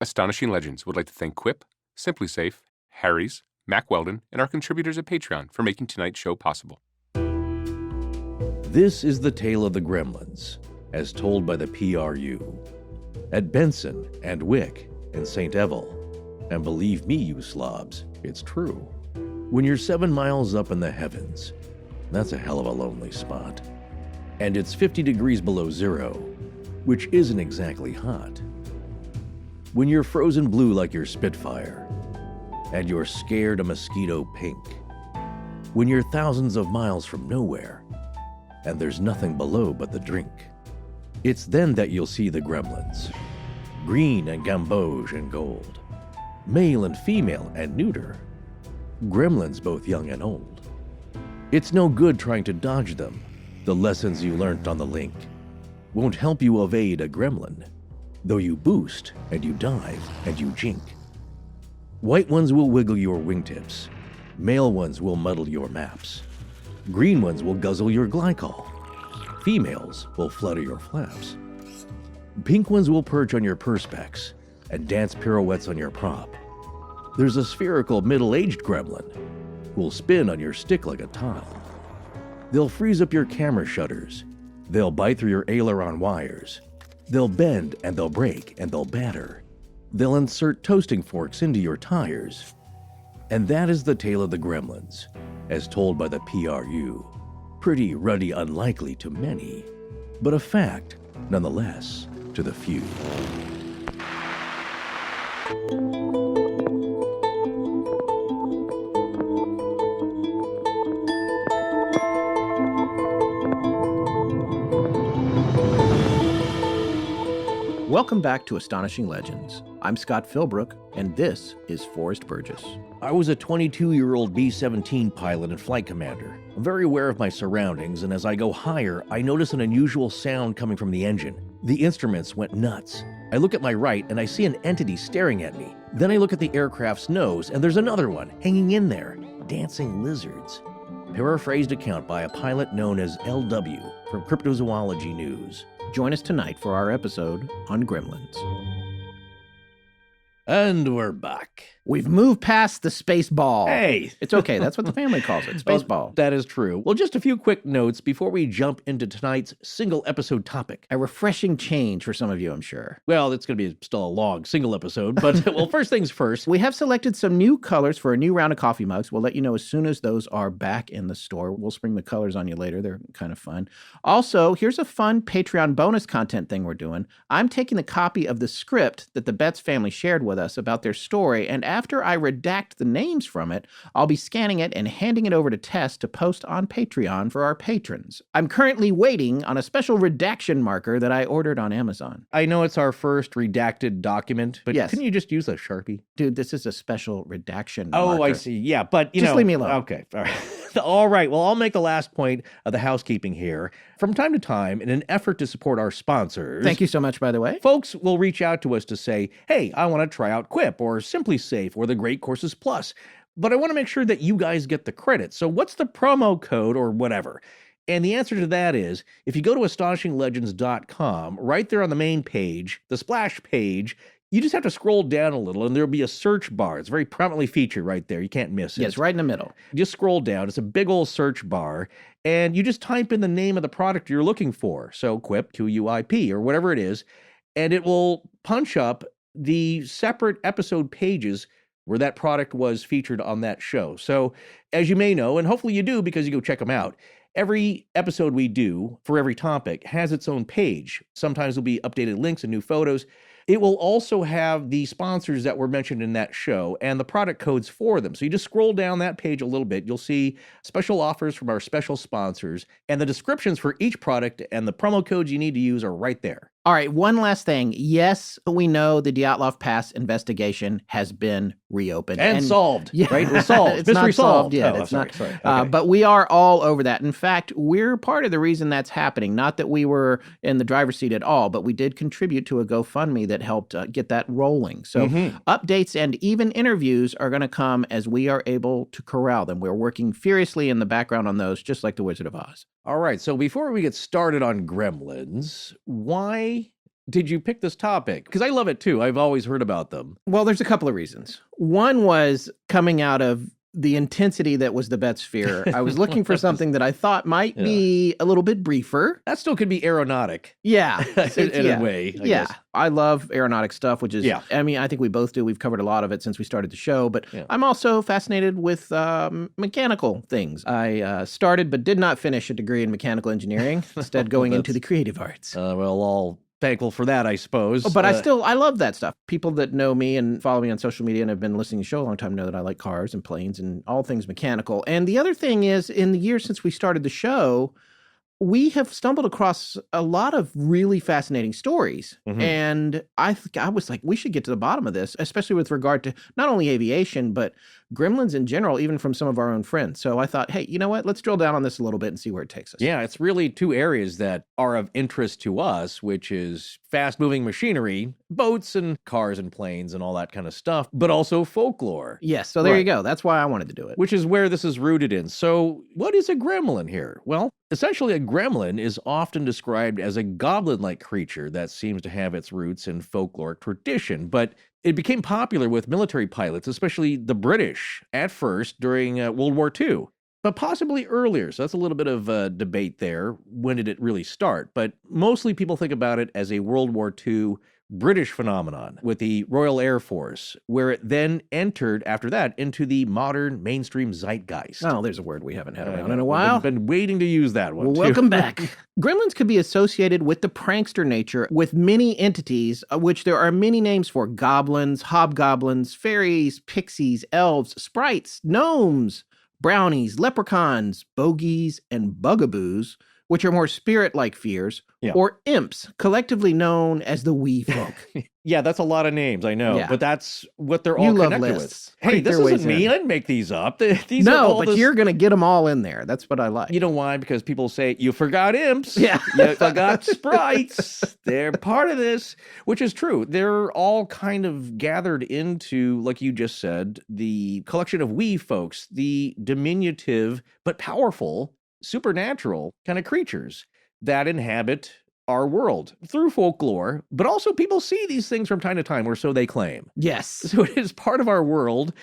Astonishing Legends would like to thank Quip, Simply Safe, Harry's, Mac Weldon, and our contributors at Patreon for making tonight's show possible. This is the tale of the Gremlins, as told by the PRU, at Benson and Wick in St. Evel. And believe me, you slobs, it's true. When you're 7 miles up in the heavens, that's a hell of a lonely spot. And it's 50 degrees below zero, which isn't exactly hot. When you're frozen blue like your Spitfire, and you're scared of mosquito pink. When you're thousands of miles from nowhere, and there's nothing below but the drink. It's then that you'll see the Gremlins. Green and gamboge and gold. Male and female and neuter. Gremlins both young and old. It's no good trying to dodge them. The lessons you learnt on the link won't help you evade a gremlin, though you boost and you dive and you jink. White ones will wiggle your wingtips. Male ones will muddle your maps. Green ones will guzzle your glycol. Females will flutter your flaps. Pink ones will perch on your perspex and dance pirouettes on your prop. There's a spherical middle-aged gremlin who'll spin on your stick like a tile. They'll freeze up your camera shutters. They'll bite through your aileron wires. They'll bend and they'll break and they'll batter. They'll insert toasting forks into your tires. And that is the tale of the Gremlins, as told by the PRU. Pretty ruddy unlikely to many, but a fact, nonetheless, to the few. Welcome back to Astonishing Legends. I'm Scott Philbrook, and this is Forrest Burgess. I was a 22-year-old B-17 pilot and flight commander. I'm very aware of my surroundings, and as I go higher, I notice an unusual sound coming from the engine. The instruments went nuts. I look at my right, and I see an entity staring at me. Then I look at the aircraft's nose, and there's another one hanging in there. Dancing lizards. Paraphrased account by a pilot known as LW from Cryptozoology News. Join us tonight for our episode on Gremlins. And we're back. We've moved past the space ball. Hey! It's okay. That's what the family calls it, space ball. That is true. Well, just a few quick notes before we jump into tonight's single episode topic. A refreshing change for some of you, I'm sure. Well, it's going to be still a long single episode, but well, first things first. We have selected some new colors for a new round of coffee mugs. We'll let you know as soon as those are back in the store. We'll spring the colors on you later. They're kind of fun. Also, here's a fun Patreon bonus content thing we're doing. I'm taking the copy of the script that the Betts family shared with us about their story, and after I redact the names from it, I'll be scanning it and handing it over to Tess to post on Patreon for our patrons. I'm currently waiting on a special redaction marker that I ordered on Amazon. I know it's our first redacted document, but Yes. couldn't you just use a Sharpie? Dude, this is a special redaction Oh, marker. I see. Yeah, but you Just know. leave me alone. Okay. All right. All right. Well, I'll make the last point of the housekeeping here. From time to time, in an effort to support our sponsors. Thank you so much, by the way. Folks will reach out to us to say, hey, I want to try out Quip or Simply Safe or the Great Courses Plus, but I want to make sure that you guys get the credit. So what's the promo code or whatever? And the answer to that is, if you go to astonishinglegends.com, right there on the main page, the splash page, you just have to scroll down a little and there'll be a search bar. It's very prominently featured right there. You can't miss it. Yes, right in the middle. Just scroll down. It's a big old search bar, and you just type in the name of the product you're looking for. So Quip, Q-U-I-P, or whatever it is, and it will punch up the separate episode pages where that product was featured on that show. So as you may know, and hopefully you do because you go check them out, every episode we do for every topic has its own page. Sometimes there'll be updated links and new photos. It will also have the sponsors that were mentioned in that show and the product codes for them. So you just scroll down that page a little bit. You'll see special offers from our special sponsors, and the descriptions for each product and the promo codes you need to use are right there. All right, one last thing. Yes, we know the Dyatlov Pass investigation has been reopened. And solved, Yeah, right? It was solved. It's Mystery not solved yet. Oh, It's sorry, not. sorry. Okay. But we are all over that. In fact, we're part of the reason that's happening. Not that we were in the driver's seat at all, but we did contribute to a GoFundMe that helped get that rolling. So updates and even interviews are going to come as we are able to corral them. We're working furiously in the background on those, just like the Wizard of Oz. All right, so before we get started on Gremlins, why did you pick this topic? Because I love it too. I've always heard about them. Well, there's a couple of reasons. One was coming out of the intensity that was the Bet Sphere. I was looking for something that I thought might be a little bit briefer. That still could be aeronautic. Yeah. in a way, I guess. I love aeronautic stuff, which is, I mean, I think we both do. We've covered a lot of it since we started the show, but I'm also fascinated with mechanical things. I started but did not finish a degree in mechanical engineering, instead going into the creative arts. Well, all thankful for that, I suppose. But I love that stuff. People that know me and follow me on social media and have been listening to the show a long time know that I like cars and planes and all things mechanical. And the other thing is, in the years since we started the show, we have stumbled across a lot of really fascinating stories. Mm-hmm. And I was like, we should get to the bottom of this, especially with regard to not only aviation, but gremlins in general, even from some of our own friends. So I thought, hey, you know what? Let's drill down on this a little bit and see where it takes us. Yeah, it's really two areas that are of interest to us, which is fast-moving machinery, boats and cars and planes and all that kind of stuff, but also folklore. Yes, so there you go. That's why I wanted to do it. Which is where this is rooted in. So what is a gremlin here? Well, essentially a gremlin is often described as a goblin-like creature that seems to have its roots in folkloric tradition, but it became popular with military pilots, especially the British, at first during World War II, but possibly earlier. So that's a little bit of a debate there. When did it really start? But mostly people think about it as a World War II British phenomenon with the Royal Air Force, where it then entered, after that, into the modern mainstream zeitgeist. Oh, there's a word we haven't had around in a while. I've been waiting to use that one, too. Welcome back. Gremlins could be associated with the prankster nature with many entities, which there are many names for: goblins, hobgoblins, fairies, pixies, elves, sprites, gnomes, brownies, leprechauns, bogies, and bugaboos, which are more spirit-like fears, or imps, collectively known as the wee folk. Yeah, that's a lot of names, I know, but that's what they're all connected with. Hey, this isn't me. I didn't make these up. These you're going to get them all in there. That's what I like. You know why? Because people say, you forgot imps. Yeah. You forgot sprites. They're part of this, which is true. They're all kind of gathered into, like you just said, the collection of wee folks, the diminutive but powerful supernatural kind of creatures that inhabit our world through folklore, but also people see these things from time to time, or so they claim. Yes. So it is part of our world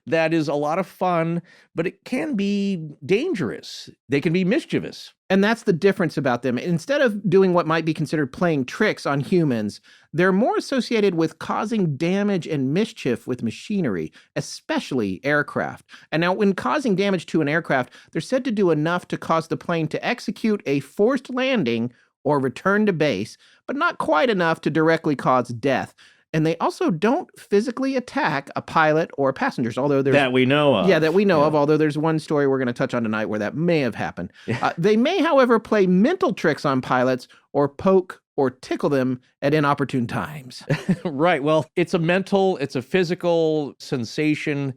that is a lot of fun, but it can be dangerous. They can be mischievous. And that's the difference about them. Instead of doing what might be considered playing tricks on humans, they're more associated with causing damage and mischief with machinery, especially aircraft. And now, when causing damage to an aircraft, they're said to do enough to cause the plane to execute a forced landing or return to base, but not quite enough to directly cause death. And they also don't physically attack a pilot or passengers, although there's... That we know of. Yeah, that we know of, although there's one story we're going to touch on tonight where that may have happened. They may, however, play mental tricks on pilots or poke or tickle them at inopportune times. Right. Well, it's a physical sensation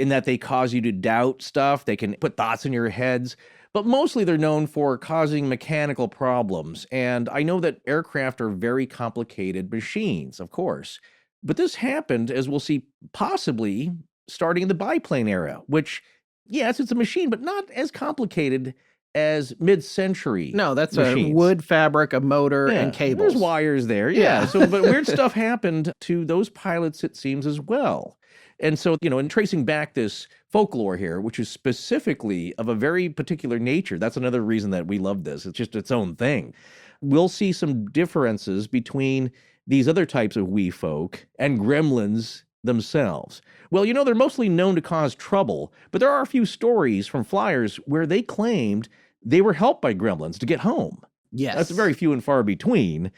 in that they cause you to doubt stuff. They can put thoughts in your heads. But mostly they're known for causing mechanical problems. And I know that aircraft are very complicated machines, of course. But this happened, as we'll see, possibly starting in the biplane era, which, yes, it's a machine, but not as complicated as mid-century. No, that's machines. A wood fabric, a motor, and cables. There's wires there, So, but weird stuff happened to those pilots, it seems, as well. And so, in tracing back this folklore here, which is specifically of a very particular nature, that's another reason that we love this. It's just its own thing. We'll see some differences between these other types of wee folk and gremlins themselves. Well, they're mostly known to cause trouble, but there are a few stories from flyers where they claimed they were helped by gremlins to get home. Yes. That's very few and far between.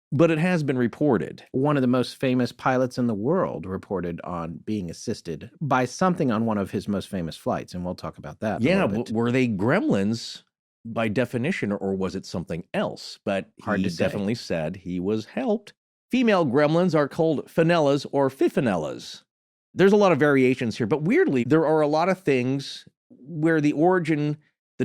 But it has been reported. One of the most famous pilots in the world reported on being assisted by something on one of his most famous flights, and we'll talk about that. Yeah, were they gremlins by definition, or was it something else? But he definitely said he was helped. Female gremlins are called Finellas or Fifanellas. There's a lot of variations here, but weirdly, there are a lot of things where the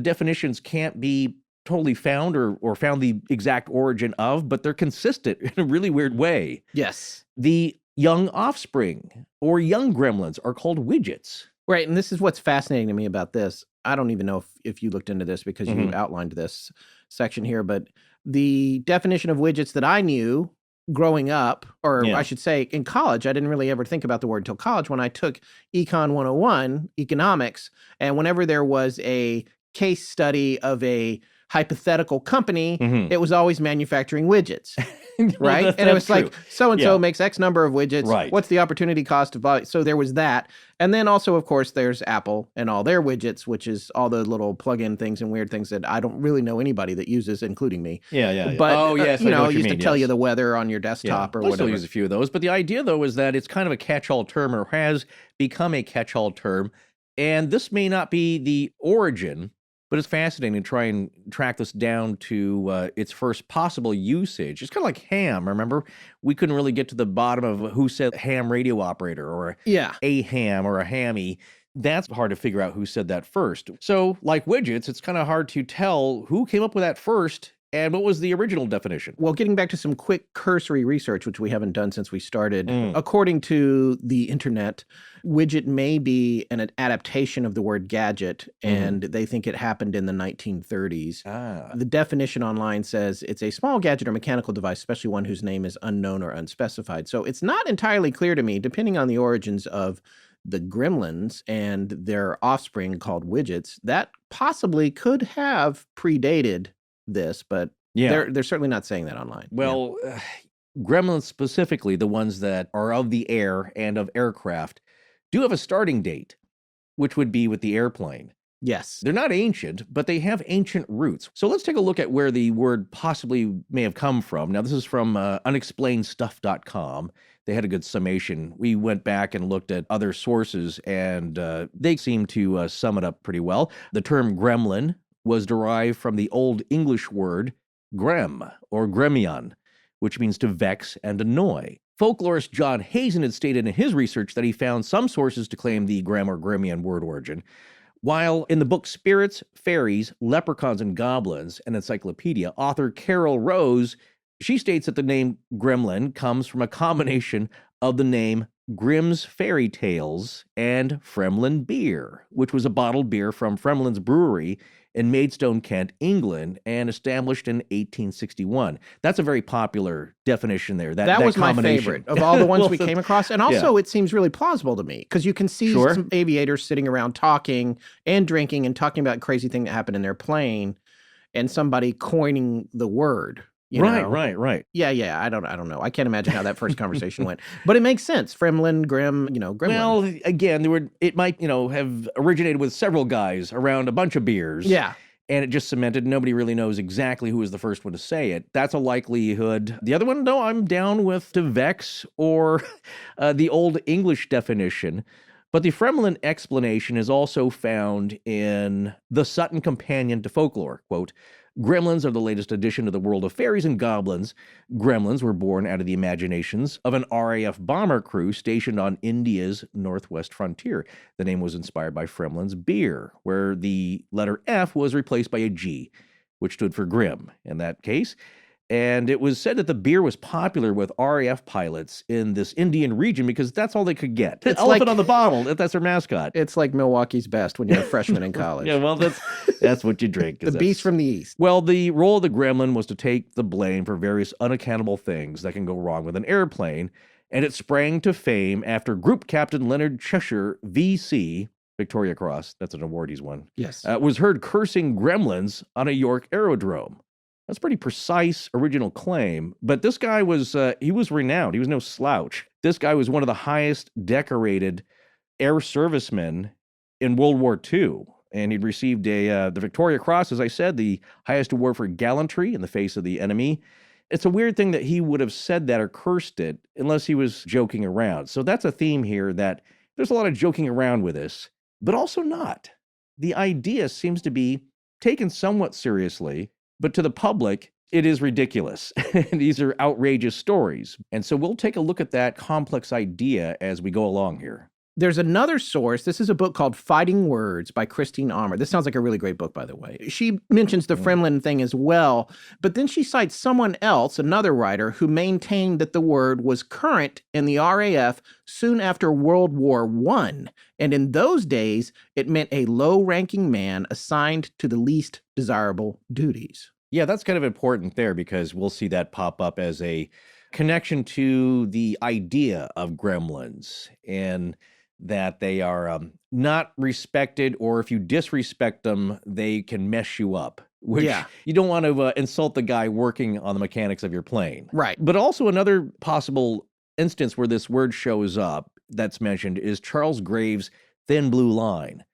definitions can't be totally found or found the exact origin of, but they're consistent in a really weird way. Yes. The young offspring or young gremlins are called widgets. Right, and this is what's fascinating to me about this. I don't even know if you looked into this because you outlined this section here, but the definition of widgets that I knew growing up, or Yeah. I should say in college, I didn't really ever think about the word until college when I took Econ 101, economics, and whenever there was a case study of a hypothetical company, Mhm. it was always manufacturing widgets. Well, Right? that's And it was true. like, so-and-so Yeah. makes X number of widgets. Right. What's the opportunity cost of volume? So there was that. And then also, of course, there's Apple and all their widgets, which is all the little plug-in things and weird things that I don't really know anybody that uses, including me. Yeah. But, Oh, yes, I you know know, what it you used to mean, tell you yes. the weather on your desktop or I still whatever. use a few of those. But the idea, though, is that it's kind of a catch-all term, or has become a catch-all term. And this may not be the origin, but it's fascinating to try and track this down to its first possible usage. It's kind of like ham, remember? We couldn't really get to the bottom of who said ham radio operator, or Yeah. a ham or a hammy. That's hard to figure out who said that first. So, like widgets, it's kind of hard to tell who came up with that first and what was the original definition. Well, getting back to some quick cursory research, which we haven't done since we started, Mm. according to the internet, widget may be an adaptation of the word gadget, and they think it happened in the 1930s. The definition online says it's a small gadget or mechanical device, especially one whose name is unknown or unspecified. So it's not entirely clear to me, depending on the origins of the gremlins and their offspring called widgets, that possibly could have predated this, but Yeah. they're certainly not saying that online. Well, gremlins specifically, the ones that are of the air and of aircraft, do have a starting date, which would be with the airplane. Yes. They're not ancient, but they have ancient roots. So let's take a look at where the word possibly may have come from. Now, this is from unexplainedstuff.com. They had a good summation. We went back and looked at other sources, and they seem to sum it up pretty well. The term gremlin was derived from the Old English word grem, or gremion, which means to vex and annoy. Folklorist John Hazen had stated in his research that he found some sources to claim the grem or gremion word origin, while in the book Spirits, Fairies, Leprechauns, and Goblins, an encyclopedia, author Carol Rose, she states that the name gremlin comes from a combination of the name Grimm's Fairy Tales and Fremlin Beer, which was a bottled beer from Fremlin's Brewery in Maidstone, Kent, England, and established in 1861. That's a very popular definition there. That was my favorite of all the ones we came across. And also, it seems really plausible to me because you can see some aviators sitting around talking and drinking and talking about crazy thing that happened in their plane and somebody coining the word. Right. Yeah. I don't know. I can't imagine how that first conversation went, but it makes sense. Fremlin, Grimm, gremlin. Well, again, it might, have originated with several guys around a bunch of beers. Yeah. And it just cemented. Nobody really knows exactly who was the first one to say it. That's a likelihood. The other one, no, I'm down with to vex or the Old English definition. But the Fremlin explanation is also found in the Sutton Companion to Folklore. Quote, gremlins are the latest addition to the world of fairies and goblins. Gremlins were born out of the imaginations of an RAF bomber crew stationed on India's northwest frontier. The name was inspired by Fremlin's beer, where the letter F was replaced by a G, which stood for grim in that case. And it was said that the beer was popular with RAF pilots in this Indian region because that's all they could get. It's elephant like- on the bottle, that's their mascot. It's like Milwaukee's Best when you're a freshman in college. Yeah, well, that's what you drink. The beast from the east. Well, the role of the gremlin was to take the blame for various unaccountable things that can go wrong with an airplane, and it sprang to fame after Group Captain Leonard Cheshire, VC, Victoria Cross, that's an award he's won, Yes. was heard cursing gremlins on a York aerodrome. That's a pretty precise original claim, but this guy was, he was renowned. He was no slouch. This guy was one of the highest decorated air servicemen in World War II, and he'd received the Victoria Cross, as I said, the highest award for gallantry in the face of the enemy. It's a weird thing that he would have said that or cursed it unless he was joking around. So that's a theme here that there's a lot of joking around with this, but also not. The idea seems to be taken somewhat seriously, but to the public, it is ridiculous. These are outrageous stories. And so we'll take a look at that complex idea as we go along here. There's another source. This is a book called Fighting Words by Christine Armour. This sounds like a really great book, by the way. She mentions the Fremlin thing as well, but then she cites someone else, another writer, who maintained that the word was current in the RAF soon after World War I. And in those days, it meant a low-ranking man assigned to the least desirable duties. Yeah, that's kind of important there because we'll see that pop up as a connection to the idea of gremlins and that they are not respected, or if you disrespect them, they can mess you up, which Yeah. you don't want to insult the guy working on the mechanics of your plane. Right. But also another possible instance where this word shows up that's mentioned is Charles Graves' Thin Blue Line.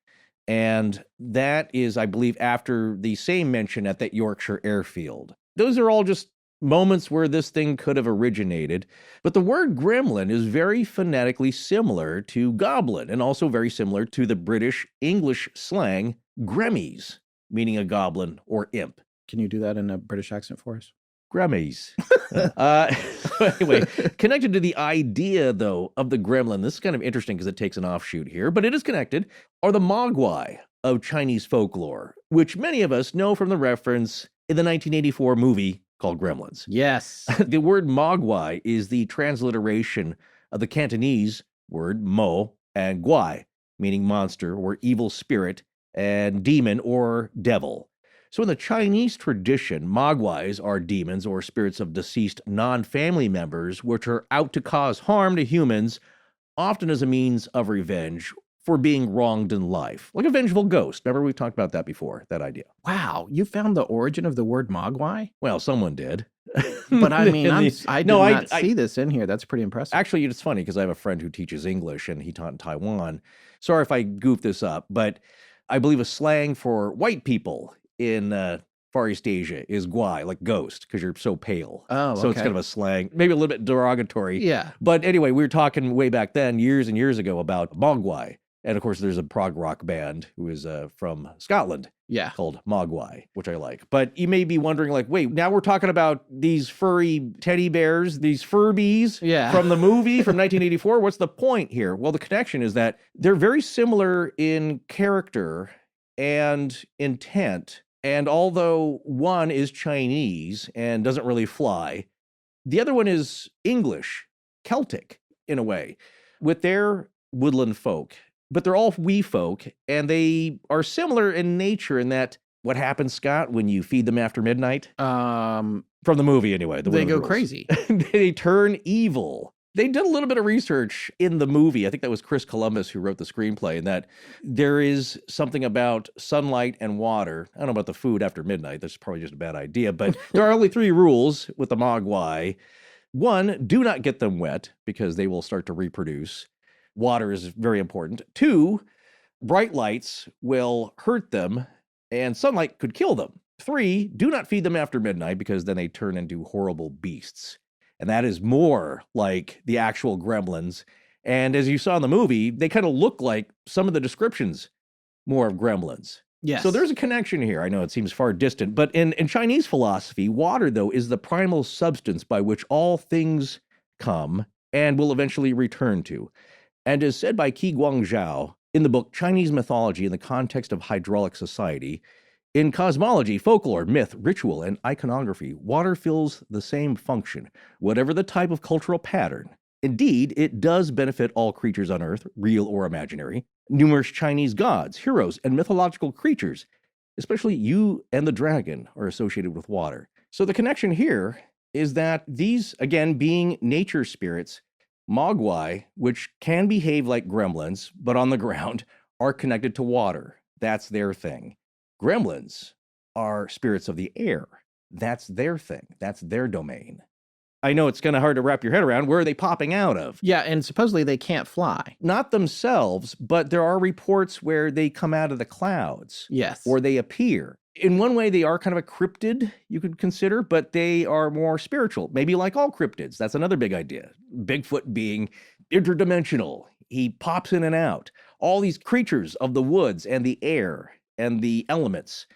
And that is, I believe, after the same mention at that Yorkshire airfield. Those are all just moments where this thing could have originated. But the word gremlin is very phonetically similar to goblin, and also very similar to the British English slang gremmies, meaning a goblin or imp. Can you do that in a British accent for us? Gremmies. Anyway, connected to the idea, though, of the gremlin, this is kind of interesting because it takes an offshoot here, but it is connected, are the Mogwai of Chinese folklore, which many of us know from the reference in the 1984 movie called Gremlins. Yes. The word Mogwai is the transliteration of the Cantonese word mo and guai, meaning monster or evil spirit, and demon or devil. So in the Chinese tradition, Mogwais are demons or spirits of deceased non-family members which are out to cause harm to humans, often as a means of revenge for being wronged in life. Like a vengeful ghost. Remember, we've talked about that before, that idea. Wow. You found the origin of the word Mogwai? Well, someone did. But I mean, I did not I see this in here. That's pretty impressive. Actually, it's funny because I have a friend who teaches English and he taught in Taiwan. Sorry if I goof this up, but I believe a slang for white people in Far East Asia is guai, like ghost, because you're so pale. Oh, So it's okay. kind of a slang, maybe a little bit derogatory. Yeah. But anyway, we were talking way back then, years and years ago, about Mogwai. And of course, there's a prog rock band who is from Scotland Yeah. called Mogwai, which I like. But you may be wondering, like, wait, now we're talking about these furry teddy bears, these Furbies Yeah. from the movie from 1984. What's the point here? Well, the connection is that they're very similar in character and intent. And although one is Chinese and doesn't really fly, the other one is English, Celtic in a way, with their woodland folk. But they're all wee folk, and they are similar in nature in that what happens, Scott, when you feed them after midnight? From the movie, anyway. They go crazy. They turn evil. They did a little bit of research in the movie. I think that was Chris Columbus who wrote the screenplay, and that there is something about sunlight and water. I don't know about the food after midnight. That's probably just a bad idea, but there are only 3 rules with the Mogwai. 1, do not get them wet because they will start to reproduce. Water is very important. 2, bright lights will hurt them and sunlight could kill them. 3, do not feed them after midnight because then they turn into horrible beasts. And that is more like the actual gremlins. And as you saw in the movie, they kind of look like some of the descriptions more of gremlins. Yes. So there's a connection here. I know it seems far distant, but in Chinese philosophy, water, though, is the primal substance by which all things come and will eventually return to. And as said by Qi Guangzhou in the book Chinese Mythology in the Context of Hydraulic Society, in cosmology, folklore, myth, ritual, and iconography, water fills the same function, whatever the type of cultural pattern. Indeed, it does benefit all creatures on Earth, real or imaginary. Numerous Chinese gods, heroes, and mythological creatures, especially you and the dragon, are associated with water. So the connection here is that these, again, being nature spirits, Mogwai, which can behave like gremlins, but on the ground, are connected to water. That's their thing. Gremlins are spirits of the air. That's their thing. That's their domain. I know it's kind of hard to wrap your head around. Where are they popping out of? Yeah, and supposedly they can't fly. Not themselves, but there are reports where they come out of the clouds. Yes. Or they appear. In one way, they are kind of a cryptid, you could consider, but they are more spiritual. Maybe like all cryptids. That's another big idea. Bigfoot being interdimensional. He pops in and out. All these creatures of the woods and the air and the elements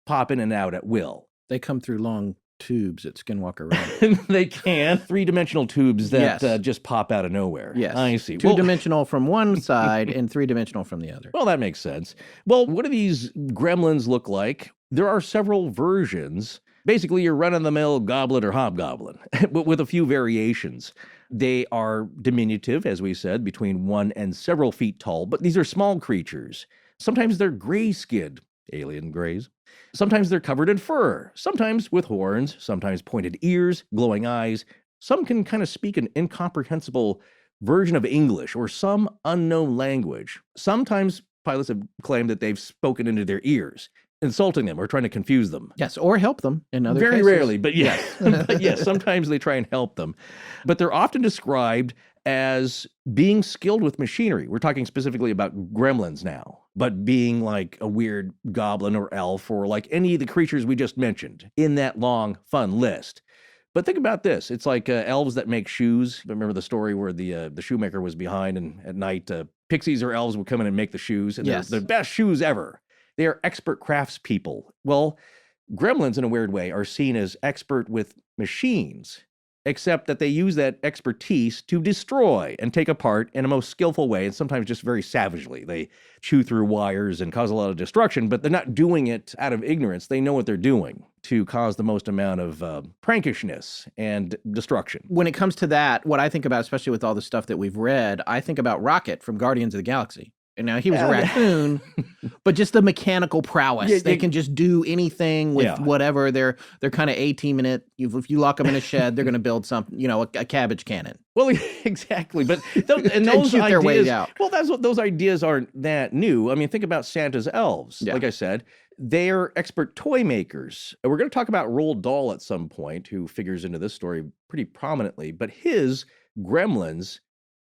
pop in and out at will. They come through long tubes at Skinwalker Ranch. They can. 3-dimensional tubes that Yes. Just pop out of nowhere. Yes. I see. 2-dimensional from one side and 3-dimensional from the other. Well, that makes sense. Well, what do these gremlins look like? There are several versions. Basically, your run-of-the-mill goblin or hobgoblin, but with a few variations. They are diminutive, as we said, between 1 and several feet tall, but these are small creatures. Sometimes they're gray-skinned, alien grays. Sometimes they're covered in fur, sometimes with horns, sometimes pointed ears, glowing eyes, Some can kind of speak an incomprehensible version of English or some unknown language. Sometimes pilots have claimed that they've spoken into their ears, insulting them or trying to confuse them. Yes, or help them in other Very cases. rarely, but yes. But yes, sometimes they try and help them. But they're often described as being skilled with machinery. We're talking specifically about gremlins now, but being like a weird goblin or elf or like any of the creatures we just mentioned in that long, fun list. But think about this. It's like elves that make shoes. Remember the story where the shoemaker was behind and at night pixies or elves would come in and make the shoes. And Yes. they're the best shoes ever. They are expert craftspeople. Well, gremlins, in a weird way, are seen as expert with machines, except that they use that expertise to destroy and take apart in a most skillful way, and sometimes just very savagely. They chew through wires and cause a lot of destruction, but they're not doing it out of ignorance. They know what they're doing to cause the most amount of prankishness and destruction. When it comes to that, what I think about, especially with all the stuff that we've read, I think about Rocket from Guardians of the Galaxy. And now he was a raccoon, but just the mechanical prowess. They can just do anything with whatever. They're kind of A-teaming it. If you lock them in a shed, they're going to build something, a cabbage cannon. Well, exactly. But those shoot ideas, their way out. Well, that's what those ideas aren't that new. I mean, think about Santa's elves. Yeah. Like I said, they're expert toy makers. We're going to talk about Roald Dahl at some point, who figures into this story pretty prominently. But his gremlins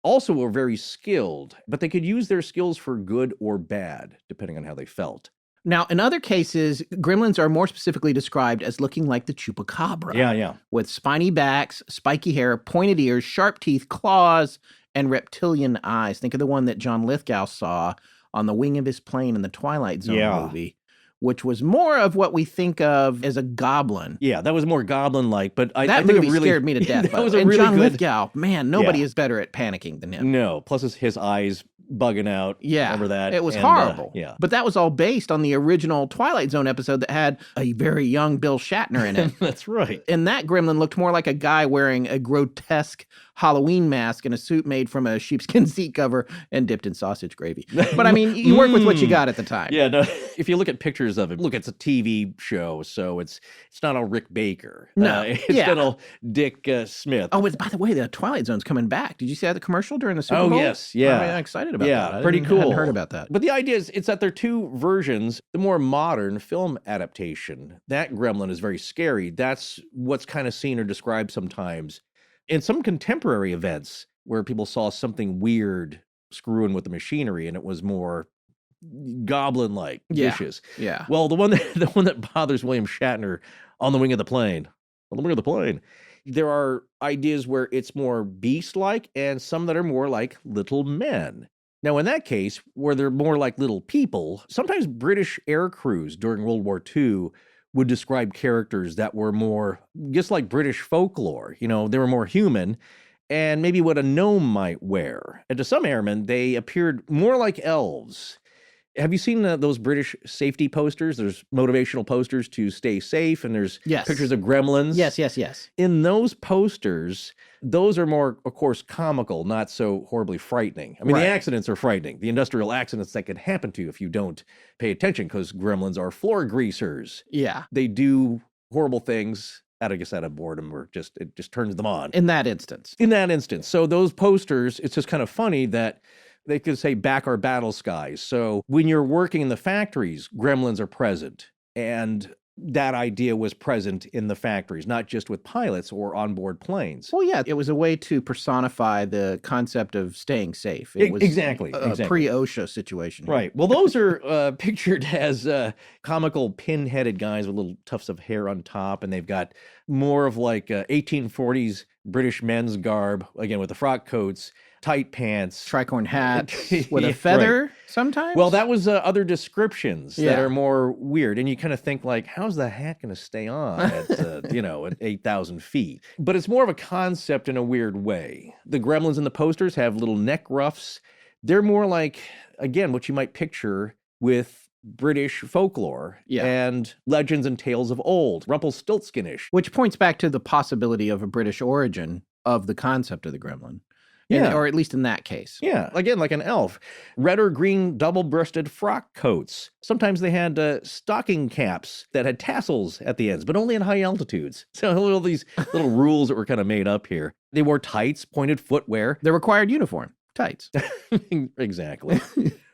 also were very skilled, but they could use their skills for good or bad, depending on how they felt. Now, in other cases, gremlins are more specifically described as looking like the chupacabra. Yeah. With spiny backs, spiky hair, pointed ears, sharp teeth, claws, and reptilian eyes. Think of the one that John Lithgow saw on the wing of his plane in the Twilight Zone movie, which was more of what we think of as a goblin. Yeah, that was more goblin-like, but I that think movie it really scared me to death. That was and really John good. Lithgow, man, nobody is better at panicking than him. No, plus his eyes bugging out. Yeah, remember that? It was horrible. Yeah, but that was all based on the original Twilight Zone episode that had a very young Bill Shatner in it. That's right. And that gremlin looked more like a guy wearing a grotesque Halloween mask and a suit made from a sheepskin seat cover and dipped in sausage gravy. But I mean, you work with what you got at the time. Yeah, no. If you look at pictures of it, look, it's a TV show, so it's not all Rick Baker. No, it's not all Dick Smith. Oh, by the way, the Twilight Zone's coming back. Did you see that commercial during the Super Bowl? Oh, yes, yeah. I'm excited about that. Pretty cool. I hadn't heard about that. But the idea is, it's that there are two versions. The more modern film adaptation, that gremlin is very scary. That's what's kind of seen or described sometimes in some contemporary events where people saw something weird screwing with the machinery, and it was more goblin-like, vicious. Yeah. Well, the one that bothers William Shatner on the wing of the plane, there are ideas where it's more beast-like and some that are more like little men. Now, in that case, where they're more like little people, sometimes British air crews during World War II would describe characters that were more just like British folklore. They were more human and maybe what a gnome might wear. And to some airmen, they appeared more like elves. Have you seen those British safety posters? There's motivational posters to stay safe, and there's pictures of gremlins. Yes. In those posters, those are more, of course, comical, not so horribly frightening. I mean, the accidents are frightening. The industrial accidents that can happen to you if you don't pay attention, because gremlins are floor greasers. Yeah. They do horrible things out of boredom, or it just turns them on. In that instance. So those posters, it's just kind of funny that they could say, back our battle skies. So when you're working in the factories, gremlins are present. And that idea was present in the factories, not just with pilots or onboard planes. Well, yeah, it was a way to personify the concept of staying safe. It was exactly. pre-OSHA situation. Right. Well, those are pictured as comical pin-headed guys with little tufts of hair on top, and they've got more of like 1840s British men's garb, again, with the frock coats, tight pants, tricorn hat with a feather sometimes. Well, that was other descriptions that are more weird, and you kind of think like, how's the hat going to stay on at at 8,000 feet? But it's more of a concept in a weird way. The gremlins in the posters have little neck ruffs. They're more like, again, what you might picture with British folklore and legends and tales of old, Rumpelstiltskinish. Which points back to the possibility of a British origin of the concept of the gremlin. Yeah. Or at least in that case. Yeah, again, like an elf. Red or green double-breasted frock coats. Sometimes they had stocking caps that had tassels at the ends, but only at high altitudes. So all these little rules that were kind of made up here. They wore tights, pointed footwear. The required uniform, tights. Exactly.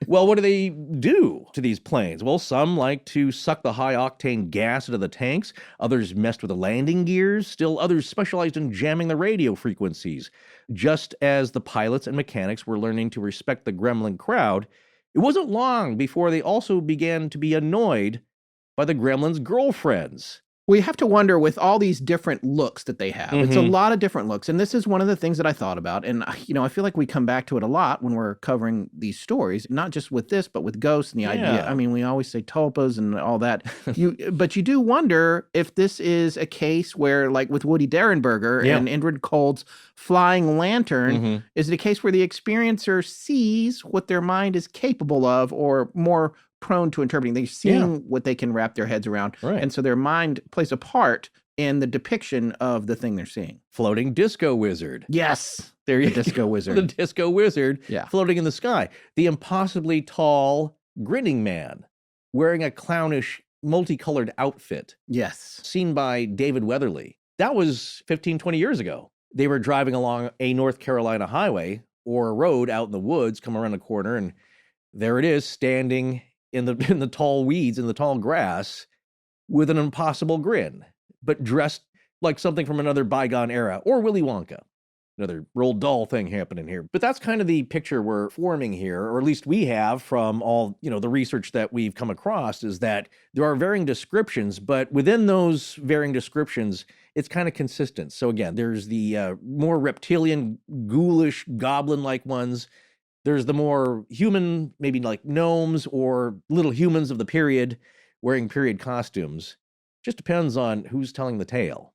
Well, what do they do to these planes? Well, some like to suck the high-octane gas into the tanks. Others messed with the landing gears. Still others specialized in jamming the radio frequencies. Just as the pilots and mechanics were learning to respect the gremlin crowd, it wasn't long before they also began to be annoyed by the gremlins' girlfriends. We have to wonder with all these different looks that they have. It's a lot of different looks. And this is one of the things that I thought about. And, I feel like we come back to it a lot when we're covering these stories, not just with this, but with ghosts and the idea. I mean, we always say tulpas and all that. But you do wonder if this is a case where, like with Woody Derenberger and Indrid Cold's Flying Lantern, is it a case where the experiencer sees what their mind is capable of or more prone to interpreting? They're seeing what they can wrap their heads around. Right. And so their mind plays a part in the depiction of the thing they're seeing. Floating disco wizard. Yes. There you The disco wizard. The disco wizard Yeah. floating in the sky. The impossibly tall grinning man wearing a clownish multicolored outfit. Yes. Seen by David Weatherly. That was 15, 20 years ago. They were driving along a North Carolina highway or a road out in the woods, come around the corner, and there it is, standing in the tall weeds, in the tall grass, with an impossible grin, but dressed like something from another bygone era, or Willy Wonka. Another Roald Dahl thing happening here. But that's kind of the picture we're forming here, or at least we have from all, the research that we've come across, is that there are varying descriptions, but within those varying descriptions, it's kind of consistent. So again, there's the more reptilian, ghoulish, goblin-like ones. There's the more human, maybe like gnomes or little humans of the period wearing period costumes. Just depends on who's telling the tale.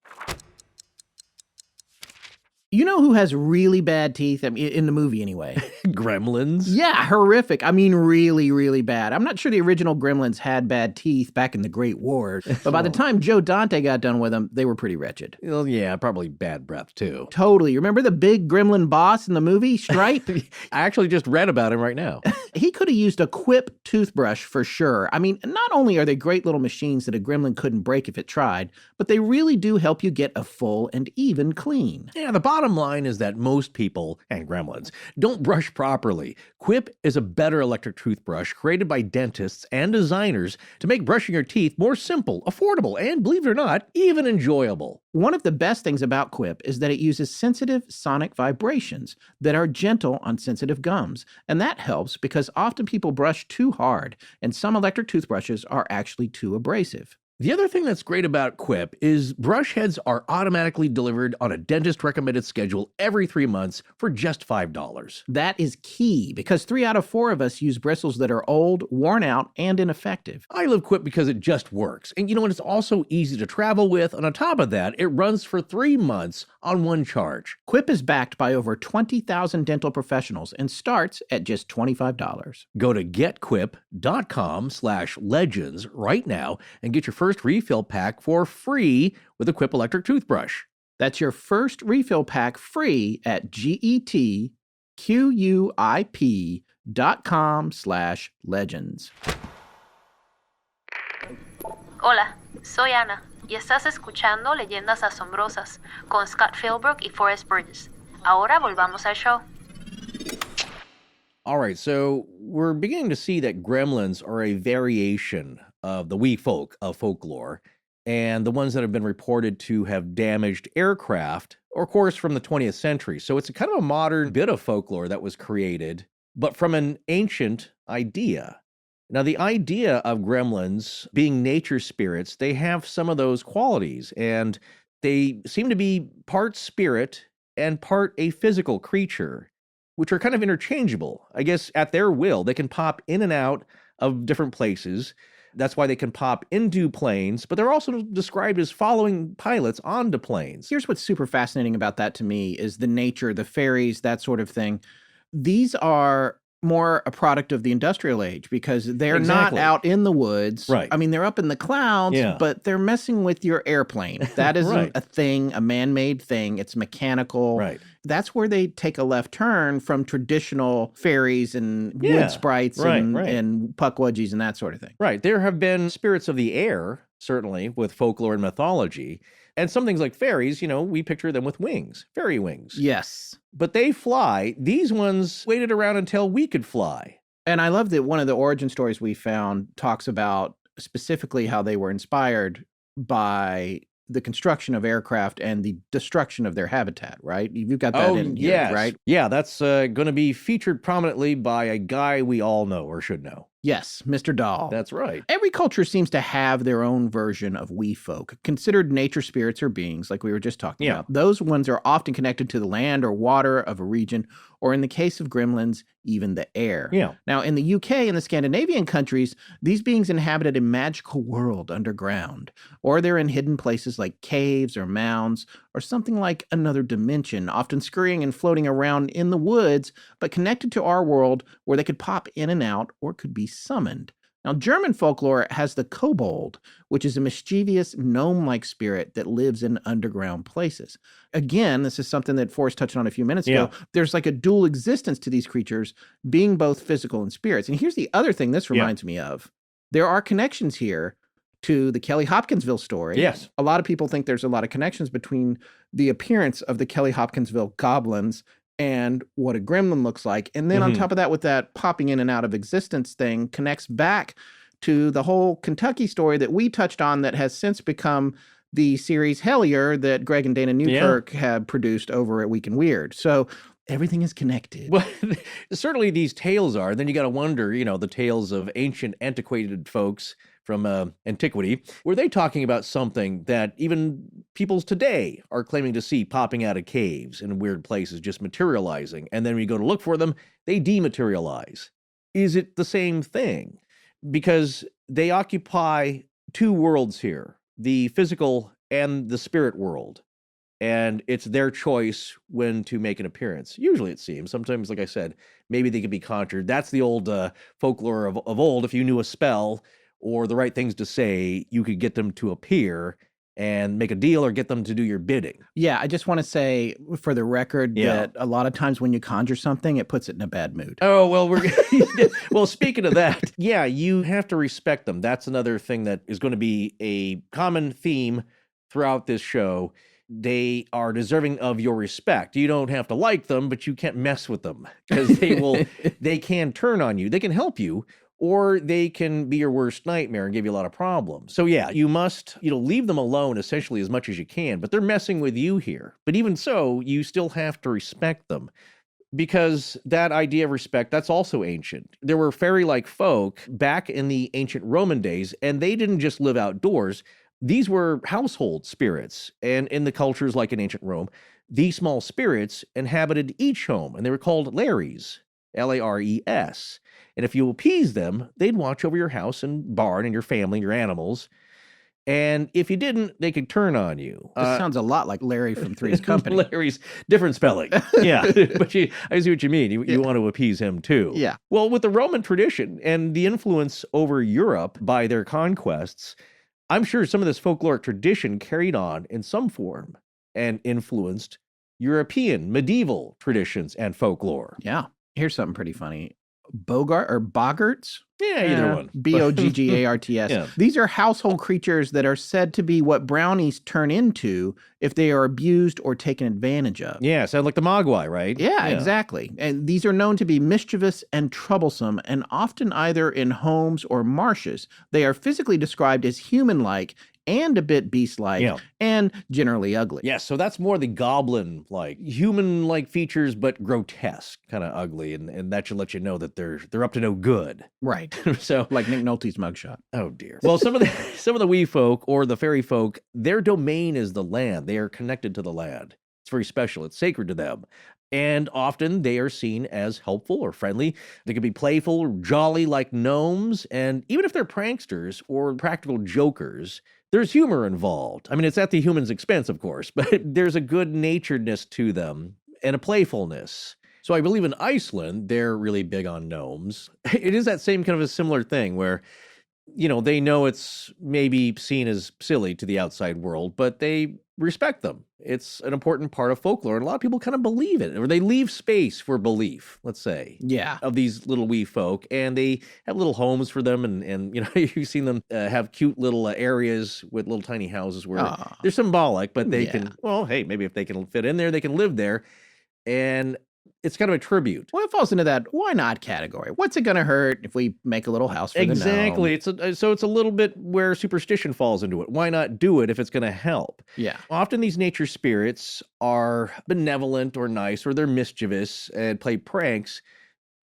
You know who has really bad teeth? I mean, in the movie anyway. Gremlins? Yeah, horrific. I mean, really, really bad. I'm not sure the original Gremlins had bad teeth back in the Great War, but by the time Joe Dante got done with them, they were pretty wretched. Well, yeah, probably bad breath too. Totally. Remember the big gremlin boss in the movie, Stripe? I actually just read about him right now. He could have used a Quip toothbrush for sure. I mean, not only are they great little machines that a gremlin couldn't break if it tried, but they really do help you get a full and even clean. Yeah, the bottom line is that most people, and gremlins, don't brush properly. Quip is a better electric toothbrush created by dentists and designers to make brushing your teeth more simple, affordable, and, believe it or not, even enjoyable. One of the best things about Quip is that it uses sensitive sonic vibrations that are gentle on sensitive gums. And that helps because often people brush too hard, and some electric toothbrushes are actually too abrasive. The other thing that's great about Quip is brush heads are automatically delivered on a dentist-recommended schedule every 3 months for just $5. That is key because 3 out of 4 of us use bristles that are old, worn out, and ineffective. I love Quip because it just works. And you know what? It's also easy to travel with. And on top of that, it runs for 3 months on one charge. Quip is backed by over 20,000 dental professionals and starts at just $25. Go to getquip.com/legends right now and get your first refill pack for free with a Quip electric toothbrush. That's your first refill pack free at getquip.com/legends. Hola, soy Ana y estás escuchando Leyendas Asombrosas con Scott Philbrook y Forrest Burgess. Ahora volvamos al show. All right, so we're beginning to see that gremlins are a variation of the wee folk of folklore, and the ones that have been reported to have damaged aircraft, or of course from the 20th century. So it's a kind of a modern bit of folklore that was created, but from an ancient idea. Now, the idea of gremlins being nature spirits, they have some of those qualities, and they seem to be part spirit and part a physical creature, which are kind of interchangeable. I guess at their will, they can pop in and out of different places. That's why they can pop into planes, but they're also described as following pilots onto planes. Here's what's super fascinating about that to me is the nature, the fairies, that sort of thing. These are more a product of the industrial age because they're Exactly. not out in the woods. Right. I mean, they're up in the clouds, Yeah. but they're messing with your airplane. That isn't Right. a thing, a man-made thing. It's mechanical. Right. That's where they take a left turn from traditional fairies and Yeah. wood sprites Right, and, right. and puckwudgies and that sort of thing. Right. There have been spirits of the air, certainly, with folklore and mythology. And some things like fairies, we picture them with wings, fairy wings. Yes. But they fly. These ones waited around until we could fly. And I love that one of the origin stories we found talks about specifically how they were inspired by the construction of aircraft and the destruction of their habitat, right? You've got that in here, yes. right? Yeah, that's going to be featured prominently by a guy we all know or should know. Yes, Mr. Dahl. That's right. Every culture seems to have their own version of wee folk, considered nature spirits or beings, like we were just talking about. Those ones are often connected to the land or water of a region, or in the case of gremlins, even the air. Yeah. Now, in the UK and the Scandinavian countries, these beings inhabited a magical world underground, or they're in hidden places like caves or mounds, or something like another dimension, often scurrying and floating around in the woods, but connected to our world where they could pop in and out or could be summoned. Now, German folklore has the Kobold, which is a mischievous gnome-like spirit that lives in underground places. Again, this is something that Forrest touched on a few minutes ago. There's like a dual existence to these creatures, being both physical and spirits. And here's the other thing this reminds me of. There are connections here to the Kelly Hopkinsville story. Yes. A lot of people think there's a lot of connections between the appearance of the Kelly Hopkinsville goblins and what a gremlin looks like. And then on top of that, with that popping in and out of existence thing, connects back to the whole Kentucky story that we touched on that has since become the series Hellier that Greg and Dana Newkirk have produced over at Week and Weird. So everything is connected. Well, certainly these tales are. Then you got to wonder, the tales of ancient, antiquated folks from antiquity. Were they talking about something that even peoples today are claiming to see popping out of caves and weird places, just materializing? And then when you go to look for them, they dematerialize. Is it the same thing? Because they occupy two worlds here, the physical and the spirit world. And it's their choice when to make an appearance. Usually it seems. Sometimes, like I said, maybe they can be conjured. That's the old folklore of old. If you knew a spell or the right things to say, you could get them to appear and make a deal or get them to do your bidding. Yeah, I just want to say for the record that a lot of times when you conjure something, it puts it in a bad mood. Oh, well, well, speaking of that, you have to respect them. That's another thing that is going to be a common theme throughout this show. They are deserving of your respect. You don't have to like them, but you can't mess with them because they can turn on you. They can help you, or they can be your worst nightmare and give you a lot of problems. So you must, leave them alone essentially as much as you can, but they're messing with you here. But even so, you still have to respect them because that idea of respect, that's also ancient. There were fairy-like folk back in the ancient Roman days, and they didn't just live outdoors. These were household spirits, and in the cultures like in ancient Rome, these small spirits inhabited each home, and they were called lares, Lares. And if you appease them, they'd watch over your house and barn and your family and your animals. And if you didn't, they could turn on you. This sounds a lot like Larry from Three's Company. Larry's different spelling. Yeah, but I see what you mean. You want to appease him too. Yeah. Well, with the Roman tradition and the influence over Europe by their conquests, I'm sure some of this folkloric tradition carried on in some form and influenced European medieval traditions and folklore. Yeah. Here's something pretty funny. Boggarts? Yeah, either one. Boggarts. Yeah. These are household creatures that are said to be what brownies turn into if they are abused or taken advantage of. Yeah, sound like the Mogwai, right? Yeah, exactly. And these are known to be mischievous and troublesome, and often either in homes or marshes. They are physically described as human-like and a bit beast-like, and generally ugly. Yeah, so that's more the goblin-like, human-like features, but grotesque, kind of ugly, and that should let you know that they're up to no good. Right. So, like Nick Nolte's mugshot. Oh dear. Well, some of the wee folk or the fairy folk, their domain is the land. They are connected to the land. It's very special. It's sacred to them. And often they are seen as helpful or friendly. They can be playful or jolly like gnomes. And even if they're pranksters or practical jokers, there's humor involved. I mean, it's at the human's expense, of course, but there's a good-naturedness to them and a playfulness. So I believe in Iceland, they're really big on gnomes. It is that same kind of a similar thing where, they know it's maybe seen as silly to the outside world, but they respect them. It's an important part of folklore, and a lot of people kind of believe it, or they leave space for belief, let's say. Yeah. Of these little wee folk, and they have little homes for them, and you've seen them have cute little areas with little tiny houses where they're symbolic, but they can, well, hey, maybe if they can fit in there, they can live there, and it's kind of a tribute. Well, it falls into that why not category. What's it going to hurt if we make a little house for the gnome? Exactly. So it's a little bit where superstition falls into it. Why not do it if it's going to help? Yeah. Often these nature spirits are benevolent or nice, or they're mischievous and play pranks.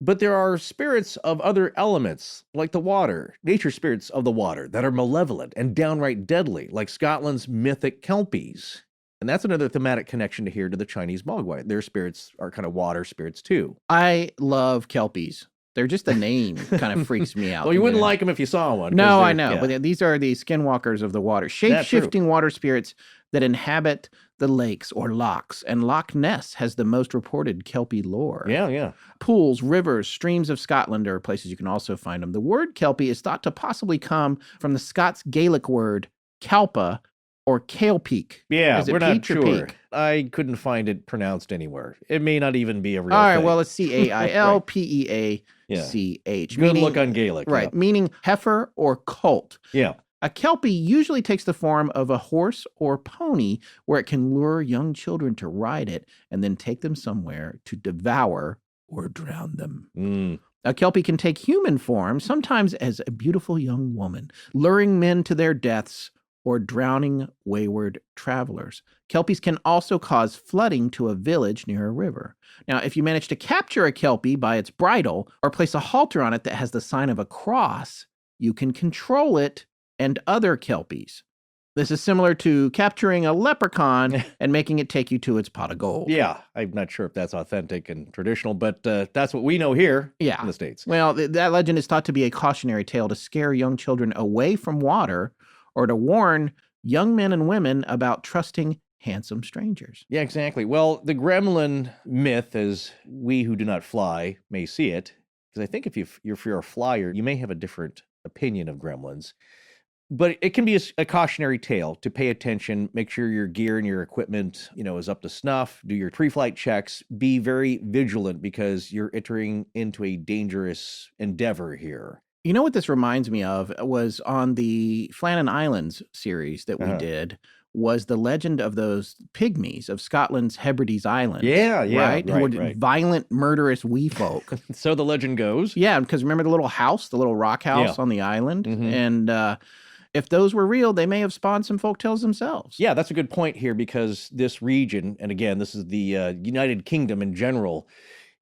But there are spirits of other elements, like the water, nature spirits of the water, that are malevolent and downright deadly, like Scotland's mythic kelpies. And that's another thematic connection to here to the Chinese Mogwai. Their spirits are kind of water spirits too. I love kelpies. They're just the name kind of freaks me out. Well, you wouldn't like them if you saw one. No, I know. Yeah. But these are the skinwalkers of the water. Shape-shifting water spirits that inhabit the lakes or lochs. And Loch Ness has the most reported kelpie lore. Yeah. Pools, rivers, streams of Scotland are places you can also find them. The word kelpie is thought to possibly come from the Scots Gaelic word kalpa, or kale peak. Yeah, Is it we're not peach or sure. peak? I couldn't find it pronounced anywhere. It may not even be a real All right, thing. well, it's C-A-I-L-P-E-A-C-H. Good look on Gaelic. Right, meaning heifer or colt. Yeah. A kelpie usually takes the form of a horse or pony where it can lure young children to ride it and then take them somewhere to devour or drown them. A kelpie can take human form, sometimes as a beautiful young woman, luring men to their deaths or drowning wayward travelers. Kelpies can also cause flooding to a village near a river. Now, if you manage to capture a kelpie by its bridle or place a halter on it that has the sign of a cross, you can control it and other kelpies. This is similar to capturing a leprechaun and making it take you to its pot of gold. Yeah, I'm not sure if that's authentic and traditional, but that's what we know here in the States. Well, that legend is thought to be a cautionary tale to scare young children away from water or to warn young men and women about trusting handsome strangers. Yeah, exactly. Well, the gremlin myth, as we who do not fly may see it, because I think if you're a flyer, you may have a different opinion of gremlins. But it can be a cautionary tale to pay attention, make sure your gear and your equipment, is up to snuff, do your pre-flight checks, be very vigilant because you're entering into a dangerous endeavor here. You know what this reminds me of was on the Flannan Islands series that we did, was the legend of those pygmies of Scotland's Hebrides Islands. Yeah, right? Who were violent, murderous wee folk. So the legend goes. Yeah, because remember the little house, the little rock house on the island? And if those were real, they may have spawned some folktales themselves. Yeah, that's a good point here because this region, and again, this is the United Kingdom in general,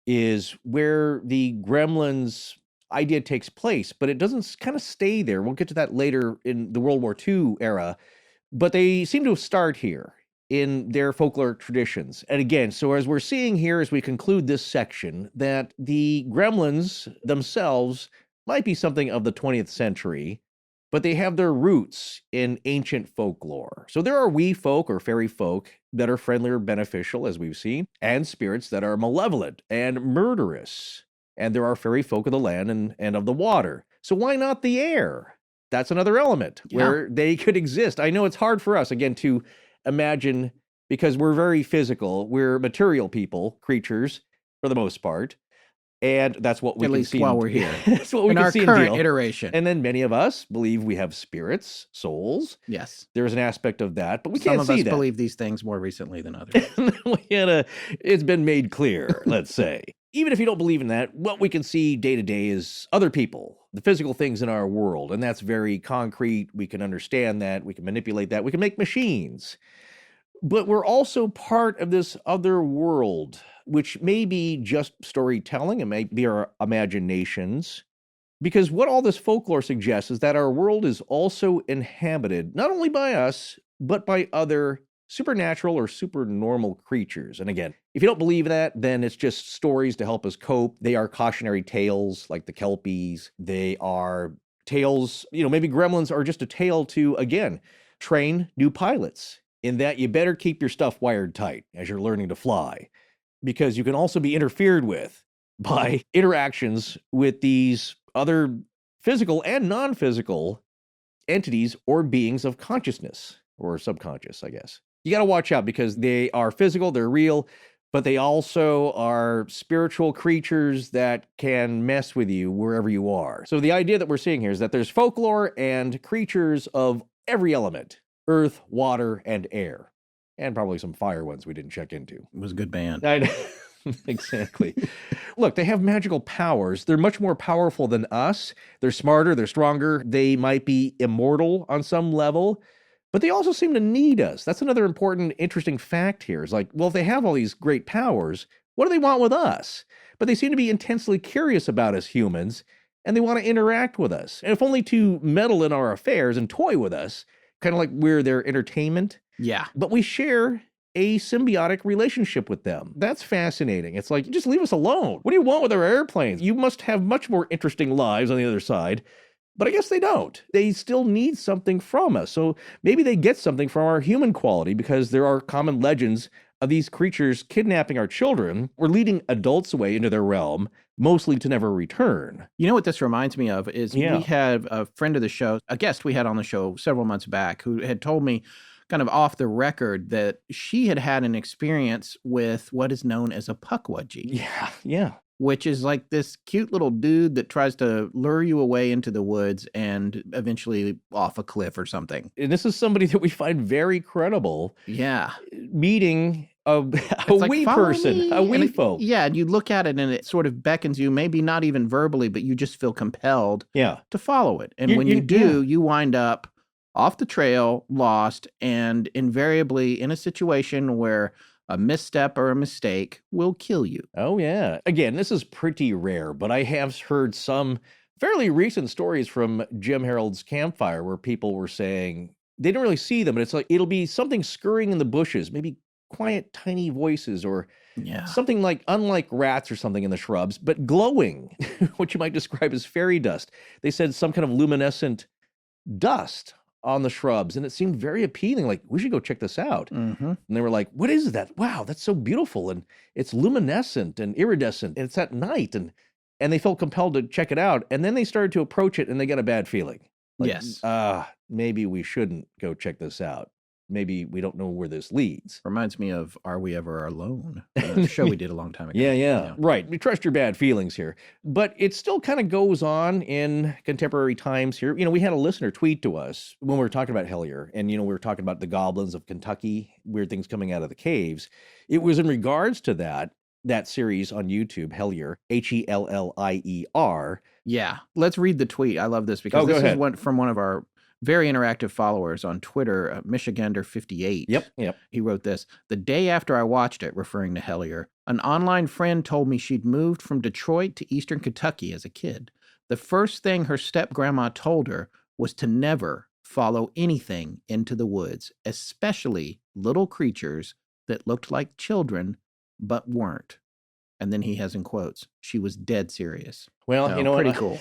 is where the gremlins idea takes place, but it doesn't kind of stay there. We'll get to that later in the World War II era, but they seem to start here in their folklore traditions. And again, so as we're seeing here, as we conclude this section, that the gremlins themselves might be something of the 20th century, but they have their roots in ancient folklore. So there are wee folk or fairy folk that are friendly or beneficial, as we've seen, and spirits that are malevolent and murderous. And there are fairy folk of the land and of the water. So why not the air? That's another element where they could exist. I know it's hard for us, again, to imagine because we're very physical. We're material creatures, for the most part. And that's what we can see. At least while we're here. That's what we in can our see current deal. iteration. And then many of us believe we have spirits, souls. Yes. There's an aspect of that, but we can't see that. Some of us believe these things more recently than others. It's been made clear, let's say. Even if you don't believe in that, what we can see day to day is other people, the physical things in our world. And that's very concrete. We can understand that. We can manipulate that. We can make machines. But we're also part of this other world, which may be just storytelling. It may be our imaginations. Because what all this folklore suggests is that our world is also inhabited, not only by us, but by other supernatural or supernormal creatures. And again, if you don't believe that, then it's just stories to help us cope. They are cautionary tales like the Kelpies. They are tales, maybe gremlins are just a tale to, again, train new pilots in that you better keep your stuff wired tight as you're learning to fly. because you can also be interfered with by interactions with these other physical and non-physical entities or beings of consciousness, or subconscious, I guess. You got to watch out because they are physical, they're real, but they also are spiritual creatures that can mess with you wherever you are. So the idea that we're seeing here is that there's folklore and creatures of every element: earth, water, and air. And probably some fire ones we didn't check into. It was a good band. I know. Exactly. Look, they have magical powers. They're much more powerful than us. They're smarter, they're stronger. They might be immortal on some level, but they also seem to need us. That's another important, interesting fact here. Is like, well, if they have all these great powers, what do they want with us? But they seem to be intensely curious about us humans, and they want to interact with us. And if only to meddle in our affairs and toy with us, kind of like we're their entertainment. Yeah. But we share a symbiotic relationship with them. That's fascinating. It's like, just leave us alone. What do you want with our airplanes? You must have much more interesting lives on the other side. But I guess they don't. They still need something from us. So maybe they get something from our human quality, because there are common legends of these creatures kidnapping our children or leading adults away into their realm, mostly to never return. You know what this reminds me of is Yeah. we had a friend of the show, a guest we had on the show several months back, who had told me kind of off the record that she had had an experience with what is known as a puckwudgie. Yeah. Which is like this cute little dude that tries to lure you away into the woods and eventually off a cliff or something. And this is somebody that we find very credible. Yeah. Meeting a It's like, wee "Follow person, me," a wee and folk. Yeah, and you look at it and it sort of beckons you, maybe not even verbally, but you just feel compelled to follow it. And when you do, you wind up off the trail, lost, and invariably in a situation where a misstep or a mistake will kill you. Oh, yeah. Again, this is pretty rare, but I have heard some fairly recent stories from Jim Harold's campfire where people were saying they didn't really see them, but it's like it'll be something scurrying in the bushes, maybe quiet, tiny voices, or something like unlike rats or something in the shrubs, but glowing, what you might describe as fairy dust. They said some kind of luminescent dust on the shrubs, and it seemed very appealing, like, we should go check this out. Mm-hmm. And they were like, what is that? Wow, that's so beautiful, and it's luminescent and iridescent, and it's at night, and they felt compelled to check it out, and then they started to approach it, and they got a bad feeling. Like, yes. Maybe we shouldn't go check this out. Maybe we don't know where this leads. Reminds me of Are We Ever Alone? The show we did a long time ago. Yeah. Right. We trust your bad feelings here. But it still kind of goes on in contemporary times here. You know, we had a listener tweet to us when we were talking about Hellier, and, you know, we were talking about the goblins of Kentucky, weird things coming out of the caves. It was in regards to that series on YouTube, Hellier, Hellier. Yeah. Let's read the tweet. I love this because this is one from one of our very interactive followers on Twitter, Michigander58. Yep. He wrote this: the day after I watched it, referring to Hellier, an online friend told me she'd moved from Detroit to Eastern Kentucky as a kid. The first thing her step-grandma told her was to never follow anything into the woods, especially little creatures that looked like children but weren't. And then he has in quotes, she was dead serious. Well, so, you know, pretty cool.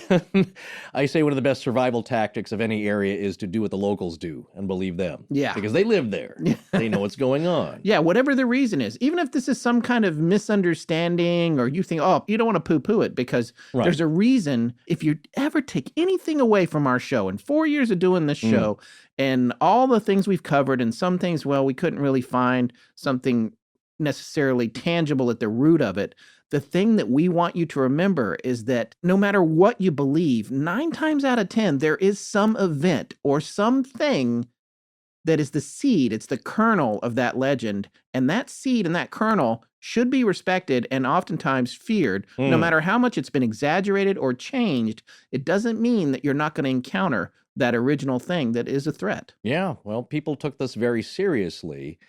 I say one of the best survival tactics of any area is to do what the locals do and believe them. Yeah. Because they live there. They know what's going on. Yeah, whatever the reason is. Even if this is some kind of misunderstanding or you think, oh, you don't want to poo-poo it because there's a reason. If you ever take anything away from our show, in 4 years of doing this show and all the things we've covered and some things, well, we couldn't really find something necessarily tangible at the root of it. The thing that we want you to remember is that no matter what you believe, 9 times out of 10, there is some event or something that is the seed. It's the kernel of that legend. And that seed and that kernel should be respected and oftentimes feared. No matter how much it's been exaggerated or changed, it doesn't mean that you're not going to encounter that original thing that is a threat. Yeah, well, people took this very seriously,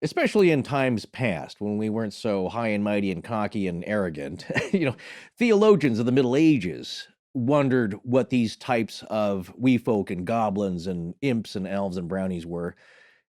especially in times past when we weren't so high and mighty and cocky and arrogant. You know, theologians of the Middle Ages wondered what these types of wee folk and goblins and imps and elves and brownies were,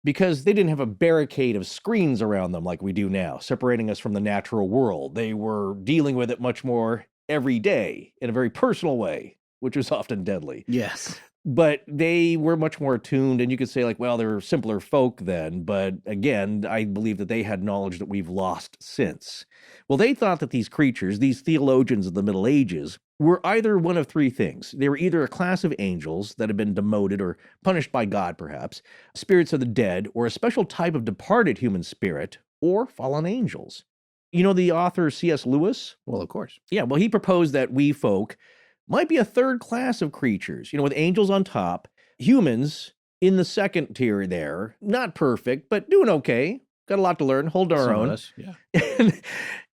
because they didn't have a barricade of screens around them like we do now, separating us from the natural world. They were dealing with it much more every day in a very personal way, which was often deadly. Yes. But they were much more attuned, and you could say, like, well, they were simpler folk then. But again, I believe that they had knowledge that we've lost since. Well, they thought that these creatures, these theologians of the Middle Ages, were either one of three things. They were either a class of angels that had been demoted or punished by God, perhaps, spirits of the dead, or a special type of departed human spirit, or fallen angels. You know the author C.S. Lewis? Well, of course. Yeah, well, he proposed that we folk might be a third class of creatures, with angels on top, humans in the second tier there, not perfect, but doing okay. Got a lot to learn, hold our own. Yeah.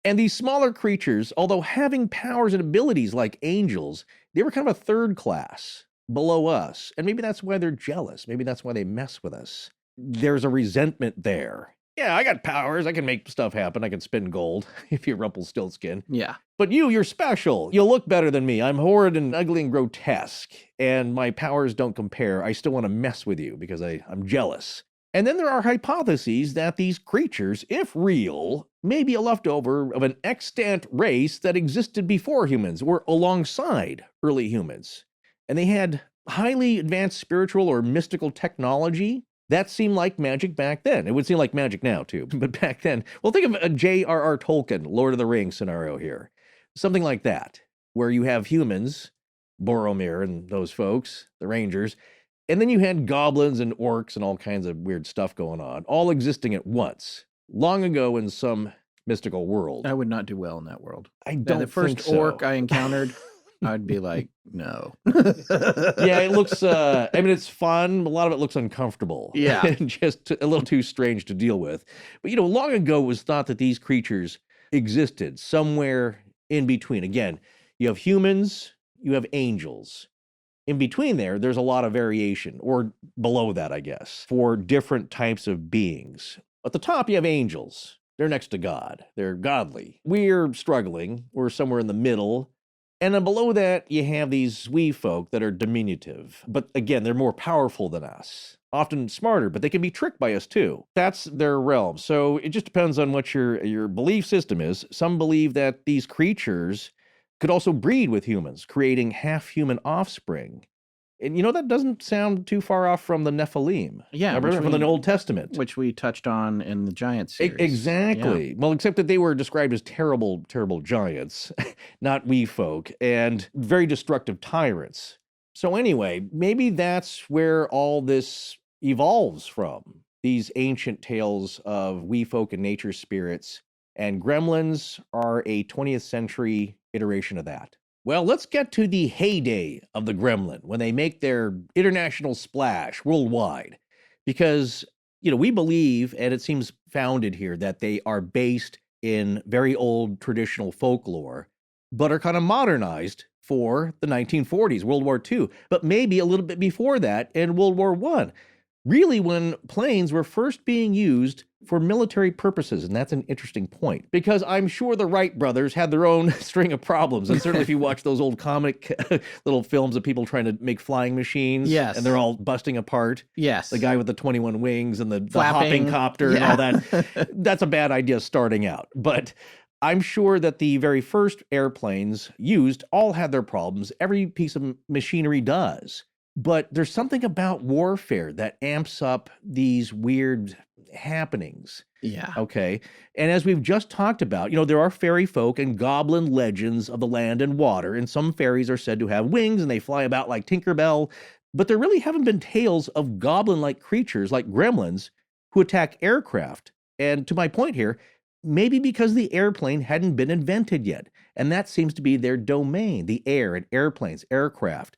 And these smaller creatures, although having powers and abilities like angels, they were kind of a third class below us. And maybe that's why they're jealous. Maybe that's why they mess with us. There's a resentment there. Yeah, I got powers. I can make stuff happen. I can spin gold if you're Rumpelstiltskin. Yeah. But you're special. You'll look better than me. I'm horrid and ugly and grotesque, and my powers don't compare. I still want to mess with you because I'm jealous. And then there are hypotheses that these creatures, if real, may be a leftover of an extant race that existed before humans or alongside early humans. And they had highly advanced spiritual or mystical technology. That seemed like magic back then. It would seem like magic now, too. But back then, well, think of a J.R.R. Tolkien, Lord of the Rings scenario here. Something like that, where you have humans, Boromir and those folks, the Rangers, and then you had goblins and orcs and all kinds of weird stuff going on, all existing at once, long ago in some mystical world. I would not do well in that world. I don't The first think so. orc I encountered, I'd be like, no. Yeah, it looks, it's fun. A lot of it looks uncomfortable. Yeah. And just a little too strange to deal with. But, long ago it was thought that these creatures existed somewhere in between. Again, you have humans, you have angels. In between there's a lot of variation, or below that, I guess, for different types of beings. At the top, you have angels. They're next to God. They're godly. We're struggling. We're somewhere in the middle. And then below that, you have these wee folk that are diminutive. But again, they're more powerful than us. Often smarter, but they can be tricked by us too. That's their realm. So it just depends on what your belief system is. Some believe that these creatures could also breed with humans, creating half-human offspring. And that doesn't sound too far off from the Nephilim. Yeah. Remember from the Old Testament. Which we touched on in the Giant series. Exactly. Yeah. Well, except that they were described as terrible, terrible giants, not wee folk, and very destructive tyrants. So anyway, maybe that's where all this evolves from. These ancient tales of wee folk and nature spirits. And gremlins are a 20th century iteration of that. Well, let's get to the heyday of the gremlin, when they make their international splash worldwide. Because, we believe, and it seems founded here, that they are based in very old traditional folklore, but are kind of modernized for the 1940s, World War II, but maybe a little bit before that in World War I. Really, when planes were first being used for military purposes, and that's an interesting point, because I'm sure the Wright brothers had their own string of problems, and certainly if you watch those old comic little films of people trying to make flying machines, yes, and they're all busting apart, yes, the guy with the 21 wings and the hopping copter and all that, that's a bad idea starting out, but I'm sure that the very first airplanes used all had their problems. Every piece of machinery does. But there's something about warfare that amps up these weird happenings. Yeah. Okay. And as we've just talked about, there are fairy folk and goblin legends of the land and water, and some fairies are said to have wings and they fly about like Tinkerbell. But there really haven't been tales of goblin-like creatures like gremlins who attack aircraft. And to my point here, maybe because the airplane hadn't been invented yet. And that seems to be their domain, the air and airplanes, aircraft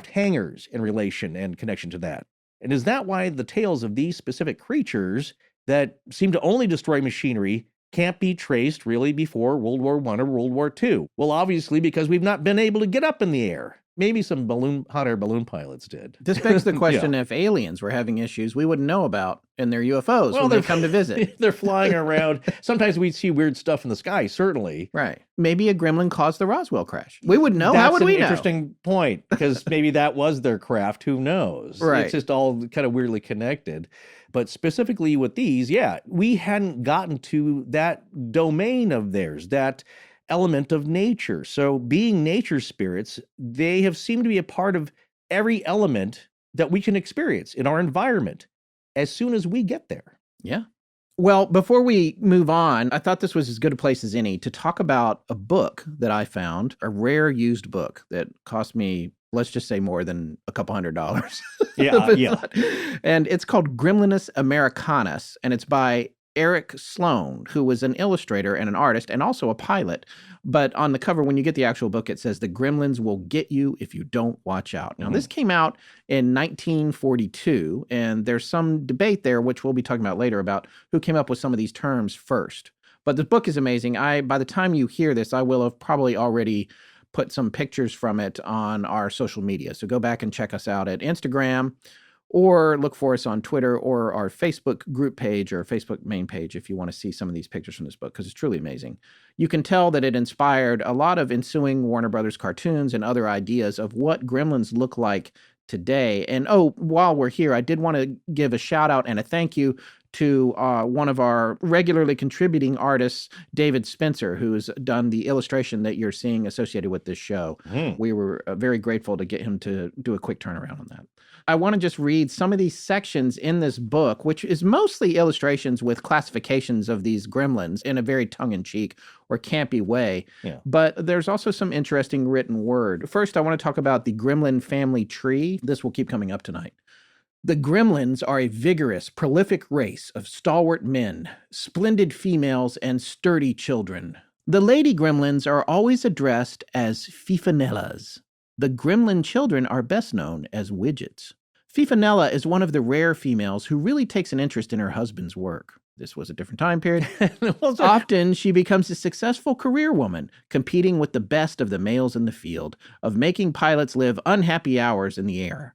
hangars in relation and connection to that. And is that why the tales of these specific creatures that seem to only destroy machinery can't be traced really before World War I or World War II? Well, obviously, because we've not been able to get up in the air. Maybe some hot air balloon pilots did. This begs the question, if aliens were having issues we wouldn't know about in their UFOs when they come to visit. They're flying around. Sometimes we see weird stuff in the sky, certainly. Right. Maybe a gremlin caused the Roswell crash. We would know. How would we know? That's an interesting point, because maybe that was their craft. Who knows? Right. It's just all kind of weirdly connected. But specifically with these, we hadn't gotten to that domain of theirs, that element of nature. So being nature spirits, they have seemed to be a part of every element that we can experience in our environment as soon as we get there. Yeah. Well, before we move on, I thought this was as good a place as any to talk about a book that I found, a rare used book that cost me, let's just say, more than a couple $100. Yeah. And it's called Gremlinus Americanus, and it's by Eric Sloan, who was an illustrator and an artist and also a pilot. But on the cover, when you get the actual book, it says, "The Gremlins will get you if you don't watch out." Now, this came out in 1942, and there's some debate there, which we'll be talking about later, about who came up with some of these terms first. But the book is amazing. By the time you hear this, I will have probably already put some pictures from it on our social media. So go back and check us out at Instagram, or look for us on Twitter or our Facebook group page or Facebook main page if you want to see some of these pictures from this book, because it's truly amazing. You can tell that it inspired a lot of ensuing Warner Brothers cartoons and other ideas of what gremlins look like today. And while we're here, I did want to give a shout out and a thank you to one of our regularly contributing artists, David Spencer, who has done the illustration that you're seeing associated with this show. We were very grateful to get him to do a quick turnaround on that. I want to just read some of these sections in this book, which is mostly illustrations with classifications of these gremlins in a very tongue-in-cheek or campy way. Yeah. But there's also some interesting written word. First, I want to talk about the gremlin family tree. This will keep coming up tonight. The gremlins are a vigorous, prolific race of stalwart men, splendid females, and sturdy children. The lady gremlins are always addressed as Fifa Nellas. The gremlin children are best known as widgets. Fifa Nella is one of the rare females who really takes an interest in her husband's work. This was a different time period. Often, she becomes a successful career woman, competing with the best of the males in the field, of making pilots live unhappy hours in the air.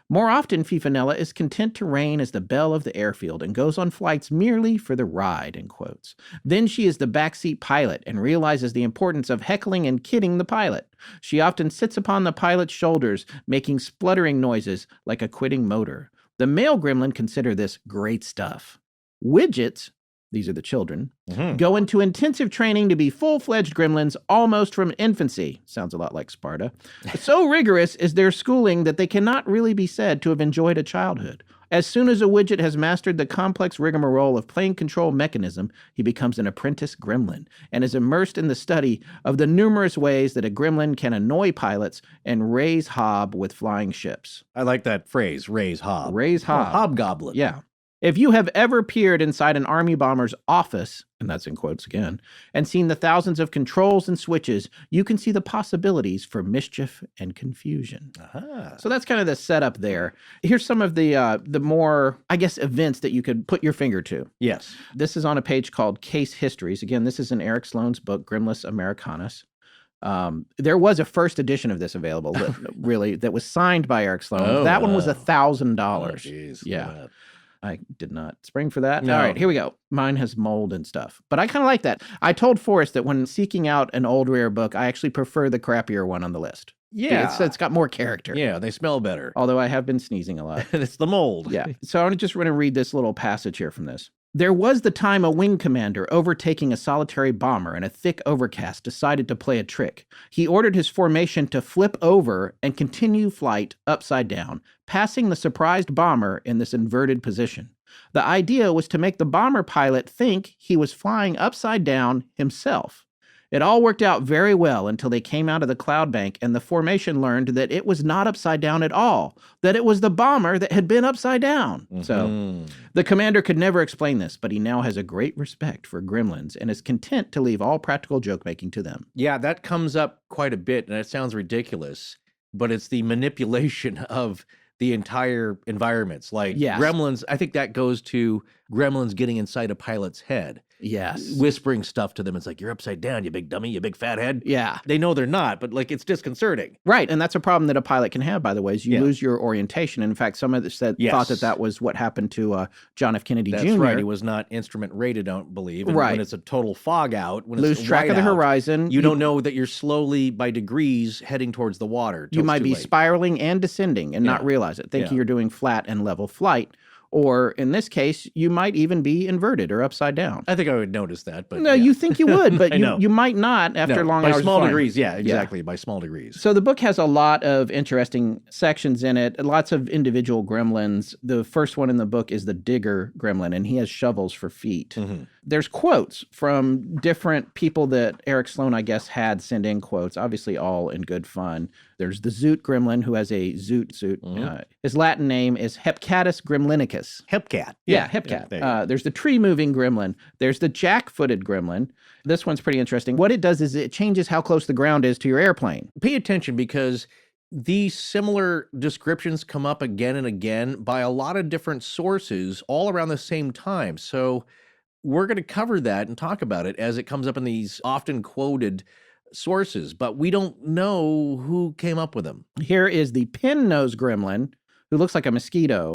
More often, Fifa Nella is content to reign as the belle of the airfield and goes on flights merely for the ride, in quotes. Then she is the backseat pilot and realizes the importance of heckling and kidding the pilot. She often sits upon the pilot's shoulders, making spluttering noises like a quitting motor. The male gremlin consider this great stuff. Widgets, these are the children, go into intensive training to be full-fledged gremlins almost from infancy. Sounds a lot like Sparta. So rigorous is their schooling that they cannot really be said to have enjoyed a childhood. As soon as a widget has mastered the complex rigmarole of plane control mechanism, he becomes an apprentice gremlin and is immersed in the study of the numerous ways that a gremlin can annoy pilots and raise hob with flying ships. I like that phrase, raise hob. Raise hob. Hobgoblin. Yeah. If you have ever peered inside an Army bomber's office, and that's in quotes again, and seen the thousands of controls and switches, you can see the possibilities for mischief and confusion. So that's kind of the setup there. Here's some of the more, I guess, events that you could put your finger to. Yes. This is on a page called Case Histories. Again, this is in Eric Sloan's book, Gremlins Americanus. There was a first edition of this available, that was signed by Eric Sloan. That one was $1,000. Oh, geez. Yeah. I did not spring for that. No. All right, here we go. Mine has mold and stuff. But I kind of like that. I told Forrest that when seeking out an old rare book, I actually prefer the crappier one on the list. Yeah. It's got more character. Yeah, they smell better. Although I have been sneezing a lot. It's the mold. Yeah. So I'm just going to read this little passage here from this. There was the time a wing commander overtaking a solitary bomber in a thick overcast decided to play a trick. He ordered his formation to flip over and continue flight upside down, passing the surprised bomber in this inverted position. The idea was to make the bomber pilot think he was flying upside down himself. It all worked out very well until they came out of the cloud bank and the formation learned that it was not upside down at all, that it was the bomber that had been upside down. So the commander could never explain this, but he now has a great respect for gremlins and is content to leave all practical joke-making to them. Yeah, that comes up quite a bit, and it sounds ridiculous, but it's the manipulation of the entire environments. Like gremlins, I think that goes to gremlins getting inside a pilot's head. Yes. Whispering stuff to them. It's like, you're upside down, you big dummy, you big fathead. Yeah. They know they're not, but like it's disconcerting. Right. And that's a problem that a pilot can have, by the way, is you lose your orientation. In fact, some of us thought that was what happened to John F. Kennedy Jr. That's right. He was not instrument rated, I don't believe. And when it's a total fog out, when lose it's track of the horizon. You don't know that you're slowly, by degrees, heading towards the water. You might be spiraling and descending and not realize it, thinking you're doing flat and level flight. Or in this case, you might even be inverted or upside down. I think I would notice that, but No, yeah. you think you would, but I know. you might not after long hours by of small flying. degrees. Yeah, exactly. By small degrees. So the book has a lot of interesting sections in it, lots of individual gremlins. The first one in the book is the Digger Gremlin, and he has shovels for feet. Mm-hmm. There's quotes from different people that Eric Sloan, I guess, had send in quotes, obviously all in good fun. There's the Zoot Gremlin, who has a zoot suit. Mm-hmm. His Latin name is Hepcatus gremlinicus. Hepcat. Yeah, Hepcat. There's the tree-moving gremlin. There's the jack-footed gremlin. This one's pretty interesting. What it does is it changes how close the ground is to your airplane. Pay attention because these similar descriptions come up again and again by a lot of different sources all around the same time. So we're going to cover that and talk about it as it comes up in these often quoted sources, but we don't know who came up with them. Here is the pin-nose gremlin, who looks like a mosquito.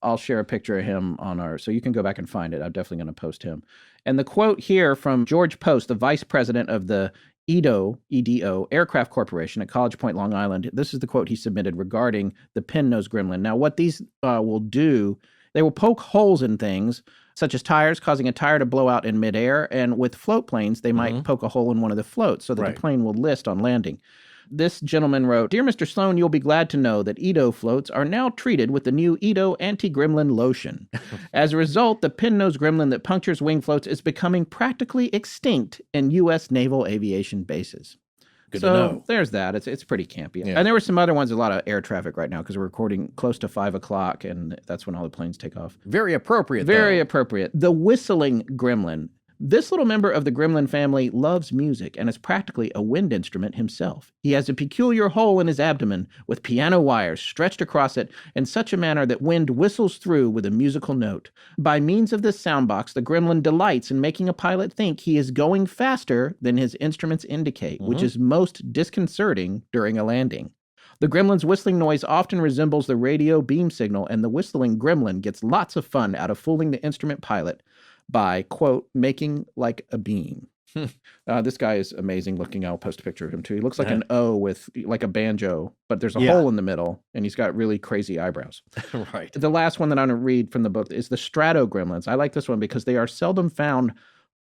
I'll share a picture of him on so you can go back and find it. I'm definitely going to post him. And the quote here from George Post, the vice president of the EDO Aircraft Corporation at College Point, Long Island. This is the quote he submitted regarding the pin-nose gremlin. Now, what these will do, they will poke holes in things, such as tires, causing a tire to blow out in midair. And with float planes, they might poke a hole in one of the floats so that the plane will list on landing. This gentleman wrote, "Dear Mr. Sloan, you'll be glad to know that EDO floats are now treated with the new EDO anti-gremlin lotion. As a result, the pin-nose gremlin that punctures wing floats is becoming practically extinct in U.S. naval aviation bases." Good to know. There's that. It's pretty campy. Yeah. And there were some other ones, a lot of air traffic right now because we're recording close to 5 o'clock, and that's when all the planes take off. Very appropriate, Very though. appropriate. The whistling gremlin. This little member of the gremlin family loves music and is practically a wind instrument himself. He has a peculiar hole in his abdomen with piano wires stretched across it in such a manner that wind whistles through with a musical note. By means of this soundbox, the gremlin delights in making a pilot think he is going faster than his instruments indicate, which is most disconcerting during a landing. The gremlin's whistling noise often resembles the radio beam signal, and the whistling gremlin gets lots of fun out of fooling the instrument pilot by, quote, making like a beam. This guy is amazing looking. I'll post a picture of him too. He looks like an O with like a banjo, but there's a hole in the middle, and he's got really crazy eyebrows. Right. The last one that I'm going to read from the book is the Strato Gremlins. I like this one because they are seldom found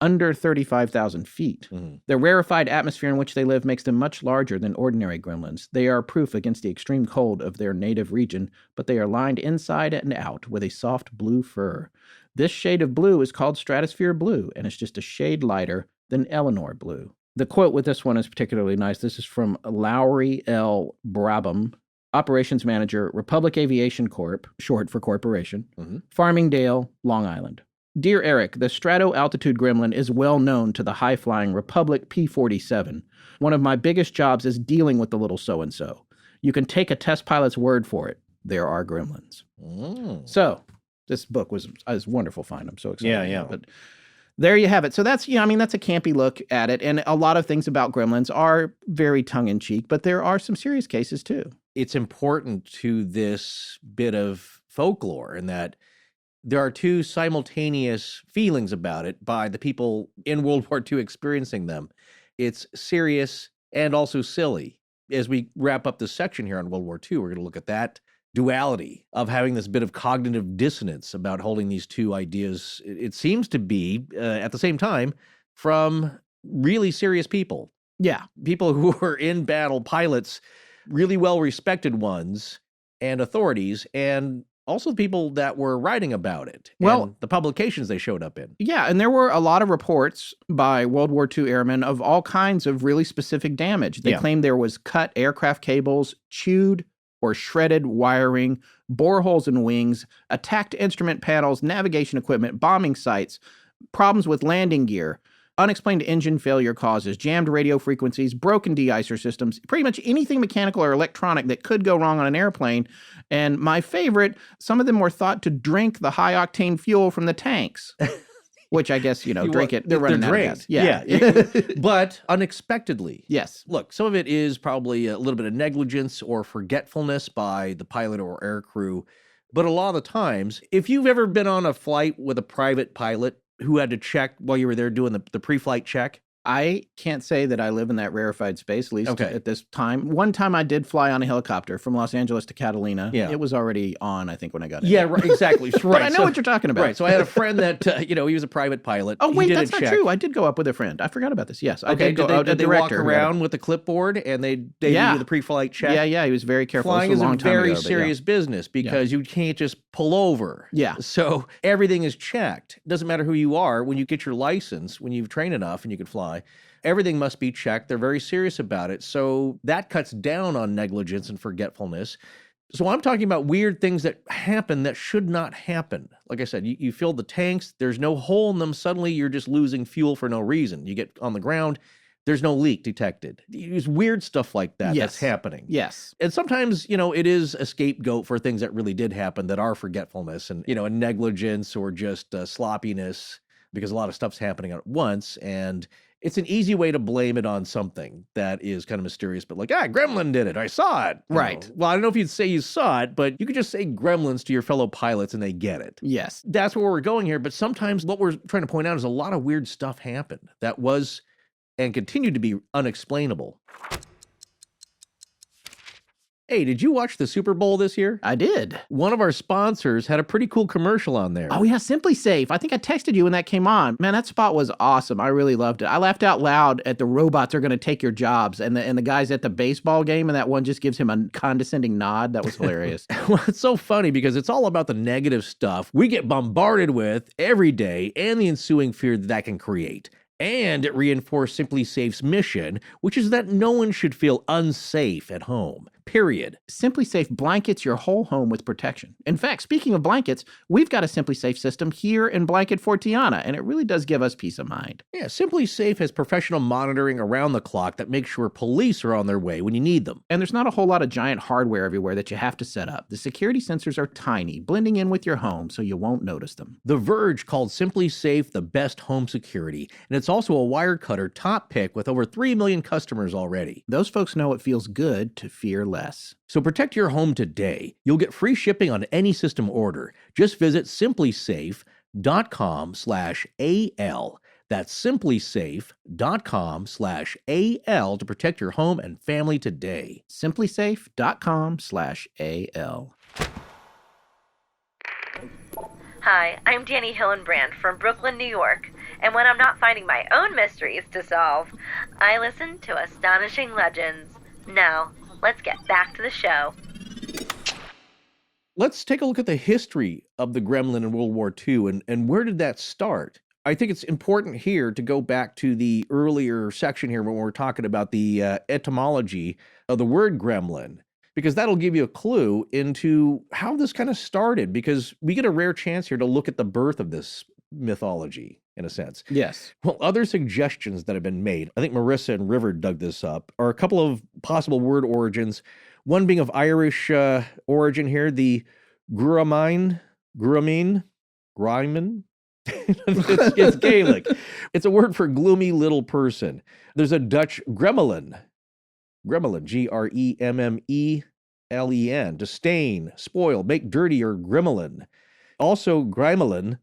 under 35,000 feet. The rarefied atmosphere in which they live makes them much larger than ordinary gremlins. They are proof against the extreme cold of their native region, but they are lined inside and out with a soft blue fur. This shade of blue is called stratosphere blue, and it's just a shade lighter than Eleanor blue. The quote with this one is particularly nice. This is from Lowry L. Brabham, Operations Manager, Republic Aviation Corp., short for corporation, Farmingdale, Long Island. Dear Eric, the Strato Altitude Gremlin is well known to the high-flying Republic P-47. One of my biggest jobs is dealing with the little so-and-so. You can take a test pilot's word for it. There are gremlins. So, this book was a wonderful find. I'm so excited. Yeah. But there you have it. So that's, that's a campy look at it. And a lot of things about gremlins are very tongue-in-cheek, but there are some serious cases too. It's important to this bit of folklore in that there are two simultaneous feelings about it by the people in World War II experiencing them. It's serious and also silly. As we wrap up this section here on World War II, we're going to look at that duality of having this bit of cognitive dissonance about holding these two ideas, it seems to be, at the same time, from really serious people. Yeah. People who were in battle, pilots, really well-respected ones, and authorities, and also people that were writing about it. Well, and the publications they showed up in. Yeah, and there were a lot of reports by World War II airmen of all kinds of really specific damage. They claimed there was cut aircraft cables, chewed or shredded wiring, boreholes in wings, attacked instrument panels, navigation equipment, bombing sites, problems with landing gear, unexplained engine failure causes, jammed radio frequencies, broken de-icer systems, pretty much anything mechanical or electronic that could go wrong on an airplane. And my favorite, some of them were thought to drink the high-octane fuel from the tanks. Which I guess, drink it. They're running out of gas. Yeah. But unexpectedly. Yes. Look, some of it is probably a little bit of negligence or forgetfulness by the pilot or aircrew. But a lot of the times, if you've ever been on a flight with a private pilot who had to check while you were there doing the pre-flight check, I can't say that I live in that rarefied space, at least Okay. at this time. One time I did fly on a helicopter from Los Angeles to Catalina. Yeah. It was already on, I think, when I got in. Yeah, right, exactly. Right. But I know what you're talking about. Right. So I had a friend that, he was a private pilot. Oh, He wait, did that's a not check. true. I did go up with a friend. I forgot about this. Yes. I Okay, did go. did they walk director, around with a clipboard and they gave you the pre-flight check? Yeah, he was very careful. Flying This is was a long time very ago, but serious business because you can't just pull over. Yeah. So everything is checked. Doesn't matter who you are. When you get your license, when you've trained enough and you can fly, everything must be checked. They're very serious about it. So that cuts down on negligence and forgetfulness. So I'm talking about weird things that happen that should not happen. Like I said, you fill the tanks, there's no hole in them. Suddenly you're just losing fuel for no reason. You get on the ground, there's no leak detected. It's weird stuff like that that's happening. Yes. And sometimes, it is a scapegoat for things that really did happen that are forgetfulness and, and negligence or just sloppiness, because a lot of stuff's happening at once. And it's an easy way to blame it on something that is kind of mysterious, but like, Gremlin did it. I saw it. Right. Well, I don't know if you'd say you saw it, but you could just say gremlins to your fellow pilots and they get it. Yes. That's where we're going here. But sometimes what we're trying to point out is a lot of weird stuff happened that was and continued to be unexplainable. Hey, did you watch the Super Bowl this year? I did. One of our sponsors had a pretty cool commercial on there. Oh, yeah, Simply Safe. I think I texted you when that came on. Man, that spot was awesome. I really loved it. I laughed out loud at the robots are going to take your jobs, and the guys at the baseball game, and that one just gives him a condescending nod. That was hilarious. Well, it's so funny because it's all about the negative stuff we get bombarded with every day and the ensuing fear that can create. And it reinforced Simply Safe's mission, which is that no one should feel unsafe at home. Period. Simply Safe blankets your whole home with protection. In fact, speaking of blankets, we've got a Simply Safe system here in Blanket Fortiana, and it really does give us peace of mind. Yeah, Simply Safe has professional monitoring around the clock that makes sure police are on their way when you need them. And there's not a whole lot of giant hardware everywhere that you have to set up. The security sensors are tiny, blending in with your home so you won't notice them. The Verge called Simply Safe the best home security, and it's also a Wirecutter top pick with over 3 million customers already. Those folks know it feels good to fear less. So protect your home today. You'll get free shipping on any system order. Just visit simplysafe.com/AL. That's simplysafe.com/AL to protect your home and family today. simplysafe.com/AL. Hi, I'm Danny Hillenbrand from Brooklyn, New York, and when I'm not finding my own mysteries to solve, I listen to Astonishing Legends. Now, let's get back to the show. Let's take a look at the history of the gremlin in World War II and where did that start? I think it's important here to go back to the earlier section here when we're talking about the etymology of the word gremlin, because that'll give you a clue into how this kind of started, because we get a rare chance here to look at the birth of this mythology, in a sense. Yes. Well, other suggestions that have been made, I think Marissa and River dug this up, are a couple of possible word origins, one being of Irish origin here, the Gruamine, it's Gaelic. It's a word for gloomy little person. There's a Dutch gremlin, Gremelen, to stain, spoil, make dirty, or gremlin. Also gremlin,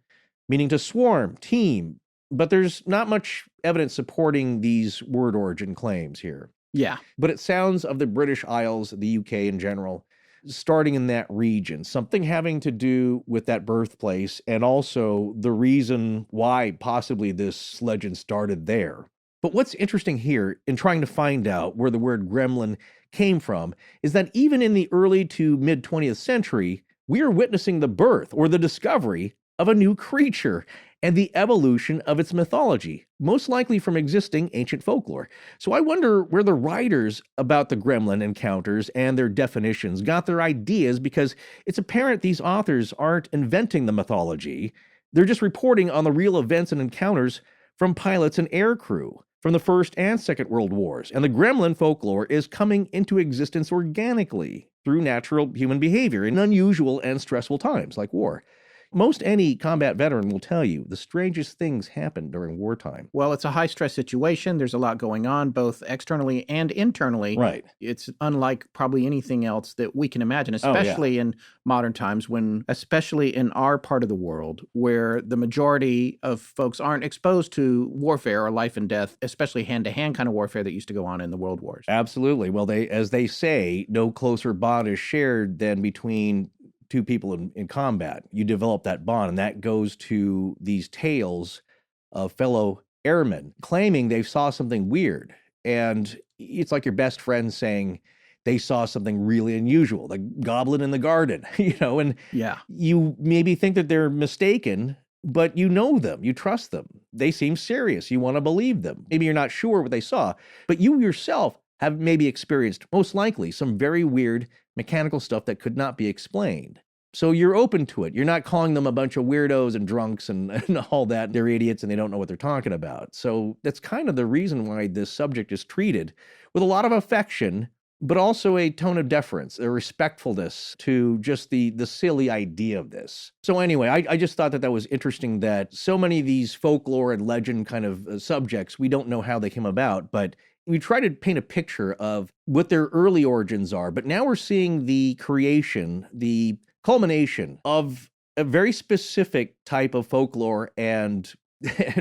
meaning to swarm, team, but there's not much evidence supporting these word origin claims here. Yeah. But it sounds of the British Isles, the UK in general, starting in that region, something having to do with that birthplace and also the reason why possibly this legend started there. But what's interesting here in trying to find out where the word gremlin came from is that even in the early to mid 20th century, we are witnessing the birth or the discovery of a new creature and the evolution of its mythology, most likely from existing ancient folklore. So I wonder where the writers about the gremlin encounters and their definitions got their ideas, because it's apparent these authors aren't inventing the mythology. They're just reporting on the real events and encounters from pilots and aircrew from the First and Second World Wars. And the gremlin folklore is coming into existence organically through natural human behavior in unusual and stressful times like war. Most any combat veteran will tell you the strangest things happen during wartime. Well, it's a high-stress situation. There's a lot going on, both externally and internally. Right. It's unlike probably anything else that we can imagine, Oh, yeah. especially in modern times especially in our part of the world, where the majority of folks aren't exposed to warfare or life and death, especially hand-to-hand kind of warfare that used to go on in the world wars. Absolutely. Well, as they say, no closer bond is shared than between two people in combat. You develop that bond, and that goes to these tales of fellow airmen claiming they saw something weird. And it's like your best friend saying they saw something really unusual, the goblin in the garden, and Yeah. you maybe think that they're mistaken, but you know them, you trust them. They seem serious. You want to believe them. Maybe you're not sure what they saw, but you yourself have maybe experienced, most likely, some very weird mechanical stuff that could not be explained. So you're open to it. You're not calling them a bunch of weirdos and drunks and all that. They're idiots and they don't know what they're talking about. So that's kind of the reason why this subject is treated with a lot of affection, but also a tone of deference, a respectfulness to just the silly idea of this. So anyway, I just thought that was interesting that so many of these folklore and legend kind of subjects, we don't know how they came about, but we try to paint a picture of what their early origins are. But now we're seeing the creation, the culmination of a very specific type of folklore and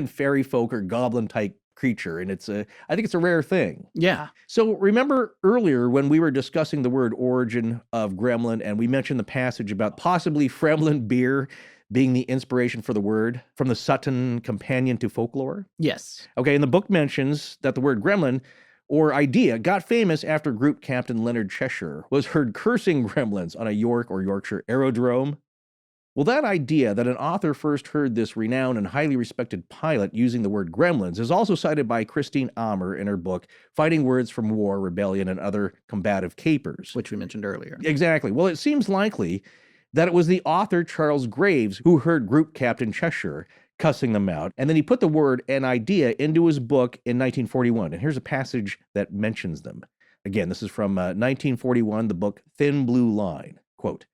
fairy folk or goblin type creature. And I think it's a rare thing. Yeah. So remember earlier when we were discussing the word origin of gremlin, and we mentioned the passage about possibly Fremlin beer being the inspiration for the word from the Sutton Companion to Folklore? Yes. Okay, and the book mentions that the word gremlin or idea got famous after Group Captain Leonard Cheshire was heard cursing gremlins on a York or Yorkshire aerodrome. Well, that idea that an author first heard this renowned and highly respected pilot using the word gremlins is also cited by Christine Amer in her book, Fighting Words from War, Rebellion, and Other Combative Capers. Which we mentioned earlier. Exactly. Well, it seems likely that it was the author Charles Graves who heard Group Captain Cheshire cussing them out, and then he put the word and idea into his book in 1941. And here's a passage that mentions them. Again, this is from 1941, the book Thin Blue Line. Quote,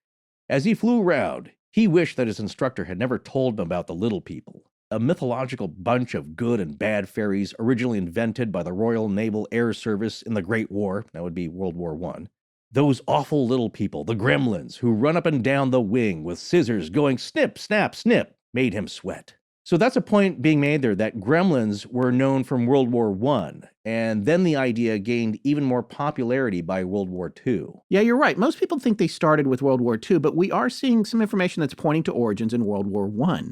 "As he flew round, he wished that his instructor had never told him about the little people, a mythological bunch of good and bad fairies originally invented by the Royal Naval Air Service in the Great War," that would be World War I. "Those awful little people, the gremlins, who run up and down the wing with scissors going snip, snap, snip, made him sweat." So that's a point being made there that gremlins were known from World War I, and then the idea gained even more popularity by World War II. Yeah, you're right. Most people think they started with World War II, but we are seeing some information that's pointing to origins in World War I.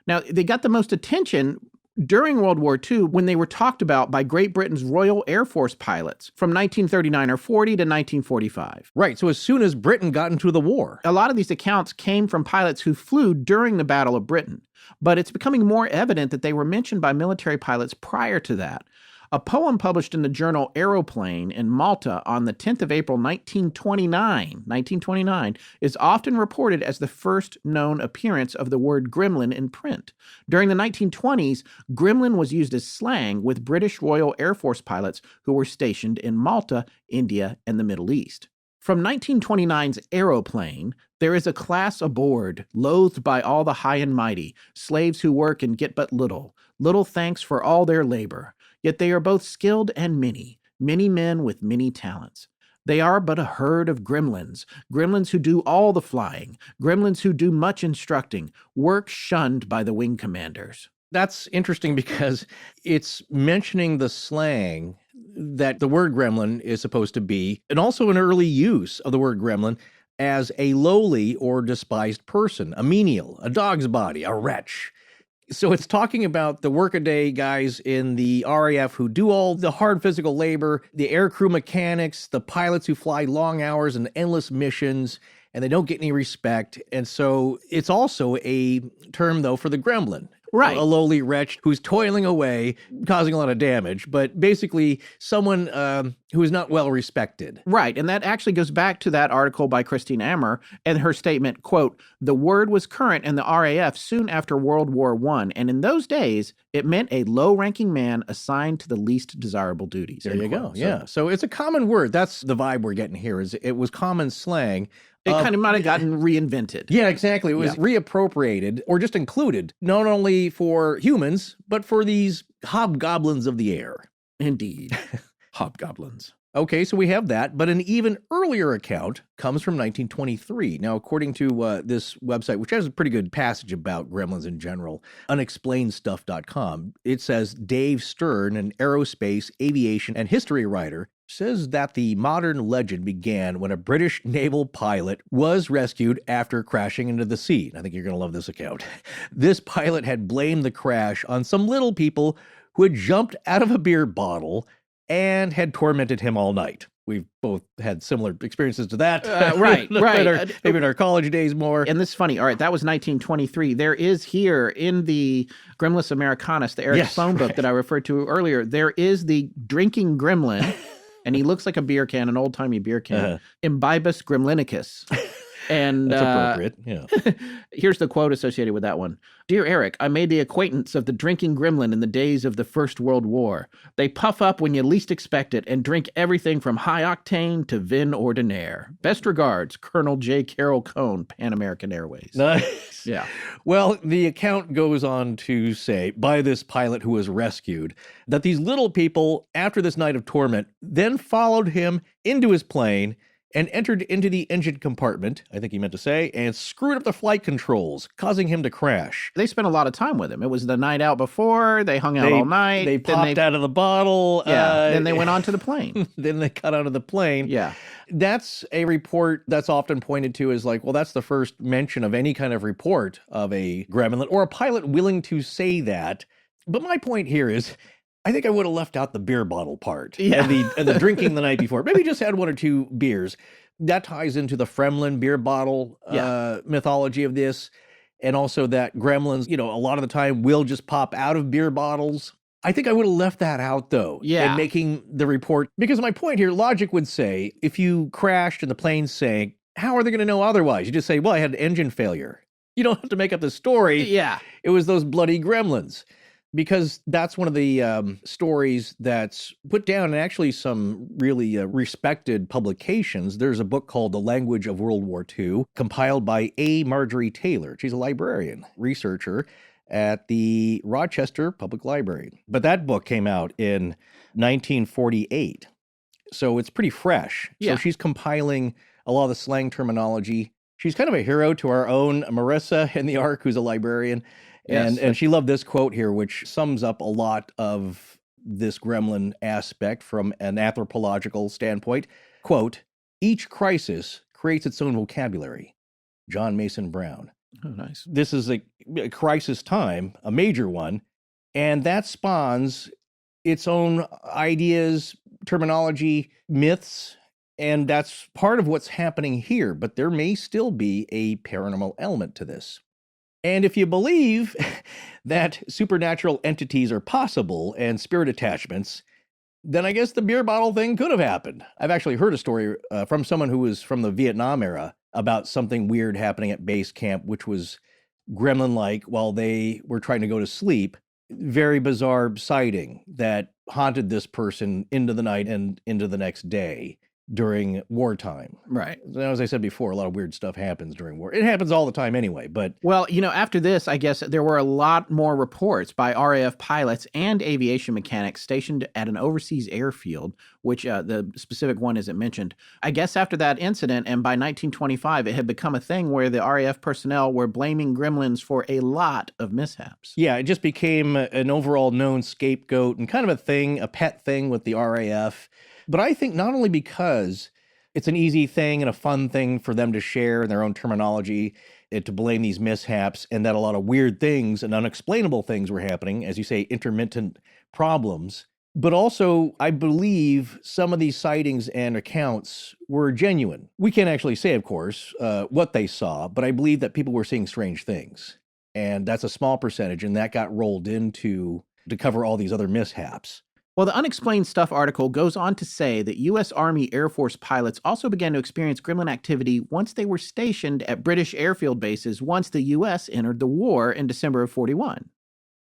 Now, they got the most attention during World War II when they were talked about by Great Britain's Royal Air Force pilots from 1939 or 40 to 1945. Right, so as soon as Britain got into the war. A lot of these accounts came from pilots who flew during the Battle of Britain, but it's becoming more evident that they were mentioned by military pilots prior to that. A poem published in the journal Aeroplane in Malta on the 10th of April, 1929, is often reported as the first known appearance of the word gremlin in print. During the 1920s, gremlin was used as slang with British Royal Air Force pilots who were stationed in Malta, India, and the Middle East. From 1929's Aeroplane, there is a class aboard, loathed by all the high and mighty, slaves who work and get but little thanks for all their labor. Yet they are both skilled and many men with many talents. They are but a herd of gremlins who do all the flying, gremlins who do much instructing, work shunned by the wing commanders. That's interesting because it's mentioning the slang that the word gremlin is supposed to be, and also an early use of the word gremlin as a lowly or despised person, a menial, a dog's body, a wretch. So it's talking about the workaday guys in the RAF who do all the hard physical labor, the aircrew mechanics, the pilots who fly long hours and endless missions, and they don't get any respect. And so it's also a term, though, for the gremlin. Right. A lowly wretch who's toiling away, causing a lot of damage. But basically, someone who is not well respected. Right. And that actually goes back to that article by Christine Ammer and her statement, quote, "The word was current in the RAF soon after World War I, and in those days, it meant a low-ranking man assigned to the least desirable duties." There you go. Yeah. So it's a common word. That's the vibe we're getting here, is it was common slang. It kind of might have gotten reinvented. Yeah, exactly. It was reappropriated or just included, not only for humans, but for these hobgoblins of the air. Indeed. Hobgoblins. Okay, so we have that, but an even earlier account comes from 1923. Now, according to this website, which has a pretty good passage about gremlins in general, unexplainedstuff.com, it says Dave Stern, an aerospace, aviation, and history writer, says that the modern legend began when a British naval pilot was rescued after crashing into the sea. I think you're going to love this account. This pilot had blamed the crash on some little people who had jumped out of a beer bottle and had tormented him all night. We've both had similar experiences to that. Right. Maybe in our college days more. And this is funny. All right, that was 1923. There is here in the Gremlins Americanus, the Eric Sloan book that I referred to earlier, there is the Drinking Gremlin, and he looks like a beer can, an old-timey beer can, Imbibus gremlinicus. And that's appropriate, yeah. Here's the quote associated with that one. "Dear Eric, I made the acquaintance of the Drinking Gremlin in the days of the First World War. They puff up when you least expect it and drink everything from high octane to vin ordinaire. Best regards, Colonel J. Carroll Cone, Pan American Airways." Nice. Yeah. Well, the account goes on to say, by this pilot who was rescued, that these little people, after this night of torment, then followed him into his plane and entered into the engine compartment, I think he meant to say, and screwed up the flight controls, causing him to crash. They spent a lot of time with him. It was the night out before. They hung out all night. They popped out of the bottle. Yeah. Then they went on to the plane. Then they got out of the plane. Yeah. That's a report that's often pointed to as like, well, that's the first mention of any kind of report of a gremlin or a pilot willing to say that. But my point here is, I think I would have left out the beer bottle part and the drinking the night before. Maybe just had one or two beers. That ties into the Fremlin beer bottle mythology of this. And also that gremlins, a lot of the time will just pop out of beer bottles. I think I would have left that out, though, in making the report. Because my point here, logic would say, if you crashed and the plane sank, how are they going to know otherwise? You just say, well, I had an engine failure. You don't have to make up the story. Yeah. It was those bloody gremlins. Because that's one of the stories that's put down in actually some really respected publications. There's a book called The Language of World War II, compiled by A. Marjorie Taylor. She's a librarian, researcher at the Rochester Public Library. But that book came out in 1948, so it's pretty fresh. Yeah. So she's compiling a lot of the slang terminology. She's kind of a hero to our own Marissa in the Ark, who's a librarian. And she loved this quote here, which sums up a lot of this gremlin aspect from an anthropological standpoint. Quote, "Each crisis creates its own vocabulary." John Mason Brown. Oh, nice. This is a crisis time, a major one, and that spawns its own ideas, terminology, myths, and that's part of what's happening here. But there may still be a paranormal element to this. And if you believe that supernatural entities are possible and spirit attachments, then I guess the beer bottle thing could have happened. I've actually heard a story from someone who was from the Vietnam era about something weird happening at base camp, which was gremlin-like while they were trying to go to sleep. Very bizarre sighting that haunted this person into the night and into the next day during wartime. Right. As I said before, a lot of weird stuff happens during war. It happens all the time anyway, but... Well, after this, I guess there were a lot more reports by RAF pilots and aviation mechanics stationed at an overseas airfield, which the specific one isn't mentioned. I guess after that incident, and by 1925, it had become a thing where the RAF personnel were blaming gremlins for a lot of mishaps. Yeah, it just became an overall known scapegoat and kind of a thing, a pet thing with the RAF. But I think not only because it's an easy thing and a fun thing for them to share in their own terminology, to blame these mishaps, and that a lot of weird things and unexplainable things were happening, as you say, intermittent problems. But also, I believe some of these sightings and accounts were genuine. We can't actually say, of course, what they saw, but I believe that people were seeing strange things. And that's a small percentage, and that got rolled into to cover all these other mishaps. Well, the Unexplained Stuff article goes on to say that U.S. Army Air Force pilots also began to experience gremlin activity once they were stationed at British airfield bases once the U.S. entered the war in December of 41.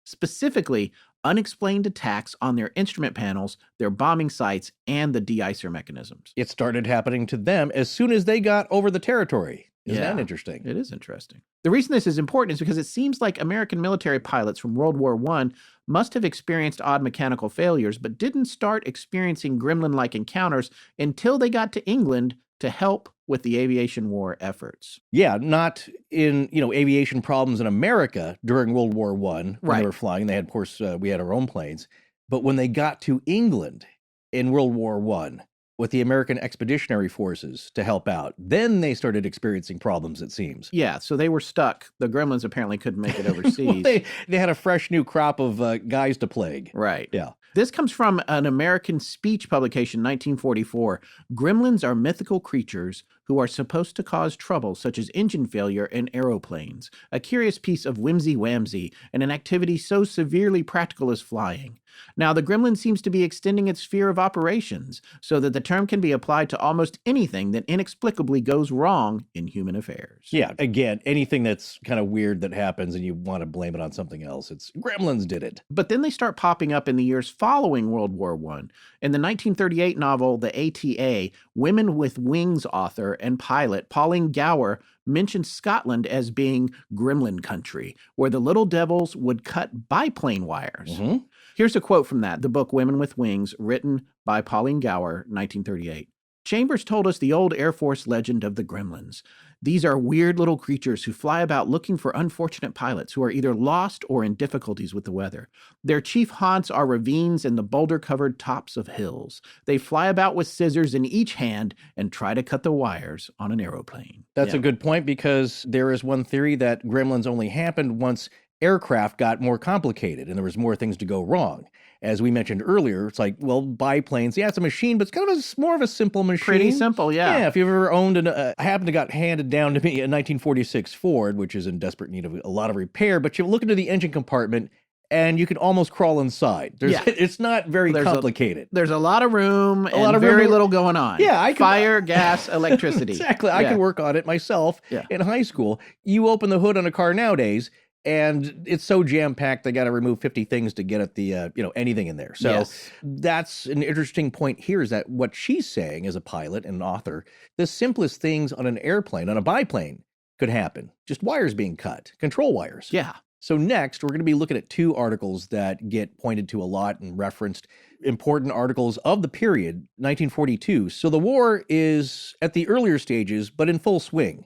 Specifically, unexplained attacks on their instrument panels, their bombing sites, and the de-icer mechanisms. It started happening to them as soon as they got over the territory. Isn't that interesting? It is interesting. The reason this is important is because it seems like American military pilots from World War I must have experienced odd mechanical failures, but didn't start experiencing gremlin-like encounters until they got to England to help with the aviation war efforts. Yeah, not in, aviation problems in America during World War I when they were flying. They had, of course, we had our own planes. But when they got to England in World War I, with the American Expeditionary Forces to help out, then they started experiencing problems, it seems. Yeah, so they were stuck. The gremlins apparently couldn't make it overseas. Well, they had a fresh new crop of guys to plague. Right. Yeah. This comes from an American speech publication, 1944. Gremlins are mythical creatures who are supposed to cause trouble, such as engine failure in aeroplanes, a curious piece of whimsy-whamsy, and an activity so severely practical as flying. Now, the gremlin seems to be extending its sphere of operations, so that the term can be applied to almost anything that inexplicably goes wrong in human affairs. Yeah, again, anything that's kind of weird that happens and you want to blame it on something else, it's gremlins did it. But then they start popping up in the years following World War I. In the 1938 novel, The ATA, Women with Wings author and pilot Pauline Gower mentioned Scotland as being gremlin country, where the little devils would cut biplane wires. Mm-hmm. Here's a quote from that, the book Women with Wings, written by Pauline Gower, 1938. Chambers told us the old Air Force legend of the gremlins. These are weird little creatures who fly about looking for unfortunate pilots who are either lost or in difficulties with the weather. Their chief haunts are ravines and the boulder-covered tops of hills. They fly about with scissors in each hand and try to cut the wires on an aeroplane. That's a good point, because there is one theory that gremlins only happened once aircraft got more complicated and there was more things to go wrong. As we mentioned earlier, it's like, well, biplanes, yeah, it's a machine, but it's kind of more of a simple machine. Pretty simple, yeah. Yeah, if you've ever owned I happened to got handed down to me a 1946 Ford, which is in desperate need of a lot of repair, but you look into the engine compartment and you can almost crawl inside. It's not very complicated. There's a lot of room and very little going on. Yeah, Fire, gas, electricity. Exactly. I could work on it myself in high school. You open the hood on a car nowadays, and it's so jam-packed, they got to remove 50 things to get at the, anything in there. So that's an interesting point here, is that what she's saying as a pilot and an author, the simplest things on an airplane, on a biplane, could happen. Just wires being cut, control wires. Yeah. So next, we're going to be looking at two articles that get pointed to a lot and referenced, important articles of the period, 1942. So the war is at the earlier stages, but in full swing.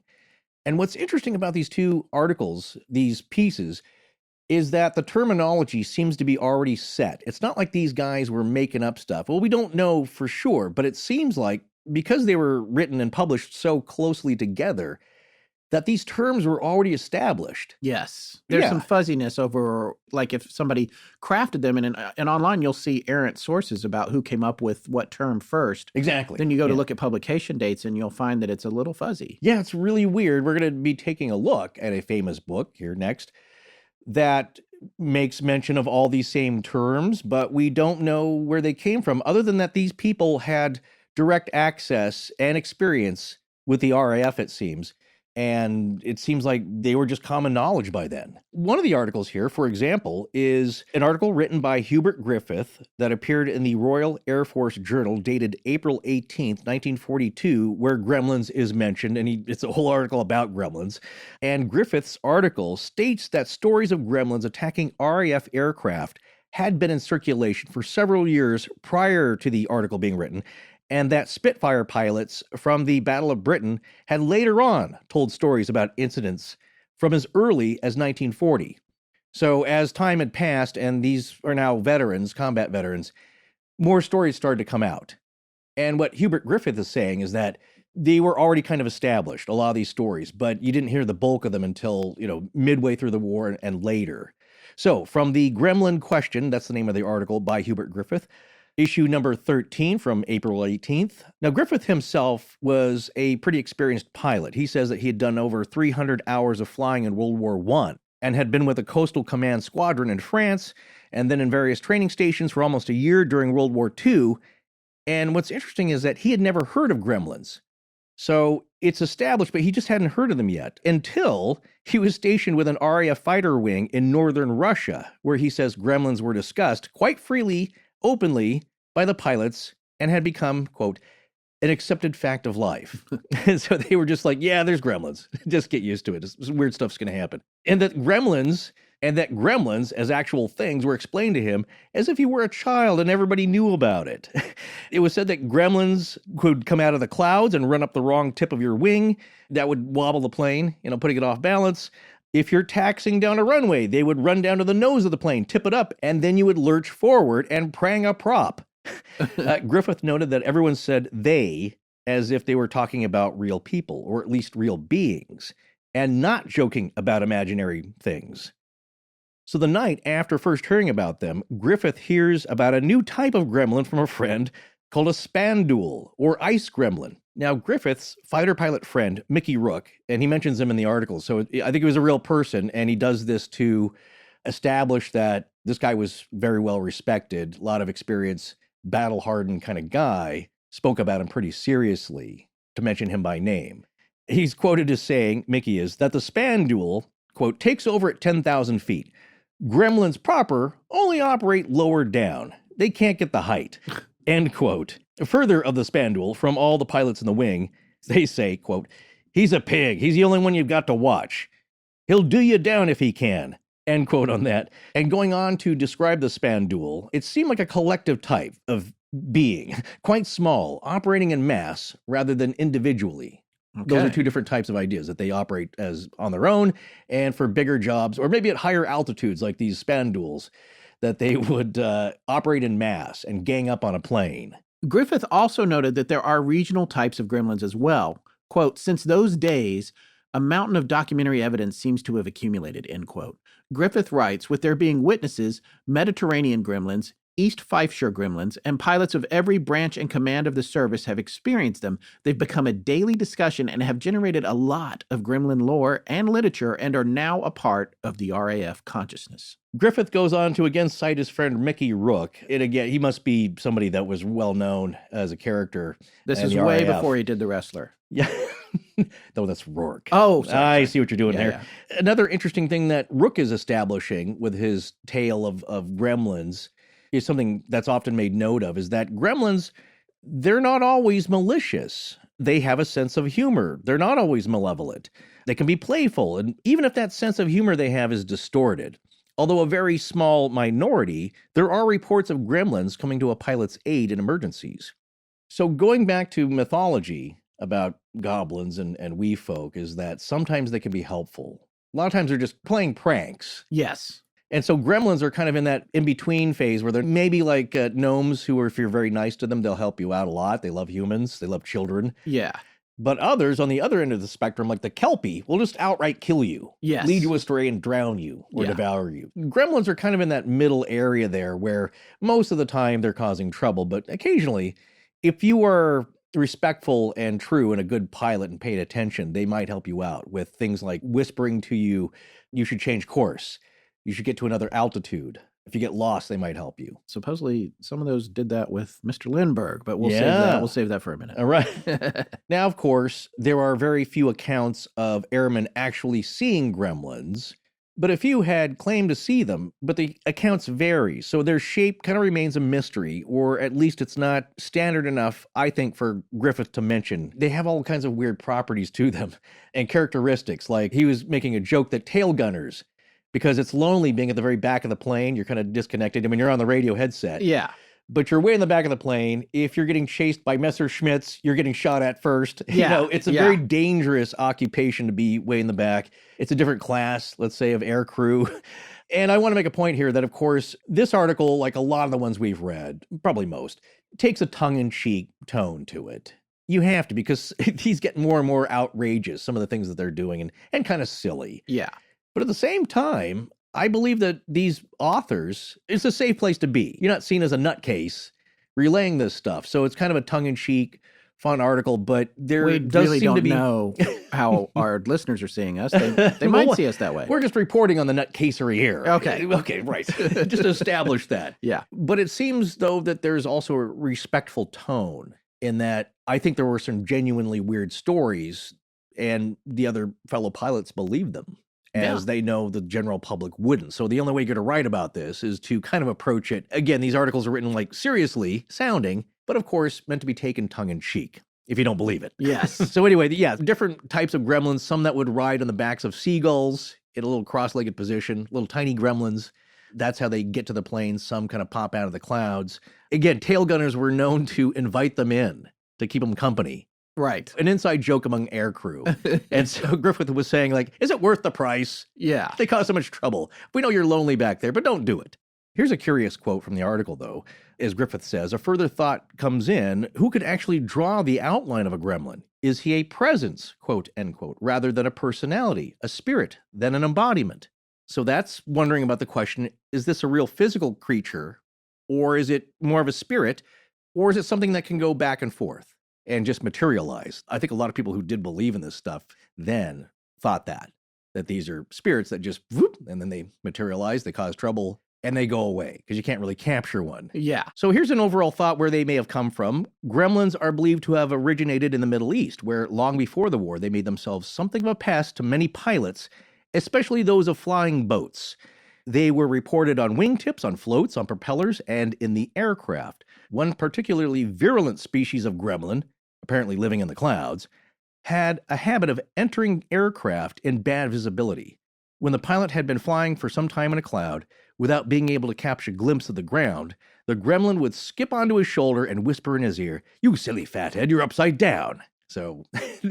And what's interesting about these two articles, these pieces, is that the terminology seems to be already set. It's not like these guys were making up stuff. Well, we don't know for sure, but it seems like because they were written and published so closely together, that these terms were already established. Yes. There's some fuzziness over, like, if somebody crafted them, and online you'll see errant sources about who came up with what term first. Exactly. Then you go to look at publication dates and you'll find that it's a little fuzzy. Yeah, it's really weird. We're going to be taking a look at a famous book here next that makes mention of all these same terms, but we don't know where they came from, other than that these people had direct access and experience with the RAF, it seems. And it seems like they were just common knowledge by then. One of the articles here, for example, is an article written by Hubert Griffith that appeared in the Royal Air Force Journal dated April 18th, 1942, where gremlins is mentioned, and it's a whole article about gremlins. And Griffith's article states that stories of gremlins attacking RAF aircraft had been in circulation for several years prior to the article being written, and that Spitfire pilots from the Battle of Britain had later on told stories about incidents from as early as 1940. So as time had passed, and these are now veterans, combat veterans, more stories started to come out. And what Hubert Griffith is saying is that they were already kind of established, a lot of these stories, but you didn't hear the bulk of them until, midway through the war and later. So from the Gremlin Question, that's the name of the article by Hubert Griffith, issue number 13 from April 18th. Now, Griffith himself was a pretty experienced pilot. He says that he had done over 300 hours of flying in World War I. and had been with the Coastal Command Squadron in France and then in various training stations for almost a year during World War II. And what's interesting is that he had never heard of gremlins. So it's established, but he just hadn't heard of them yet until he was stationed with an RAF fighter wing in northern Russia, where he says gremlins were discussed quite freely, openly by the pilots and had become, quote, an accepted fact of life. And so they were just like, yeah, there's gremlins. Just get used to it. Weird stuff's going to happen. And that gremlins as actual things were explained to him as if he were a child and everybody knew about it. It was said that gremlins could come out of the clouds and run up the wrong tip of your wing. That would wobble the plane, putting it off balance. If you're taxiing down a runway, they would run down to the nose of the plane, tip it up, and then you would lurch forward and prang a prop. Griffith noted that everyone said they as if they were talking about real people, or at least real beings, and not joking about imaginary things. So the night after first hearing about them, Griffith hears about a new type of gremlin from a friend called a spandule, or ice gremlin. Now, Griffith's fighter pilot friend, Mickey Rook, and he mentions him in the article, so I think he was a real person, and he does this to establish that this guy was very well respected, a lot of experience, battle-hardened kind of guy, spoke about him pretty seriously, to mention him by name. He's quoted as saying, Mickey is, that the spandule, quote, takes over at 10,000 feet. Gremlins proper only operate lower down. They can't get the height, end quote. Further of the spandule, from all the pilots in the wing, they say, quote, he's a pig. He's the only one you've got to watch. He'll do you down if he can, end quote on that. And going on to describe the spandule, it seemed like a collective type of being, quite small, operating in mass rather than individually. Okay. Those are two different types of ideas, that they operate as on their own and for bigger jobs, or maybe at higher altitudes like these spandules, that they would operate in mass and gang up on a plane. Griffith also noted that there are regional types of gremlins as well. Quote, since those days, a mountain of documentary evidence seems to have accumulated, end quote. Griffith writes, with there being witnesses, Mediterranean gremlins, East Fifeshire gremlins, and pilots of every branch and command of the service have experienced them. They've become a daily discussion and have generated a lot of gremlin lore and literature and are now a part of the RAF consciousness. Griffith goes on to again cite his friend Mickey Rook. And again, he must be somebody that was well known as a character. This is way before he did The Wrestler. Yeah. No, that's Rourke. Oh, sorry. I see what you're doing there. Yeah. Another interesting thing that Rook is establishing with his tale of gremlins is something that's often made note of, is that gremlins, they're not always malicious. They have a sense of humor. They're not always malevolent. They can be playful, and even if that sense of humor they have is distorted, although a very small minority, there are reports of gremlins coming to a pilot's aid in emergencies. So going back to mythology about goblins and wee folk, is that sometimes they can be helpful. A lot of times they're just playing pranks. Yes. And so gremlins are kind of in that in-between phase where they're maybe like gnomes who, if you're very nice to them, they'll help you out a lot. They love humans. They love children. Yeah. But others on the other end of the spectrum, like the Kelpie, will just outright kill you. Yes. Lead you astray and drown you or devour you. Gremlins are kind of in that middle area there where most of the time they're causing trouble. But occasionally, if you are respectful and true and a good pilot and paid attention, they might help you out with things like whispering to you, you should change course. You should get to another altitude. If you get lost, they might help you. Supposedly, some of those did that with Mr. Lindbergh, but we'll save that. We'll save that for a minute. All right. Now, of course, there are very few accounts of airmen actually seeing gremlins, but a few had claimed to see them, but the accounts vary. So their shape kind of remains a mystery, or at least it's not standard enough, I think, for Griffith to mention. They have all kinds of weird properties to them and characteristics, like he was making a joke that tail gunners, because it's lonely being at the very back of the plane. You're kind of disconnected. I mean, you're on the radio headset. Yeah. But you're way in the back of the plane. If you're getting chased by Messerschmitts, you're getting shot at first. Yeah. It's a very dangerous occupation to be way in the back. It's a different class, let's say, of aircrew. And I want to make a point here that, of course, this article, like a lot of the ones we've read, probably most, takes a tongue-in-cheek tone to it. You have to, because he's getting more and more outrageous, some of the things that they're doing, and kind of silly. Yeah. But at the same time, I believe that these authors, it's a safe place to be. You're not seen as a nutcase relaying this stuff. So it's kind of a tongue-in-cheek, fun article, but there we does really seem don't to be... know how our listeners are seeing us. They might see us that way. We're just reporting on the nutcasery here. Okay. Okay, right. Just to establish that. Yeah. But it seems, though, that there's also a respectful tone in that I think there were some genuinely weird stories, and the other fellow pilots believed them, as they know the general public wouldn't. So the only way you're going to write about this is to kind of approach it. Again, these articles are written like seriously sounding, but of course meant to be taken tongue-in-cheek, if you don't believe it. Yes. So anyway, yeah, different types of gremlins, some that would ride on the backs of seagulls in a little cross-legged position, little tiny gremlins. That's how they get to the plane. Some kind of pop out of the clouds. Again, tail gunners were known to invite them in to keep them company. Right. An inside joke among aircrew. And so Griffith was saying, like, is it worth the price? Yeah. They cause so much trouble. We know you're lonely back there, but don't do it. Here's a curious quote from the article, though. As Griffith says, a further thought comes in, who could actually draw the outline of a gremlin? Is he a presence, quote, end quote, rather than a personality, a spirit, than an embodiment? So that's wondering about the question, is this a real physical creature, or is it more of a spirit, or is it something that can go back and forth and just materialize? I think a lot of people who did believe in this stuff then thought that these are spirits that just whoop, and then they materialize, they cause trouble, and they go away because you can't really capture one. Yeah. So here's an overall thought where they may have come from. Gremlins are believed to have originated in the Middle East, where long before the war, they made themselves something of a pest to many pilots, especially those of flying boats. They were reported on wingtips, on floats, on propellers, and in the aircraft. One particularly virulent species of gremlin, apparently living in the clouds, had a habit of entering aircraft in bad visibility. When the pilot had been flying for some time in a cloud, without being able to capture a glimpse of the ground, the gremlin would skip onto his shoulder and whisper in his ear, "You silly fathead, you're upside down." So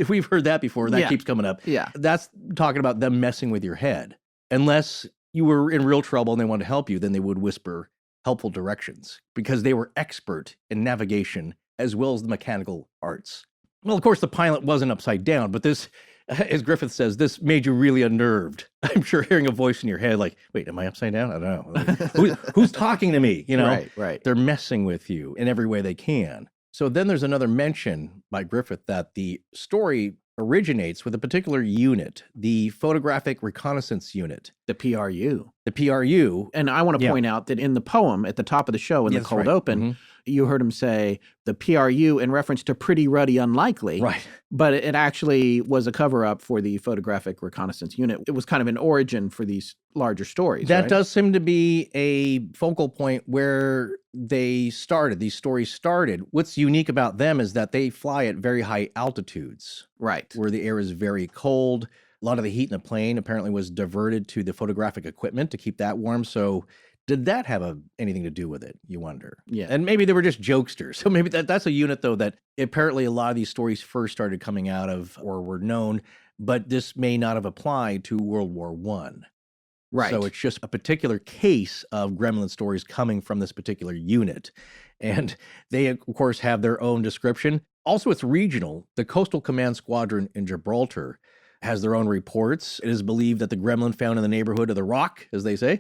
we've heard that before. That keeps coming up. Yeah. That's talking about them messing with your head. Unless you were in real trouble and they wanted to help you, then they would whisper helpful directions because they were expert in navigation as well as the mechanical arts. Well, of course, the pilot wasn't upside down, but this, as Griffith says, this made you really unnerved. I'm sure hearing a voice in your head like, wait, am I upside down? I don't know. Who's talking to me? You know, Right. They're messing with you in every way they can. So then there's another mention by Griffith that the story originates with a particular unit, the Photographic Reconnaissance Unit. The PRU. The PRU. And I want to point out that in the poem at the top of the show, in the cold open, you heard him say the PRU in reference to Pretty Ruddy Unlikely. Right. But it actually was a cover-up for the Photographic Reconnaissance Unit. It was kind of an origin for these larger stories. That right? does seem to be a focal point where these stories started. What's unique about them is that they fly at very high altitudes. Right. Where the air is very cold. A lot of the heat in the plane apparently was diverted to the photographic equipment to keep that warm. So did that have anything to do with it, you wonder? Yeah. And maybe they were just jokesters. So maybe that's a unit, though, that apparently a lot of these stories first started coming out of or were known, but this may not have applied to World War I. Right. So it's just a particular case of gremlin stories coming from this particular unit. And they, of course, have their own description. Also, it's regional. The Coastal Command Squadron in Gibraltar has their own reports. It is believed that the gremlin found in the neighborhood of the Rock, as they say,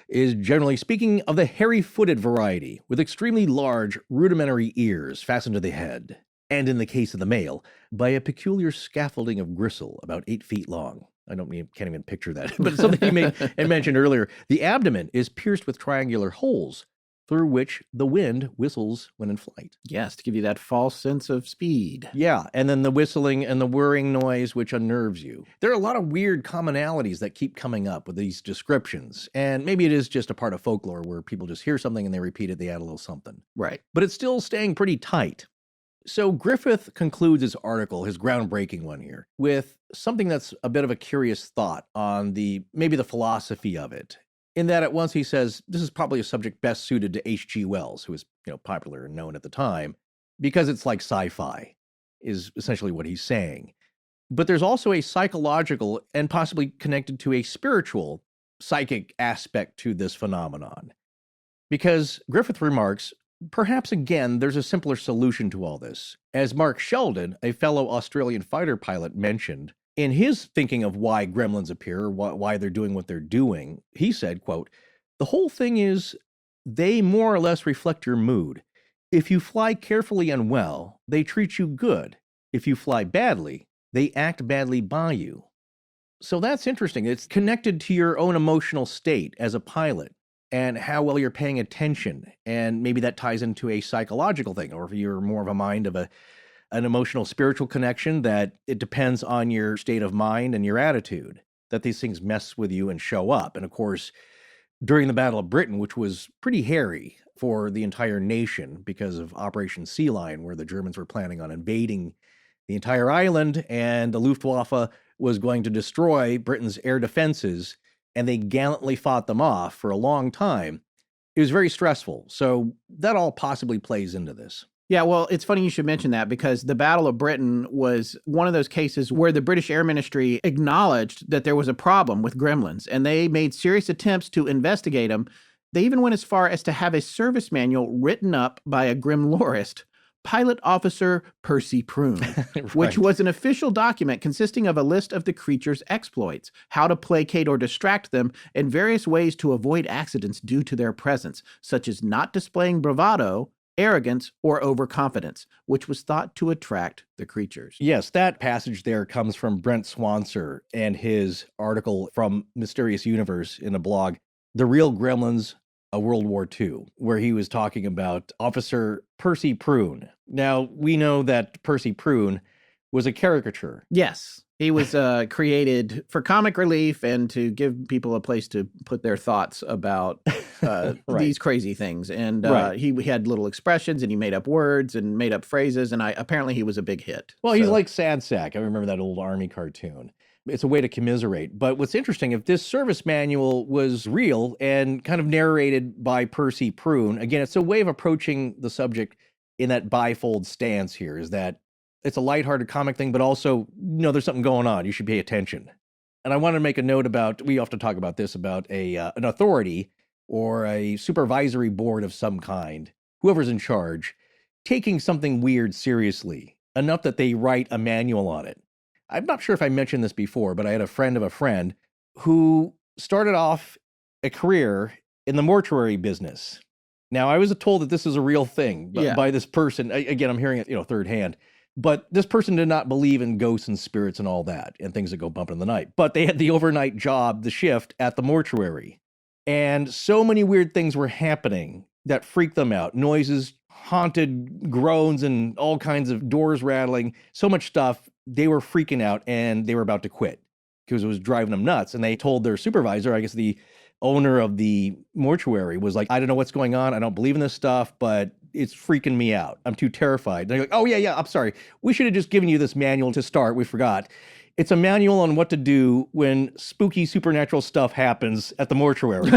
is generally speaking of the hairy-footed variety with extremely large rudimentary ears fastened to the head, and in the case of the male, by a peculiar scaffolding of gristle about 8 feet long. Can't even picture that, but it's something you made and mentioned earlier. The abdomen is pierced with triangular holes through which the wind whistles when in flight. Yes, to give you that false sense of speed. Yeah, and then the whistling and the whirring noise, which unnerves you. There are a lot of weird commonalities that keep coming up with these descriptions, and maybe it is just a part of folklore where people just hear something and they repeat it, they add a little something. Right. But it's still staying pretty tight. So Griffith concludes his article, his groundbreaking one here, with something that's a bit of a curious thought on maybe the philosophy of it. In that at once he says, this is probably a subject best suited to H.G. Wells, who was popular and known at the time, because it's like sci-fi, is essentially what he's saying. But there's also a psychological and possibly connected to a spiritual, psychic aspect to this phenomenon. Because Griffith remarks, perhaps again, there's a simpler solution to all this. As Mark Sheldon, a fellow Australian fighter pilot, mentioned, in his thinking of why gremlins appear, or why they're doing what they're doing, he said, quote, the whole thing is they more or less reflect your mood. If you fly carefully and well, they treat you good. If you fly badly, they act badly by you. So that's interesting. It's connected to your own emotional state as a pilot and how well you're paying attention. And maybe that ties into a psychological thing, or if you're more of a mind of an emotional spiritual connection, that it depends on your state of mind and your attitude, that these things mess with you and show up. And of course, during the Battle of Britain, which was pretty hairy for the entire nation because of Operation Sea Lion, where the Germans were planning on invading the entire island, and the Luftwaffe was going to destroy Britain's air defenses, and they gallantly fought them off for a long time. It was very stressful. So that all possibly plays into this. Yeah, well, it's funny you should mention that, because the Battle of Britain was one of those cases where the British Air Ministry acknowledged that there was a problem with gremlins, and they made serious attempts to investigate them. They even went as far as to have a service manual written up by a gremlorist, Pilot Officer Percy Prune, Right. which was an official document consisting of a list of the creature's exploits, how to placate or distract them, and various ways to avoid accidents due to their presence, such as not displaying bravado, arrogance, or overconfidence, which was thought to attract the creatures. Yes, that passage there comes from Brent Swanser and his article from Mysterious Universe in a blog, The Real Gremlins, a World War II, where he was talking about Officer Percy Prune. Now, we know that Percy Prune was a caricature. Yes, he was created for comic relief and to give people a place to put their thoughts about Right. these crazy things. And Right. he had little expressions, and he made up words and made up phrases, and apparently he was a big hit. Well, he's So- like Sad Sack. I remember that old army cartoon. It's a way to commiserate. But what's interesting, if this service manual was real and kind of narrated by Percy Prune, again, it's a way of approaching the subject in that bifold stance here, is that it's a lighthearted comic thing, but also, there's something going on. You should pay attention. And I want to make a note about, we often talk about this, about an authority or a supervisory board of some kind, whoever's in charge, taking something weird seriously, enough that they write a manual on it. I'm not sure if I mentioned this before, but I had a friend of a friend who started off a career in the mortuary business. Now, I was told that this is a real thing by this person. Again, I'm hearing it, third hand. But this person did not believe in ghosts and spirits and all that, and things that go bump in the night. But they had the overnight job, the shift at the mortuary. And so many weird things were happening that freaked them out. Noises, haunted groans, and all kinds of doors rattling. So much stuff. They were freaking out, and they were about to quit because it was driving them nuts. And they told their supervisor, I guess the owner of the mortuary, was like, I don't know what's going on. I don't believe in this stuff, but it's freaking me out. I'm too terrified. And they're like, oh, yeah, I'm sorry. We should have just given you this manual to start. We forgot. It's a manual on what to do when spooky supernatural stuff happens at the mortuary.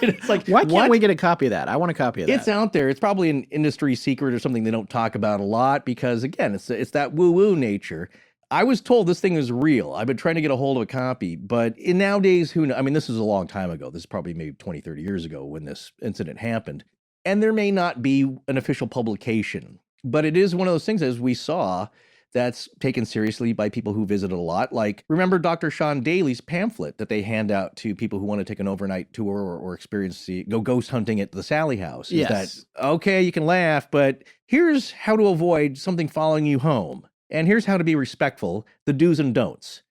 It's like, why can't what? we get a copy of that? I want a copy of that. It's out there. It's probably an industry secret or something they don't talk about a lot because, again, it's that woo-woo nature. I was told this thing is real. I've been trying to get a hold of a copy, but nowadays, who knows? I mean, this is a long time ago. This is probably maybe 20, 30 years ago when this incident happened. And there may not be an official publication, but it is one of those things, as we saw, that's taken seriously by people who visit a lot. Like, remember Dr. Daly's pamphlet that they hand out to people who want to take an overnight tour or go ghost hunting at the Sally House? Yes. That, okay, you can laugh, but here's how to avoid something following you home. And here's how to be respectful, the do's and don'ts.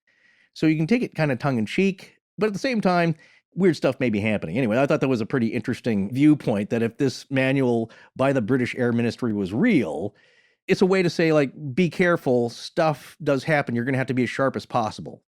So you can take it kind of tongue-in-cheek, but at the same time, weird stuff may be happening. Anyway, I thought that was a pretty interesting viewpoint, that if this manual by the British Air Ministry was real, it's a way to say, like, be careful, stuff does happen. You're going to have to be as sharp as possible.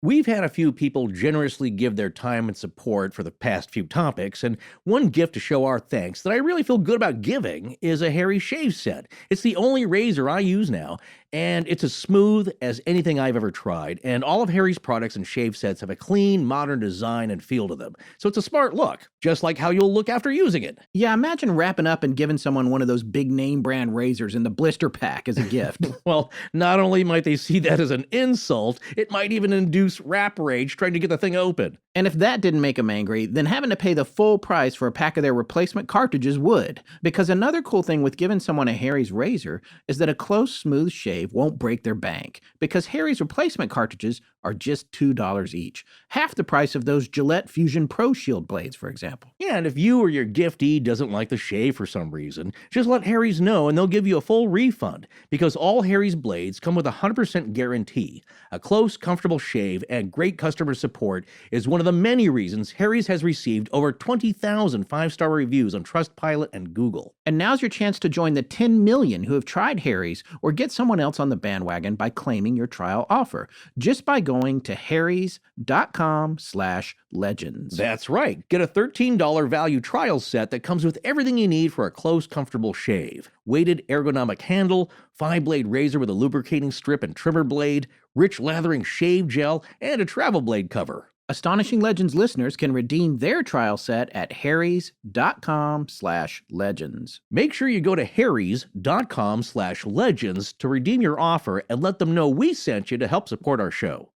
We've had a few people generously give their time and support for the past few topics, and one gift to show our thanks that I really feel good about giving is a Harry shave set. It's the only razor I use now, and it's as smooth as anything I've ever tried, and all of Harry's products and shave sets have a clean, modern design and feel to them, so it's a smart look, just like how you'll look after using it. Yeah, imagine wrapping up and giving someone one of those big name brand razors in the blister pack as a gift. Well, not only might they see that as an insult, it might even induce rap rage trying to get the thing open. And if that didn't make them angry, then having to pay the full price for a pack of their replacement cartridges would. Because another cool thing with giving someone a Harry's razor is that a close, smooth shave won't break their bank. Because Harry's replacement cartridges are just $2 each. Half the price of those Gillette Fusion Pro Shield blades, for example. Yeah, and if you or your giftee doesn't like the shave for some reason, just let Harry's know and they'll give you a full refund, because all Harry's blades come with a 100% guarantee. A close, comfortable shave and great customer support is one of the many reasons Harry's has received over 20,000 5-star reviews on Trustpilot and Google. And now's your chance to join the 10 million who have tried Harry's, or get someone else on the bandwagon by claiming your trial offer, just by going to harrys.com/legends. That's right. Get a $13 value trial set that comes with everything you need for a close, comfortable shave. Weighted ergonomic handle, 5-blade razor with a lubricating strip and trimmer blade, rich lathering shave gel, and a travel blade cover. Astonishing Legends listeners can redeem their trial set at harrys.com/legends. Make sure you go to harrys.com/legends to redeem your offer and let them know we sent you to help support our show.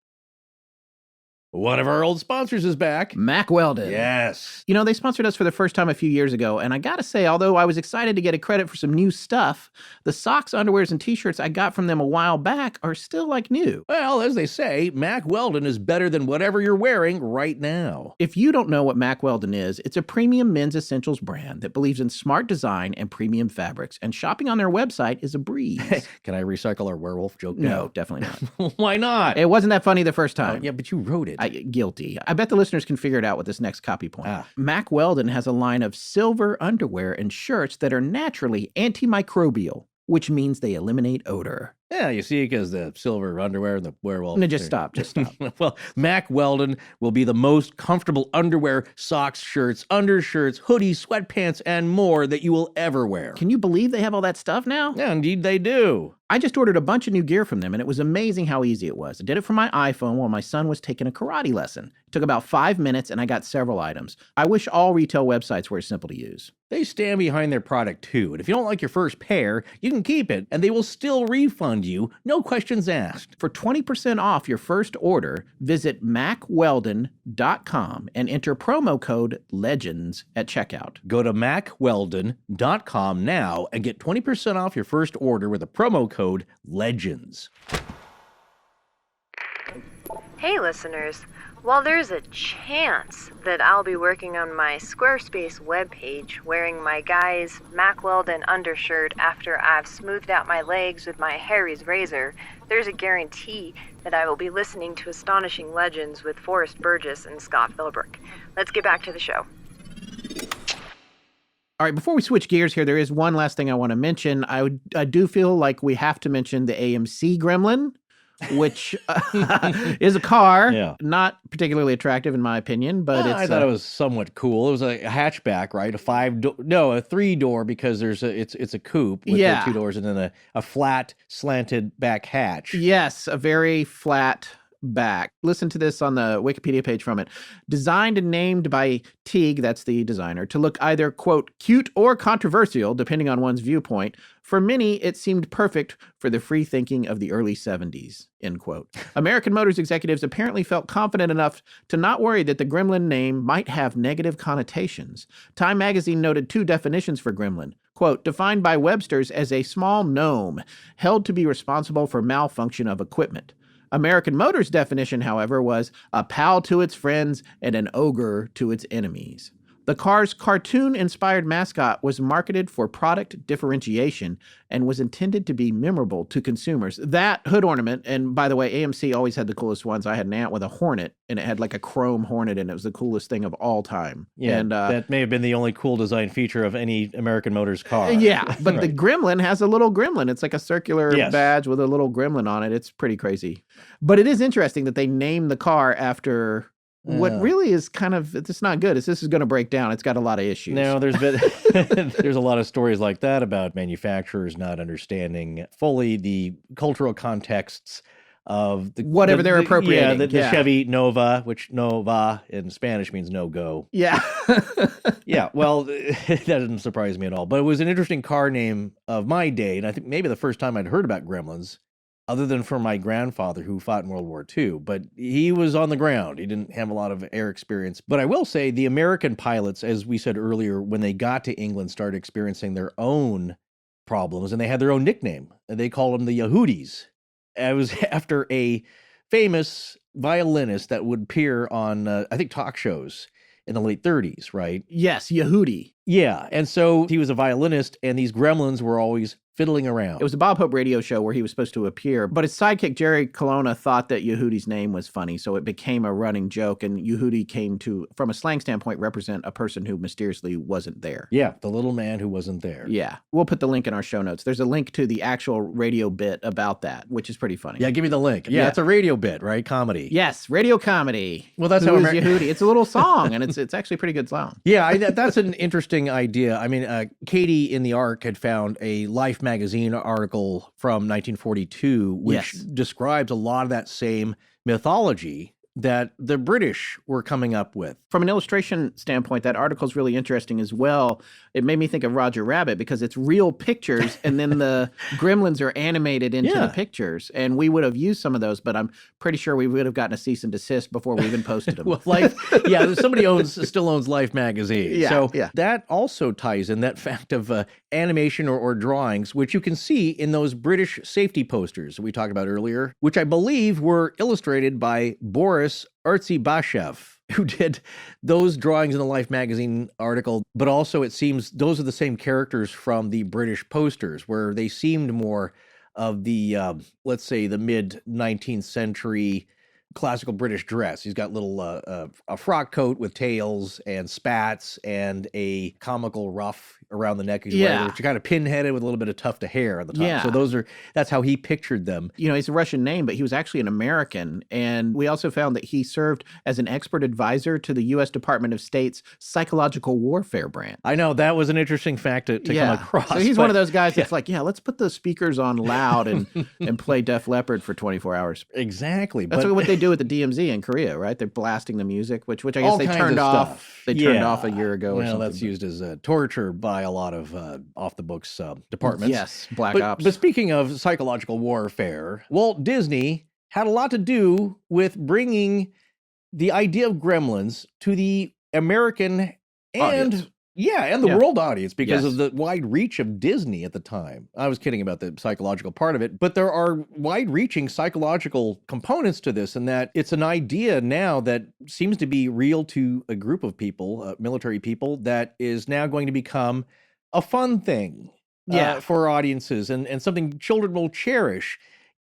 One of our old sponsors is back. Mack Weldon. Yes. You know, they sponsored us for the first time a few years ago, and I gotta say, although I was excited to get a credit for some new stuff, the socks, underwears, and t-shirts I got from them a while back are still like new. Well, as they say, Mack Weldon is better than whatever you're wearing right now. If you don't know what Mack Weldon is, it's a premium men's essentials brand that believes in smart design and premium fabrics, and shopping on their website is a breeze. Can I recycle our werewolf joke now? No, definitely not. Why not? It wasn't that funny the first time. Yeah, but you wrote it. Guilty. I bet the listeners can figure it out with this next copy point. Mack Weldon has a line of silver underwear and shirts that are naturally antimicrobial, which means they eliminate odor. Yeah, you see, because the silver underwear and the werewolf. No, just stop. Well, Mack Weldon will be the most comfortable underwear, socks, shirts, undershirts, hoodies, sweatpants, and more that you will ever wear. Can you believe they have all that stuff now? Yeah, indeed they do. I just ordered a bunch of new gear from them, and it was amazing how easy it was. I did it from my iPhone while my son was taking a karate lesson. It took about 5 minutes, and I got several items. I wish all retail websites were as simple to use. They stand behind their product too, and if you don't like your first pair, you can keep it, and they will still refund you, no questions asked. For 20% off your first order, visit MackWeldon.com and enter promo code LEGENDS at checkout. Go to MackWeldon.com now and get 20% off your first order with a promo code LEGENDS. Hey listeners, while there's a chance that I'll be working on my Squarespace webpage wearing my guy's Mack Weldon undershirt after I've smoothed out my legs with my Harry's razor, there's a guarantee that I will be listening to Astonishing Legends with Forrest Burgess and Scott Philbrook. Let's get back to the show. All right, before we switch gears here, there is one last thing I want to mention. I do feel like we have to mention the AMC Gremlin, which is a car, not particularly attractive in my opinion, but I thought it was somewhat cool. It was a hatchback, right? A 3-door, because it's a coupe with the 2 doors and then a flat slanted back hatch. Yes, a very flat back. Listen to this on the Wikipedia page from it. Designed and named by Teague, that's the designer, to look either, quote, cute or controversial, depending on one's viewpoint. For many, it seemed perfect for the free thinking of the early 70s, end quote. American Motors executives apparently felt confident enough to not worry that the Gremlin name might have negative connotations. Time magazine noted 2 definitions for Gremlin. Quote, defined by Webster's as a small gnome held to be responsible for malfunction of equipment. American Motors' definition, however, was a pal to its friends and an ogre to its enemies. The car's cartoon-inspired mascot was marketed for product differentiation and was intended to be memorable to consumers. That hood ornament, and by the way, AMC always had the coolest ones. I had an ant with a hornet, and it had like a chrome hornet, and it was the coolest thing of all time. Yeah, and that may have been the only cool design feature of any American Motors car. Yeah, but right. The Gremlin has a little gremlin. It's like a circular badge with a little gremlin on it. It's pretty crazy. But it is interesting that they named the car after... what really is kind of, it's not good. This is going to break down. It's got a lot of issues. No, there's a lot of stories like that about manufacturers not understanding fully the cultural contexts of whatever they're appropriating. The Chevy Nova, which Nova in Spanish means no go. Yeah. Yeah, well, that doesn't surprise me at all. But it was an interesting car name of my day, and I think maybe the first time I'd heard about Gremlins, other than from my grandfather who fought in World War II, but he was on the ground. He didn't have a lot of air experience. But I will say the American pilots, as we said earlier, when they got to England, started experiencing their own problems, and they had their own nickname. They called them the Yahoodies. It was after a famous violinist that would appear on, I think, talk shows in the late 30s, right? Yes, Yehudi. Yeah, and so he was a violinist, and these gremlins were always fiddling around. It was a Bob Hope radio show where he was supposed to appear, but his sidekick, Jerry Colonna, thought that Yehudi's name was funny, so it became a running joke, and Yehudi came to, from a slang standpoint, represent a person who mysteriously wasn't there. Yeah, the little man who wasn't there. Yeah. We'll put the link in our show notes. There's a link to the actual radio bit about that, which is pretty funny. Yeah, give me the link. Yeah, it's a radio bit, right? Comedy. Yes, radio comedy. Well, that's Who how is Yehudi? It's a little song, and it's actually a pretty good song. Yeah, that's an interesting idea. I mean, Katie in the Ark had found a Life magazine article from 1942, which describes a lot of that same mythology that the British were coming up with. From an illustration standpoint, that article is really interesting as well. It made me think of Roger Rabbit because it's real pictures and then the gremlins are animated into the pictures. And we would have used some of those, but I'm pretty sure we would have gotten a cease and desist before we even posted them. Well, Life, somebody still owns Life magazine. That also ties in that fact of animation or drawings, which you can see in those British safety posters that we talked about earlier, which I believe were illustrated by Boris Artsy-Bashev, who did those drawings in the Life magazine article, but also it seems those are the same characters from the British posters, where they seemed more of the, let's say, the mid-19th century classical British dress. He's got little a frock coat with tails and spats and a comical ruff around the neck, which are kind of pinheaded with a little bit of tuft of hair on the top. Yeah. So that's how he pictured them. You know, he's a Russian name, but he was actually an American. And we also found that he served as an expert advisor to the U.S. Department of State's psychological warfare branch. I know, that was an interesting fact to come across. So he's one of those guys that's like, let's put the speakers on loud and play Def Leppard for 24 hours. Exactly. That's what they do with the DMZ in Korea, right? They're blasting the music, which I guess they turned off. They turned off a year ago or something. Well, that's used as torture by a lot of off-the-books departments. Yes, Black Ops. But speaking of psychological warfare, Walt Disney had a lot to do with bringing the idea of gremlins to the American and the world audience because of the wide reach of Disney at the time. I was kidding about the psychological part of it, but there are wide-reaching psychological components to this, and that it's an idea now that seems to be real to a group of people, military people, that is now going to become a fun thing for audiences and something children will cherish.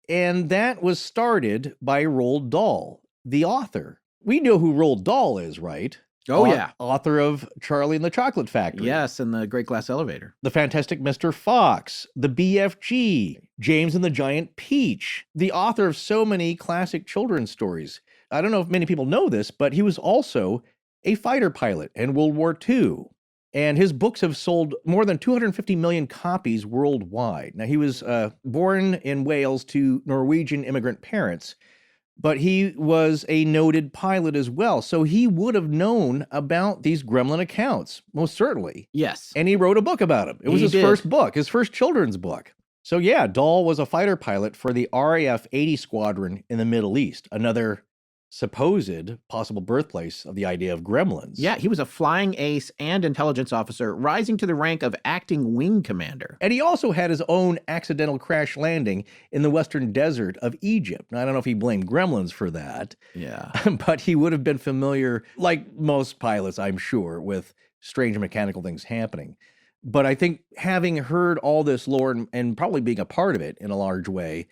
And that was started by Roald Dahl, the author. We know who Roald Dahl is, right? Oh, yeah. Author of Charlie and the Chocolate Factory. Yes, and the Great Glass Elevator. The Fantastic Mr. Fox, the BFG, James and the Giant Peach, the author of so many classic children's stories. I don't know if many people know this, but he was also a fighter pilot in World War II. And his books have sold more than 250 million copies worldwide. Now, he was born in Wales to Norwegian immigrant parents, but he was a noted pilot as well. So he would have known about these gremlin accounts, most certainly. Yes. And he wrote a book about them. It was his first book, his first children's book. So yeah, Dahl was a fighter pilot for the RAF 80 Squadron in the Middle East, another supposed possible birthplace of the idea of gremlins. Yeah, he was a flying ace and intelligence officer, rising to the rank of acting wing commander. And he also had his own accidental crash landing in the western desert of Egypt. Now, I don't know if he blamed gremlins for that. Yeah. But he would have been familiar, like most pilots, I'm sure, with strange mechanical things happening. But I think having heard all this lore and probably being a part of it in a large way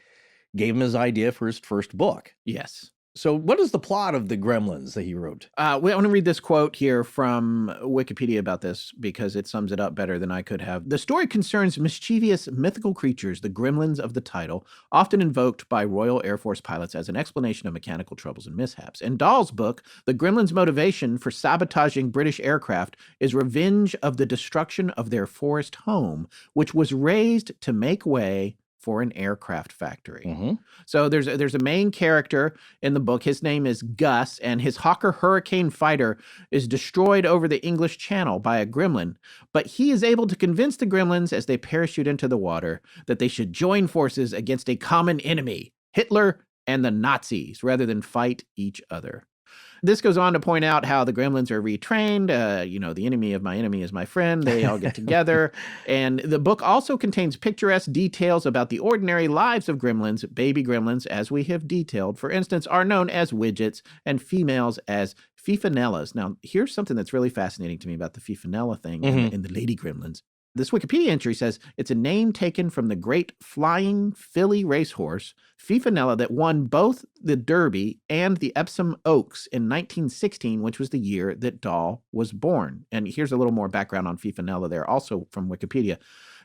gave him his idea for his first book. Yes. So what is the plot of the Gremlins that he wrote? I want to read this quote here from Wikipedia about this because it sums it up better than I could have. The story concerns mischievous mythical creatures, the gremlins of the title, often invoked by Royal Air Force pilots as an explanation of mechanical troubles and mishaps. In Dahl's book, the gremlins' motivation for sabotaging British aircraft is revenge of the destruction of their forest home, which was razed to make way for an aircraft factory. Mm-hmm. So there's a main character in the book. His name is Gus, and his Hawker Hurricane fighter is destroyed over the English Channel by a gremlin. But he is able to convince the gremlins as they parachute into the water that they should join forces against a common enemy, Hitler and the Nazis, rather than fight each other. This goes on to point out how the gremlins are retrained. The enemy of my enemy is my friend. They all get together. And the book also contains picturesque details about the ordinary lives of gremlins. Baby gremlins, as we have detailed, for instance, are known as widgets and females as Fifa Nellos. Now, here's something that's really fascinating to me about the Fifa Nello thing in the lady gremlins. This Wikipedia entry says it's a name taken from the great flying filly racehorse, Fifa Nello, that won both the Derby and the Epsom Oaks in 1916, which was the year that Doll was born. And here's a little more background on Fifa Nello there, also from Wikipedia.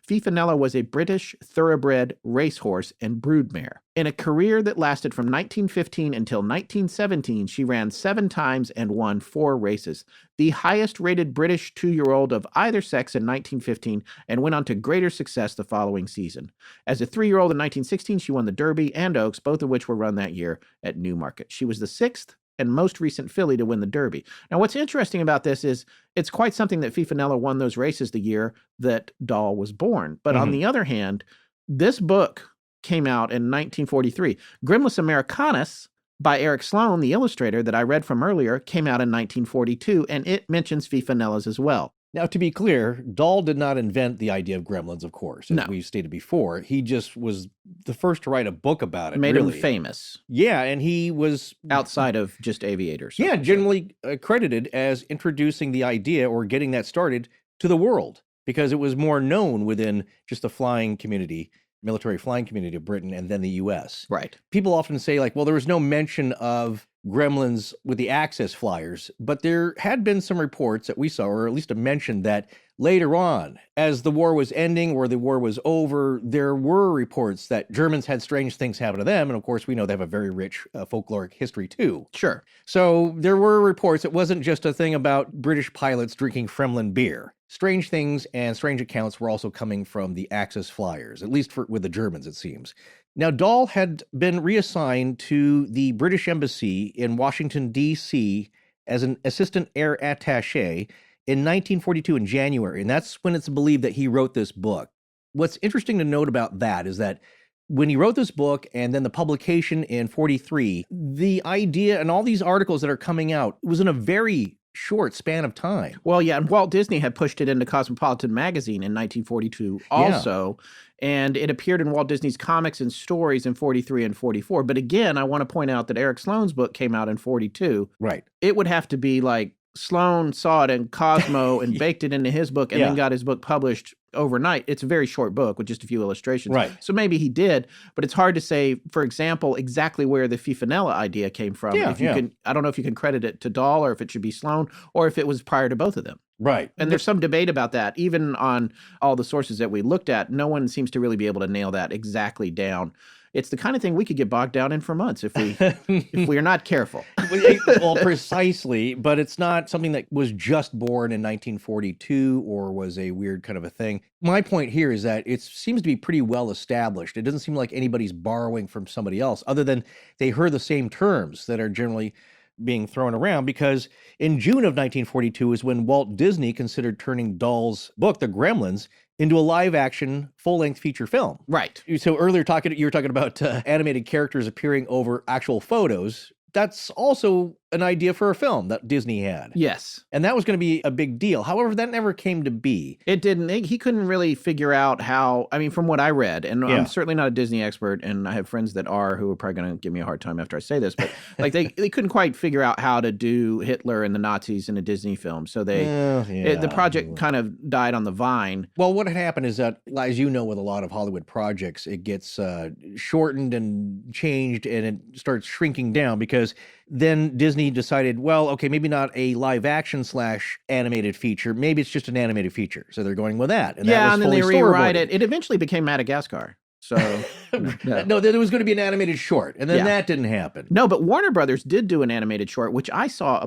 Fifa Nello was a British thoroughbred racehorse and broodmare. In a career that lasted from 1915 until 1917, she ran 7 times and won 4 races, the highest-rated British 2-year-old of either sex in 1915, and went on to greater success the following season. As a 3-year-old in 1916, she won the Derby and Oaks, both of which were run that year at Newmarket. She was the 6th and most recent filly to win the Derby. Now, what's interesting about this is it's quite something that Fifa Nello won those races the year that Doll was born. But on the other hand, this book came out in 1943. Gremlins Americanus by Eric Sloan, the illustrator that I read from earlier, came out in 1942, and it mentions Fifa Nellos as well. Now, to be clear, Dahl did not invent the idea of gremlins, of course, as No. we stated before. He just was the first to write a book about it. Made really. him famous Yeah, and he was outside of just aviators. yeah, generally credited as introducing the idea or getting that started to the world, because it was more known within just the flying community, military flying community of Britain and then the U.S. Right. People often say, like, well, there was no mention of gremlins with the Axis flyers, but there had been some reports that we saw, or at least a mention that later on, as the war was ending or the war was over, there were reports that Germans had strange things happen to them. And of course, we know they have a very rich folkloric history too. Sure. So there were reports. It wasn't just a thing about British pilots drinking Fremlin beer. Strange things and strange accounts were also coming from the Axis flyers, at least with the Germans, it seems. Now, Dahl had been reassigned to the British Embassy in Washington, D.C. as an assistant air attaché in 1942 in January, and that's when it's believed that he wrote this book. What's interesting to note about that is that when he wrote this book and then the publication in 43, the idea and all these articles that are coming out was in a very short span of time. Well, yeah, and Walt Disney had pushed it into Cosmopolitan magazine in 1942 also, and it appeared in Walt Disney's Comics and Stories in 43 and 44. But again, I want to point out that Eric Sloan's book came out in 42. Right. It would have to be like Sloan saw it in Cosmo and baked it into his book and then got his book published overnight. It's a very short book with just a few illustrations. Right. So maybe he did, but it's hard to say, for example, exactly where the Fifa Nello idea came from. Yeah, if you can, I don't know if you can credit it to Dahl or if it should be Sloan or if it was prior to both of them. Right. And there's some debate about that. Even on all the sources that we looked at, no one seems to really be able to nail that exactly down. It's the kind of thing we could get bogged down in for months if we are not careful. Well, precisely, but it's not something that was just born in 1942 or was a weird kind of a thing. My point here is that it seems to be pretty well established. It doesn't seem like anybody's borrowing from somebody else, other than they heard the same terms that are generally being thrown around, because in June of 1942 is when Walt Disney considered turning Dahl's book, The Gremlins, into a live-action, full-length feature film. Right. So earlier you were talking about animated characters appearing over actual photos. That's also an idea for a film that Disney had. Yes. And that was going to be a big deal. However, that never came to be. It didn't. He couldn't really figure out how, I mean, from what I read, and I'm certainly not a Disney expert, and I have friends that are who are probably going to give me a hard time after I say this, but like they couldn't quite figure out how to do Hitler and the Nazis in a Disney film. So the project kind of died on the vine. Well, what had happened is that, as you know, with a lot of Hollywood projects, it gets shortened and changed, and it starts shrinking down because then Disney decided, well, okay, maybe not a live action / animated feature. Maybe it's just an animated feature. So they're going with that. And that was and then they fully rewrite storyboarded. it. It eventionally became Madagascar. So no, there was going to be an animated short, and then that didn't happen. No, but Warner Brothers did do an animated short, which I saw.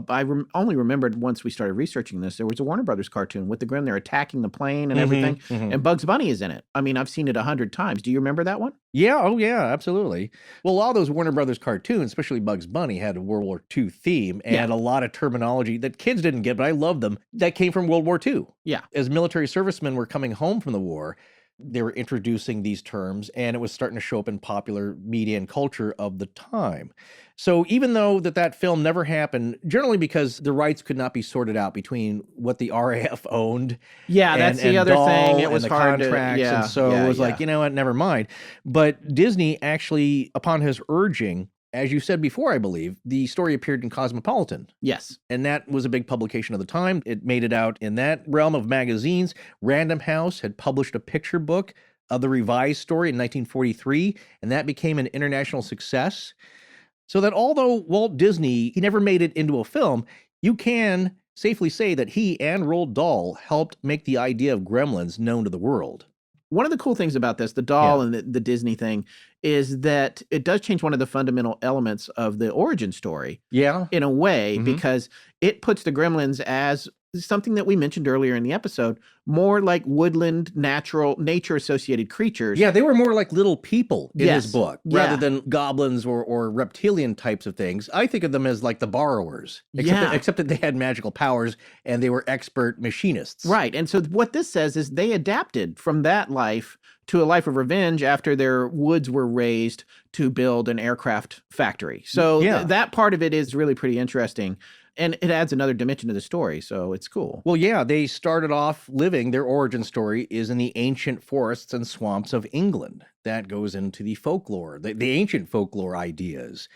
Only remembered once we started researching this. There was a Warner Brothers cartoon with the Grim. They're attacking the plane and everything, and Bugs Bunny is in it. I mean, I've seen it 100 times. Do you remember that one? Yeah, oh yeah, absolutely. Well, a lot of those Warner Brothers cartoons, especially Bugs Bunny, had a World War II theme and a lot of terminology that kids didn't get, but I loved them, that came from World War II. Yeah. As military servicemen were coming home from the war, they were introducing these terms, and it was starting to show up in popular media and culture of the time. So even though that film never happened, generally because the rights could not be sorted out between what the RAF owned, Yeah, that's the other thing. It was and the hard contracts, to, and so it was like, you know what, never mind. But Disney actually, upon his urging, as you said before, I believe, the story appeared in Cosmopolitan. Yes. And that was a big publication of the time. It made it out in that realm of magazines. Random House had published a picture book of the revised story in 1943, and that became an international success. So that although Walt Disney, he never made it into a film, you can safely say that he and Roald Dahl helped make the idea of gremlins known to the world. One of the cool things about this, the doll and the Disney thing, is that it does change one of the fundamental elements of the origin story. Yeah. In a way, because it puts the gremlins as something that we mentioned earlier in the episode, more like woodland, nature-associated creatures. Yeah, they were more like little people in Yes. his book, rather than goblins or reptilian types of things. I think of them as like the borrowers, except that they had magical powers and they were expert machinists. Right. And so what this says is they adapted from that life to a life of revenge after their woods were razed to build an aircraft factory. So that part of it is really pretty interesting. And it adds another dimension to the story, so it's cool. Well, yeah, they started off living, their origin story is in the ancient forests and swamps of England. That goes into the folklore, the ancient folklore ideas.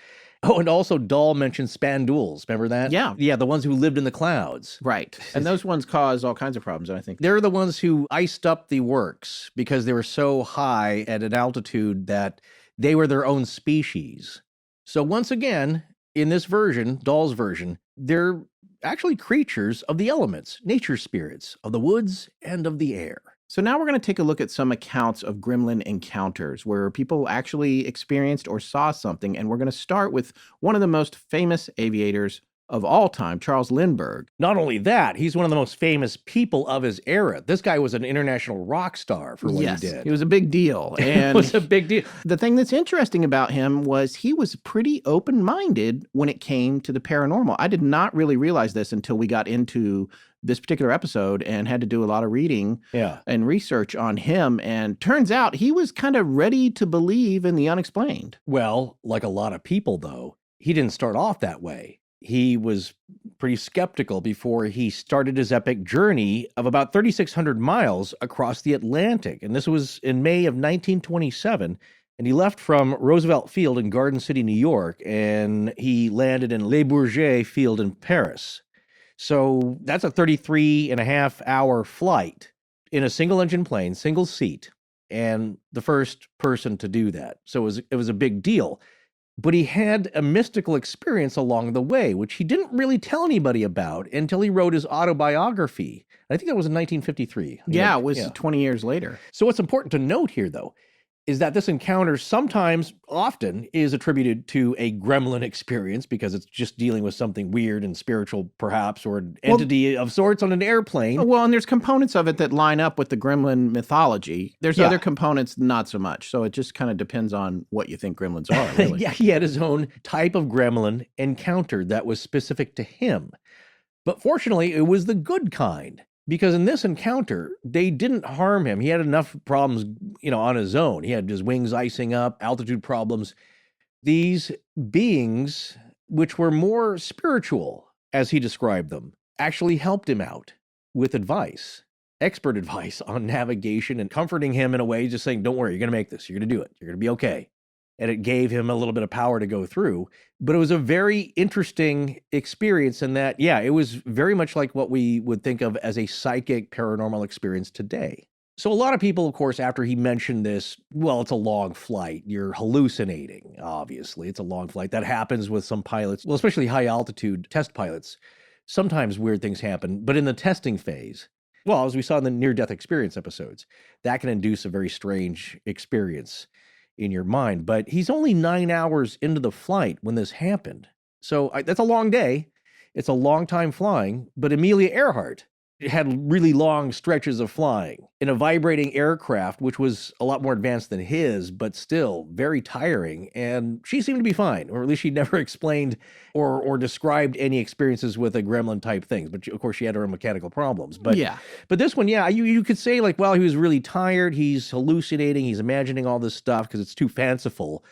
Oh, and also Dahl mentioned spandools. Remember that? Yeah. Yeah, the ones who lived in the clouds. Right. And those ones cause all kinds of problems, I think. They're the ones who iced up the works because they were so high at an altitude that they were their own species. So once again, in this version, Dahl's version, they're actually creatures of the elements, nature spirits of the woods and of the air. So now we're going to take a look at some accounts of gremlin encounters where people actually experienced or saw something. And we're going to start with one of the most famous aviators of all time, Charles Lindbergh. Not only that, he's one of the most famous people of his era. This guy was an international rock star for what he did. He was a big deal. And it was a big deal. The thing that's interesting about him was he was pretty open-minded when it came to the paranormal. I did not really realize this until we got into this particular episode and had to do a lot of reading and research on him. And turns out he was kind of ready to believe in the unexplained. Well, like a lot of people, though, he didn't start off that way. He was pretty skeptical before he started his epic journey of about 3,600 miles across the Atlantic. And this was in May of 1927. And he left from Roosevelt Field in Garden City, New York, and he landed in Le Bourget Field in Paris. So that's a 33.5-hour flight in a single-engine plane, single seat, and the first person to do that. So it was a big deal. But he had a mystical experience along the way, which he didn't really tell anybody about until he wrote his autobiography. I think that was in 1953. Yeah, it was 20 years later. So what's important to note here, though, is that this encounter often is attributed to a gremlin experience because it's just dealing with something weird and spiritual, perhaps, or an entity of sorts on an airplane. Well, and there's components of it that line up with the gremlin mythology. There's other components, not so much. So it just kind of depends on what you think gremlins are, really. Yeah, he had his own type of gremlin encounter that was specific to him. But fortunately, it was the good kind. Because in this encounter, they didn't harm him. He had enough problems, on his own. He had his wings icing up, altitude problems. These beings, which were more spiritual, as he described them, actually helped him out with advice, expert advice on navigation and comforting him in a way, just saying, don't worry, you're going to make this. You're going to do it. You're going to be okay. And it gave him a little bit of power to go through. But it was a very interesting experience in that, it was very much like what we would think of as a psychic paranormal experience today. So a lot of people, of course, after he mentioned this, well, it's a long flight. You're hallucinating, obviously. It's a long flight. That happens with some pilots, well, especially high altitude test pilots. Sometimes weird things happen, but in the testing phase, well, as we saw in the near-death experience episodes, that can induce a very strange experience in your mind. But he's only 9 hours into the flight when this happened. So that's a long day. It's a long time flying. But Amelia Earhart, had really long stretches of flying in a vibrating aircraft, which was a lot more advanced than his, but still very tiring. And she seemed to be fine, or at least she never explained or described any experiences with a gremlin type things. But of course, she had her own mechanical problems. But this one, yeah, you could say like, well, he was really tired. He's hallucinating. He's imagining all this stuff because it's too fanciful,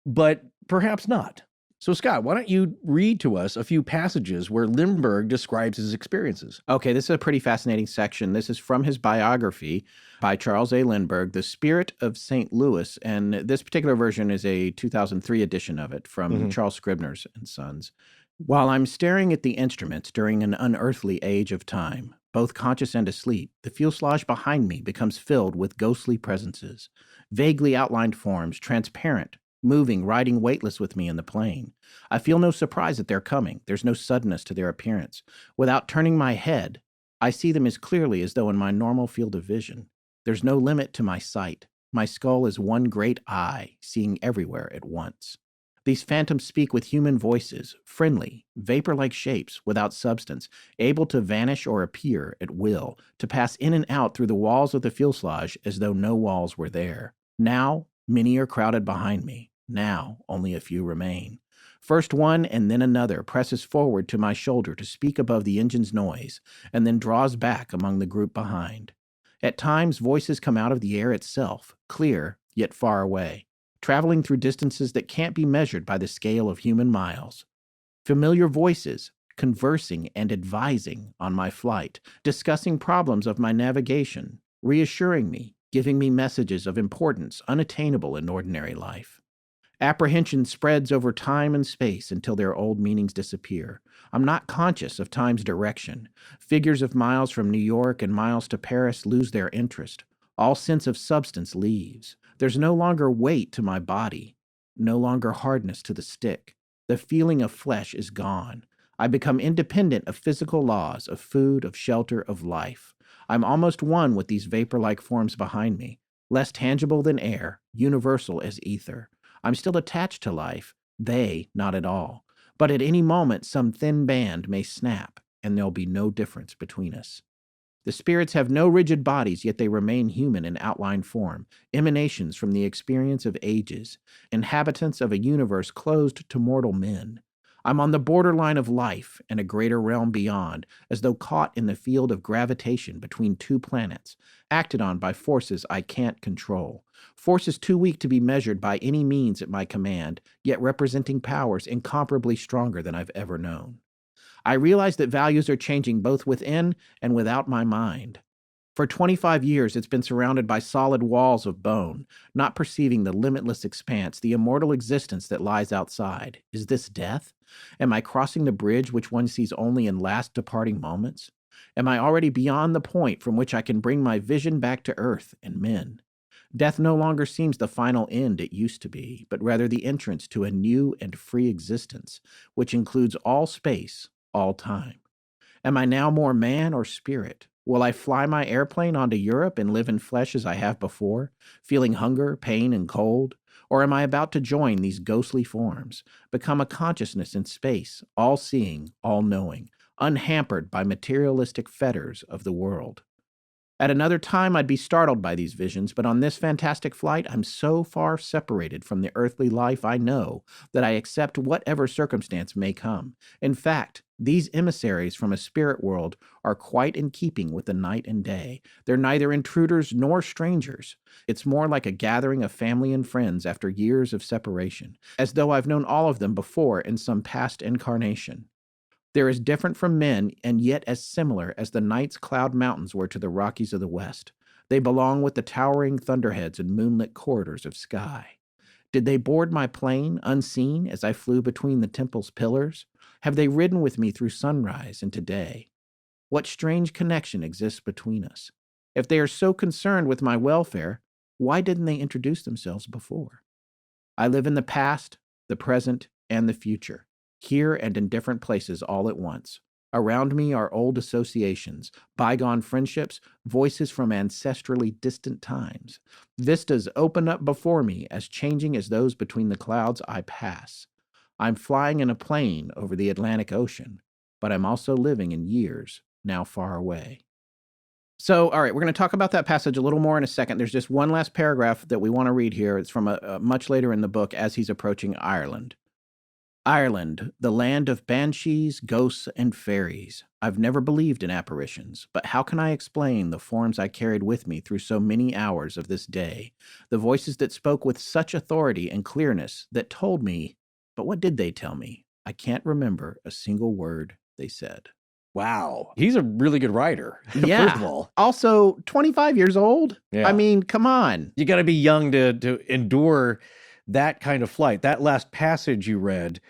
but perhaps not. So, Scott, why don't you read to us a few passages where Lindbergh describes his experiences? Okay, this is a pretty fascinating section. This is from his biography by Charles A. Lindbergh, The Spirit of St. Louis, and this particular version is a 2003 edition of it from Charles Scribner's and Sons. While I'm staring at the instruments during an unearthly age of time, both conscious and asleep, the fuselage behind me becomes filled with ghostly presences, vaguely outlined forms, transparent, moving, riding weightless with me in the plane. I feel no surprise that they're coming. There's no suddenness to their appearance. Without turning my head, I see them as clearly as though in my normal field of vision. There's no limit to my sight. My skull is one great eye, seeing everywhere at once. These phantoms speak with human voices, friendly, vapor-like shapes, without substance, able to vanish or appear at will, to pass in and out through the walls of the fuselage as though no walls were there. Now, many are crowded behind me. Now, only a few remain. First one and then another presses forward to my shoulder to speak above the engine's noise, and then draws back among the group behind. At times, voices come out of the air itself, clear, yet far away, traveling through distances that can't be measured by the scale of human miles. Familiar voices, conversing and advising on my flight, discussing problems of my navigation, reassuring me, giving me messages of importance unattainable in ordinary life. Apprehension spreads over time and space until their old meanings disappear. I'm not conscious of time's direction. Figures of miles from New York and miles to Paris lose their interest. All sense of substance leaves. There's no longer weight to my body, no longer hardness to the stick. The feeling of flesh is gone. I become independent of physical laws, of food, of shelter, of life. I'm almost one with these vapor-like forms behind me, less tangible than air, universal as ether. I'm still attached to life, they not at all. But at any moment, some thin band may snap, and there'll be no difference between us. The spirits have no rigid bodies, yet they remain human in outline form, emanations from the experience of ages, inhabitants of a universe closed to mortal men. I'm on the borderline of life and a greater realm beyond, as though caught in the field of gravitation between two planets, acted on by forces I can't control, forces too weak to be measured by any means at my command, yet representing powers incomparably stronger than I've ever known. I realize that values are changing both within and without my mind. For 25 years, it's been surrounded by solid walls of bone, not perceiving the limitless expanse, the immortal existence that lies outside. Is this death? Am I crossing the bridge which one sees only in last departing moments? Am I already beyond the point from which I can bring my vision back to earth and men? Death no longer seems the final end it used to be, but rather the entrance to a new and free existence, which includes all space, all time. Am I now more man or spirit? Will I fly my airplane onto Europe and live in flesh as I have before, feeling hunger, pain, and cold? Or am I about to join these ghostly forms, become a consciousness in space, all-seeing, all-knowing, unhampered by materialistic fetters of the world? At another time, I'd be startled by these visions, but on this fantastic flight, I'm so far separated from the earthly life I know that I accept whatever circumstance may come. In fact, these emissaries from a spirit world are quite in keeping with the night and day. They're neither intruders nor strangers. It's more like a gathering of family and friends after years of separation, as though I've known all of them before in some past incarnation. They're as different from men and yet as similar as the night's cloud mountains were to the Rockies of the West. They belong with the towering thunderheads and moonlit corridors of sky. Did they board my plane, unseen, as I flew between the temple's pillars? Have they ridden with me through sunrise into day? What strange connection exists between us? If they are so concerned with my welfare, why didn't they introduce themselves before? I live in the past, the present, and the future, here and in different places all at once. Around me are old associations, bygone friendships, voices from ancestrally distant times. Vistas open up before me as changing as those between the clouds I pass. I'm flying in a plane over the Atlantic Ocean, but I'm also living in years now far away. So, all right, we're going to talk about that passage a little more in a second. There's just one last paragraph that we want to read here. It's from a much later in the book as he's approaching Ireland. Ireland, the land of banshees, ghosts, and fairies. I've never believed in apparitions, but how can I explain the forms I carried with me through so many hours of this day? The voices that spoke with such authority and clearness that told me, but what did they tell me? I can't remember a single word they said. Wow. He's a really good writer. Yeah. First of all. Also, 25 years old? Yeah. I mean, come on. You got to be young to endure that kind of flight. That last passage you read,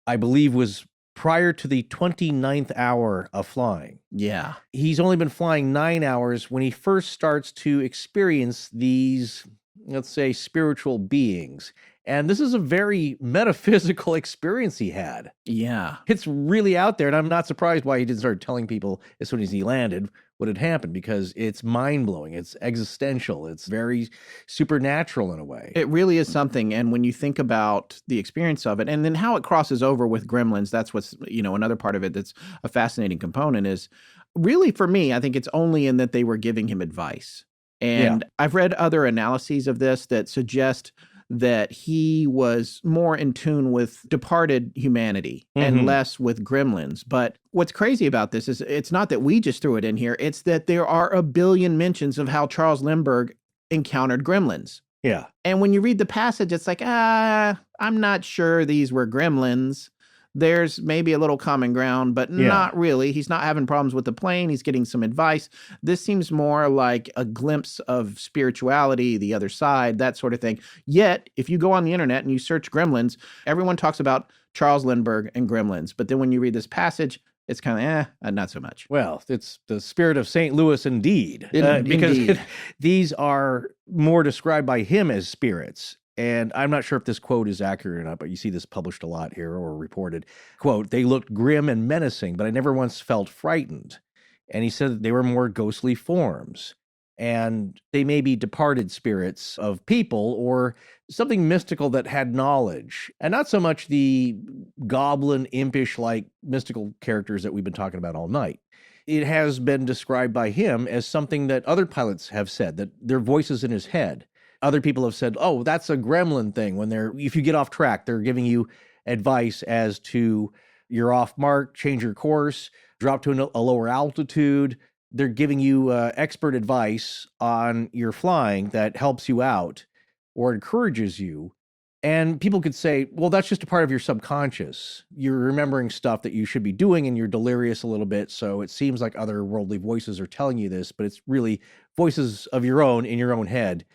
I believe, was prior to the 29th hour of flying. Yeah. He's only been flying 9 hours when he first starts to experience these, let's say, spiritual beings. And this is a very metaphysical experience he had. Yeah. It's really out there, and I'm not surprised why he didn't start telling people as soon as he landed what had happened, because it's mind-blowing, it's existential, it's very supernatural in a way. It really is something. And when you think about the experience of it and then how it crosses over with Gremlins, that's what's, another part of it that's a fascinating component is really, for me, I think it's only in that they were giving him advice. And I've read other analyses of this that suggest that he was more in tune with departed humanity and less with gremlins. But what's crazy about this is it's not that we just threw it in here. It's that there are a billion mentions of how Charles Lindbergh encountered gremlins. Yeah. And when you read the passage, it's like, I'm not sure these were gremlins. There's maybe a little common ground, but not really. He's not having problems with the plane. He's getting some advice. This seems more like a glimpse of spirituality, the other side, that sort of thing. Yet, if you go on the internet and you search gremlins, everyone talks about Charles Lindbergh and gremlins. But then when you read this passage, it's kind of, not so much. Well, it's the spirit of St. Louis indeed. Because indeed. These are more described by him as spirits. And I'm not sure if this quote is accurate or not, but you see this published a lot here or reported. Quote, they looked grim and menacing, but I never once felt frightened. And he said that they were more ghostly forms. And they may be departed spirits of people or something mystical that had knowledge. And not so much the goblin, impish-like mystical characters that we've been talking about all night. It has been described by him as something that other pilots have said, that their voices in his head. Other people have said, oh, that's a gremlin thing. If you get off track, they're giving you advice as to you're off mark, change your course, drop to a lower altitude. They're giving you expert advice on your flying that helps you out or encourages you. And people could say, well, that's just a part of your subconscious. You're remembering stuff that you should be doing and you're delirious a little bit. So it seems like other worldly voices are telling you this, but it's really voices of your own in your own head.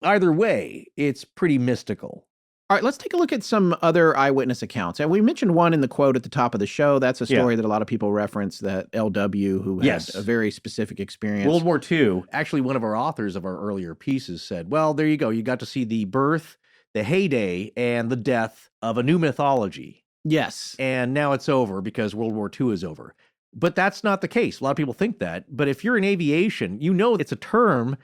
Either way, it's pretty mystical. All right, let's take a look at some other eyewitness accounts. And we mentioned one in the quote at the top of the show. That's a story that a lot of people reference, that LW, who had a very specific experience. World War II, actually one of our authors of our earlier pieces said, well, there you go. You got to see the birth, the heyday, and the death of a new mythology. Yes. And now it's over because World War II is over. But that's not the case. A lot of people think that. But if you're in aviation, you know it's a term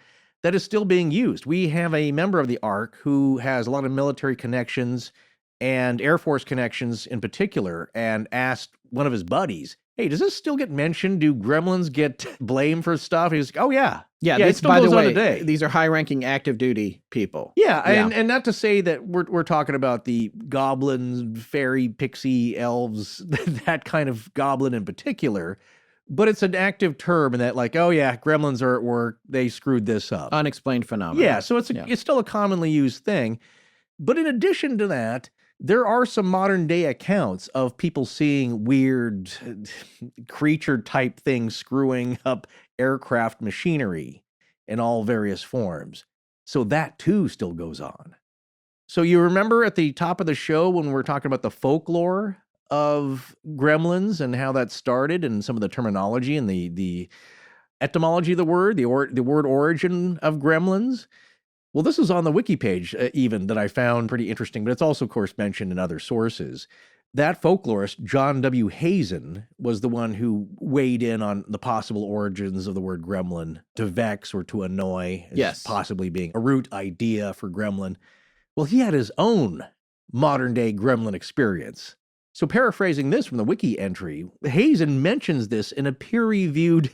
that is still being used. We have a member of the ARC who has a lot of military connections and Air Force connections in particular, and asked one of his buddies, hey, does this still get mentioned? Do gremlins get blamed for stuff? He was like, oh, yeah. Yeah, it still by goes the on way, today. These are high-ranking active duty people. Yeah, and not to say that we're talking about the goblins, fairy, pixie, elves, that kind of goblin in particular, but it's an active term in that, like, oh yeah, gremlins are at work, they screwed this up. Unexplained phenomenon. Yeah, so it's still a commonly used thing. But in addition to that, there are some modern day accounts of people seeing weird creature type things screwing up aircraft machinery in all various forms. So that too still goes on. So you remember at the top of the show when we were talking about the folklore of gremlins and how that started and some of the terminology and the etymology of the word, the word origin of gremlins? Well, this is on the wiki page even that I found pretty interesting, but it's also, of course, mentioned in other sources. That folklorist, John W. Hazen, was the one who weighed in on the possible origins of the word gremlin, to vex or to annoy, as possibly being a root idea for gremlin. Well, he had his own modern-day gremlin experience. So paraphrasing this from the wiki entry, Hazen mentions this in a peer-reviewed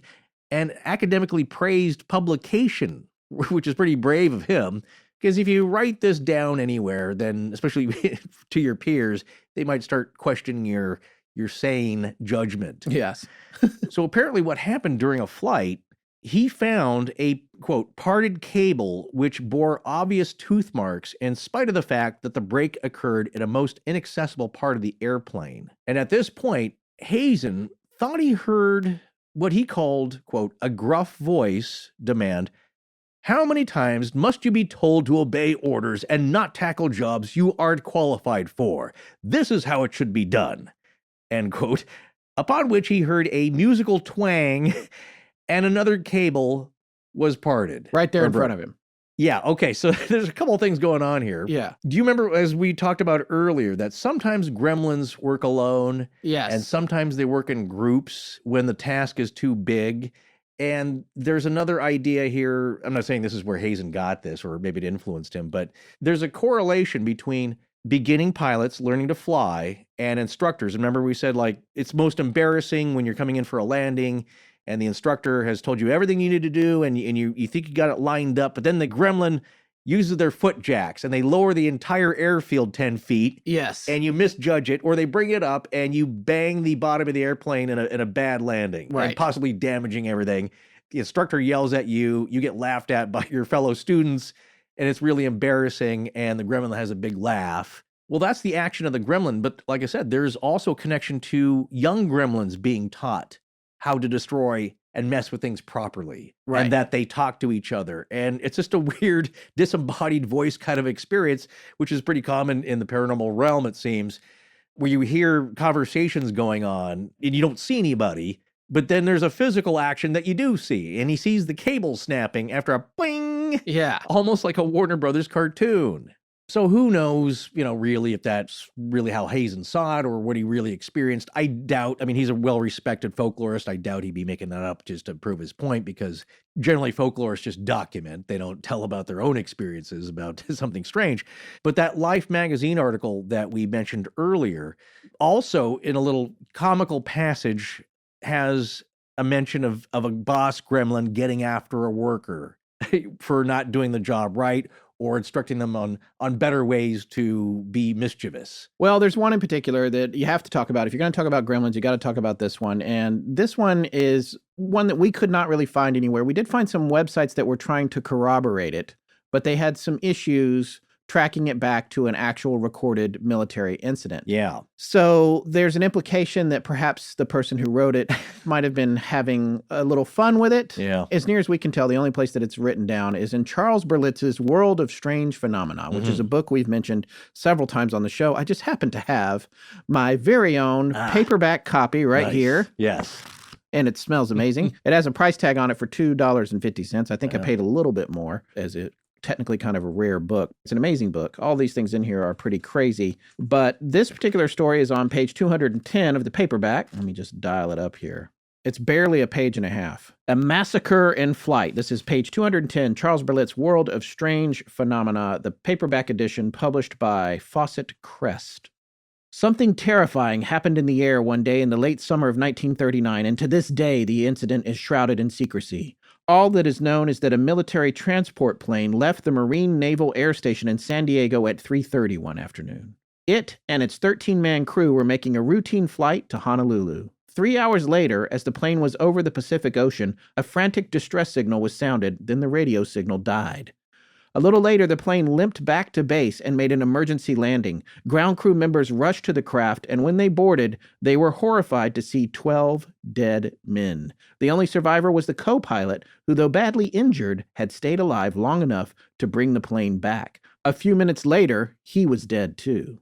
an academically praised publication, which is pretty brave of him. Because if you write this down anywhere, then especially to your peers, they might start questioning your sane judgment. Yes. So apparently what happened during a flight, he found a, quote, parted cable which bore obvious tooth marks in spite of the fact that the break occurred in a most inaccessible part of the airplane. And at this point, Hazen thought he heard what he called, quote, a gruff voice demand, "How many times must you be told to obey orders and not tackle jobs you aren't qualified for? This is how it should be done," end quote. Upon which he heard a musical twang and another cable was parted. Right there in front of him. Yeah, okay, so there's a couple of things going on here. Yeah. Do you remember, as we talked about earlier, that sometimes gremlins work alone? Yes. And sometimes they work in groups when the task is too big? And there's another idea here. I'm not saying this is where Hazen got this, or maybe it influenced him, but there's a correlation between beginning pilots learning to fly and instructors. Remember, we said, like, it's most embarrassing when you're coming in for a landing and the instructor has told you everything you need to do, and you think you got it lined up, but then the gremlin uses their foot jacks and they lower the entire airfield 10 feet. Yes. And you misjudge it, or they bring it up and you bang the bottom of the airplane in a bad landing, right, and possibly damaging everything. The instructor yells at you, you get laughed at by your fellow students, and it's really embarrassing, and the gremlin has a big laugh. Well, that's the action of the gremlin, but like I said, there's also a connection to young gremlins being taught how to destroy and mess with things properly, right, and that they talk to each other. And it's just a weird disembodied voice kind of experience, which is pretty common in the paranormal realm, it seems, where you hear conversations going on and you don't see anybody, but then there's a physical action that you do see, and he sees the cable snapping after a bing. Yeah. Almost like a Warner Brothers cartoon. So who knows, really, if that's really how Hazen saw it or what he really experienced. I doubt. I mean, he's a well-respected folklorist. I doubt he'd be making that up just to prove his point, because generally folklorists just document. They don't tell about their own experiences about something strange. But that Life magazine article that we mentioned earlier, also in a little comical passage, has a mention of a boss gremlin getting after a worker for not doing the job right, or instructing them on better ways to be mischievous. Well, there's one in particular that you have to talk about. If you're going to talk about gremlins, you got to talk about this one. And this one is one that we could not really find anywhere. We did find some websites that were trying to corroborate it, but they had some issues tracking it back to an actual recorded military incident. Yeah. So there's an implication that perhaps the person who wrote it might have been having a little fun with it. Yeah. As near as we can tell, the only place that it's written down is in Charles Berlitz's World of Strange Phenomena, which is a book we've mentioned several times on the show. I just happen to have my very own paperback copy right here. Yes. And it smells amazing. It has a price tag on it for $2.50. I think I paid a little bit more, as it technically kind of a rare book. It's an amazing book. All these things in here are pretty crazy. But this particular story is on page 210 of the paperback. Let me just dial it up here. It's barely a page and a half. A Massacre in Flight. This is page 210, Charles Berlitz's World of Strange Phenomena, the paperback edition published by Fawcett Crest. Something terrifying happened in the air one day in the late summer of 1939, and to this day the incident is shrouded in secrecy. All that is known is that a military transport plane left the Marine Naval Air Station in San Diego at 3:30 one afternoon. It and its 13-man crew were making a routine flight to Honolulu. 3 hours later, as the plane was over the Pacific Ocean, a frantic distress signal was sounded, then the radio signal died. A little later, the plane limped back to base and made an emergency landing. Ground crew members rushed to the craft, and when they boarded, they were horrified to see 12 dead men. The only survivor was the co-pilot, who, though badly injured, had stayed alive long enough to bring the plane back. A few minutes later, he was dead too.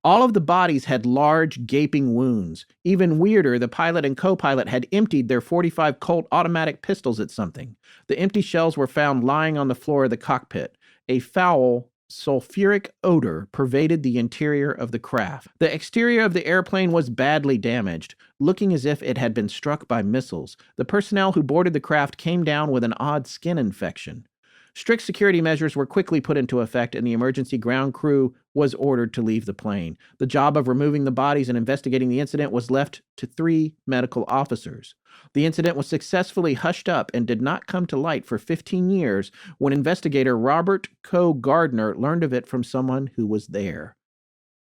All of the bodies had large, gaping wounds. Even weirder, the pilot and co-pilot had emptied their .45 Colt automatic pistols at something. The empty shells were found lying on the floor of the cockpit. A foul, sulfuric odor pervaded the interior of the craft. The exterior of the airplane was badly damaged, looking as if it had been struck by missiles. The personnel who boarded the craft came down with an odd skin infection. Strict security measures were quickly put into effect, and the emergency ground crew was ordered to leave the plane. The job of removing the bodies and investigating the incident was left to 3 medical officers. The incident was successfully hushed up and did not come to light for 15 years when investigator Robert Coe Gardner learned of it from someone who was there.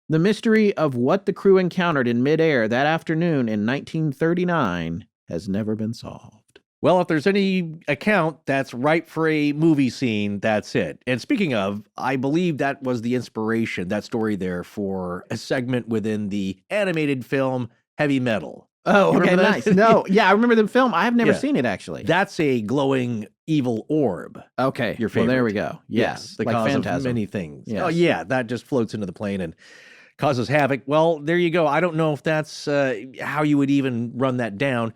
The mystery of what the crew encountered in midair that afternoon in 1939 has never been solved. Well, if there's any account that's ripe for a movie scene, that's it. And speaking of, I believe that was the inspiration, that story there, for a segment within the animated film Heavy Metal. Oh, You okay, remember nice. that? No, yeah, I remember the film. I've never Yeah. seen it, actually. That's a glowing evil orb. Okay, Your well, there favorite. we go. Yes, the like cause Phantasm. of many things. Yes. Oh, yeah, that just floats into the plane and causes havoc. Well, there you go. I don't know if that's how you would even run that down.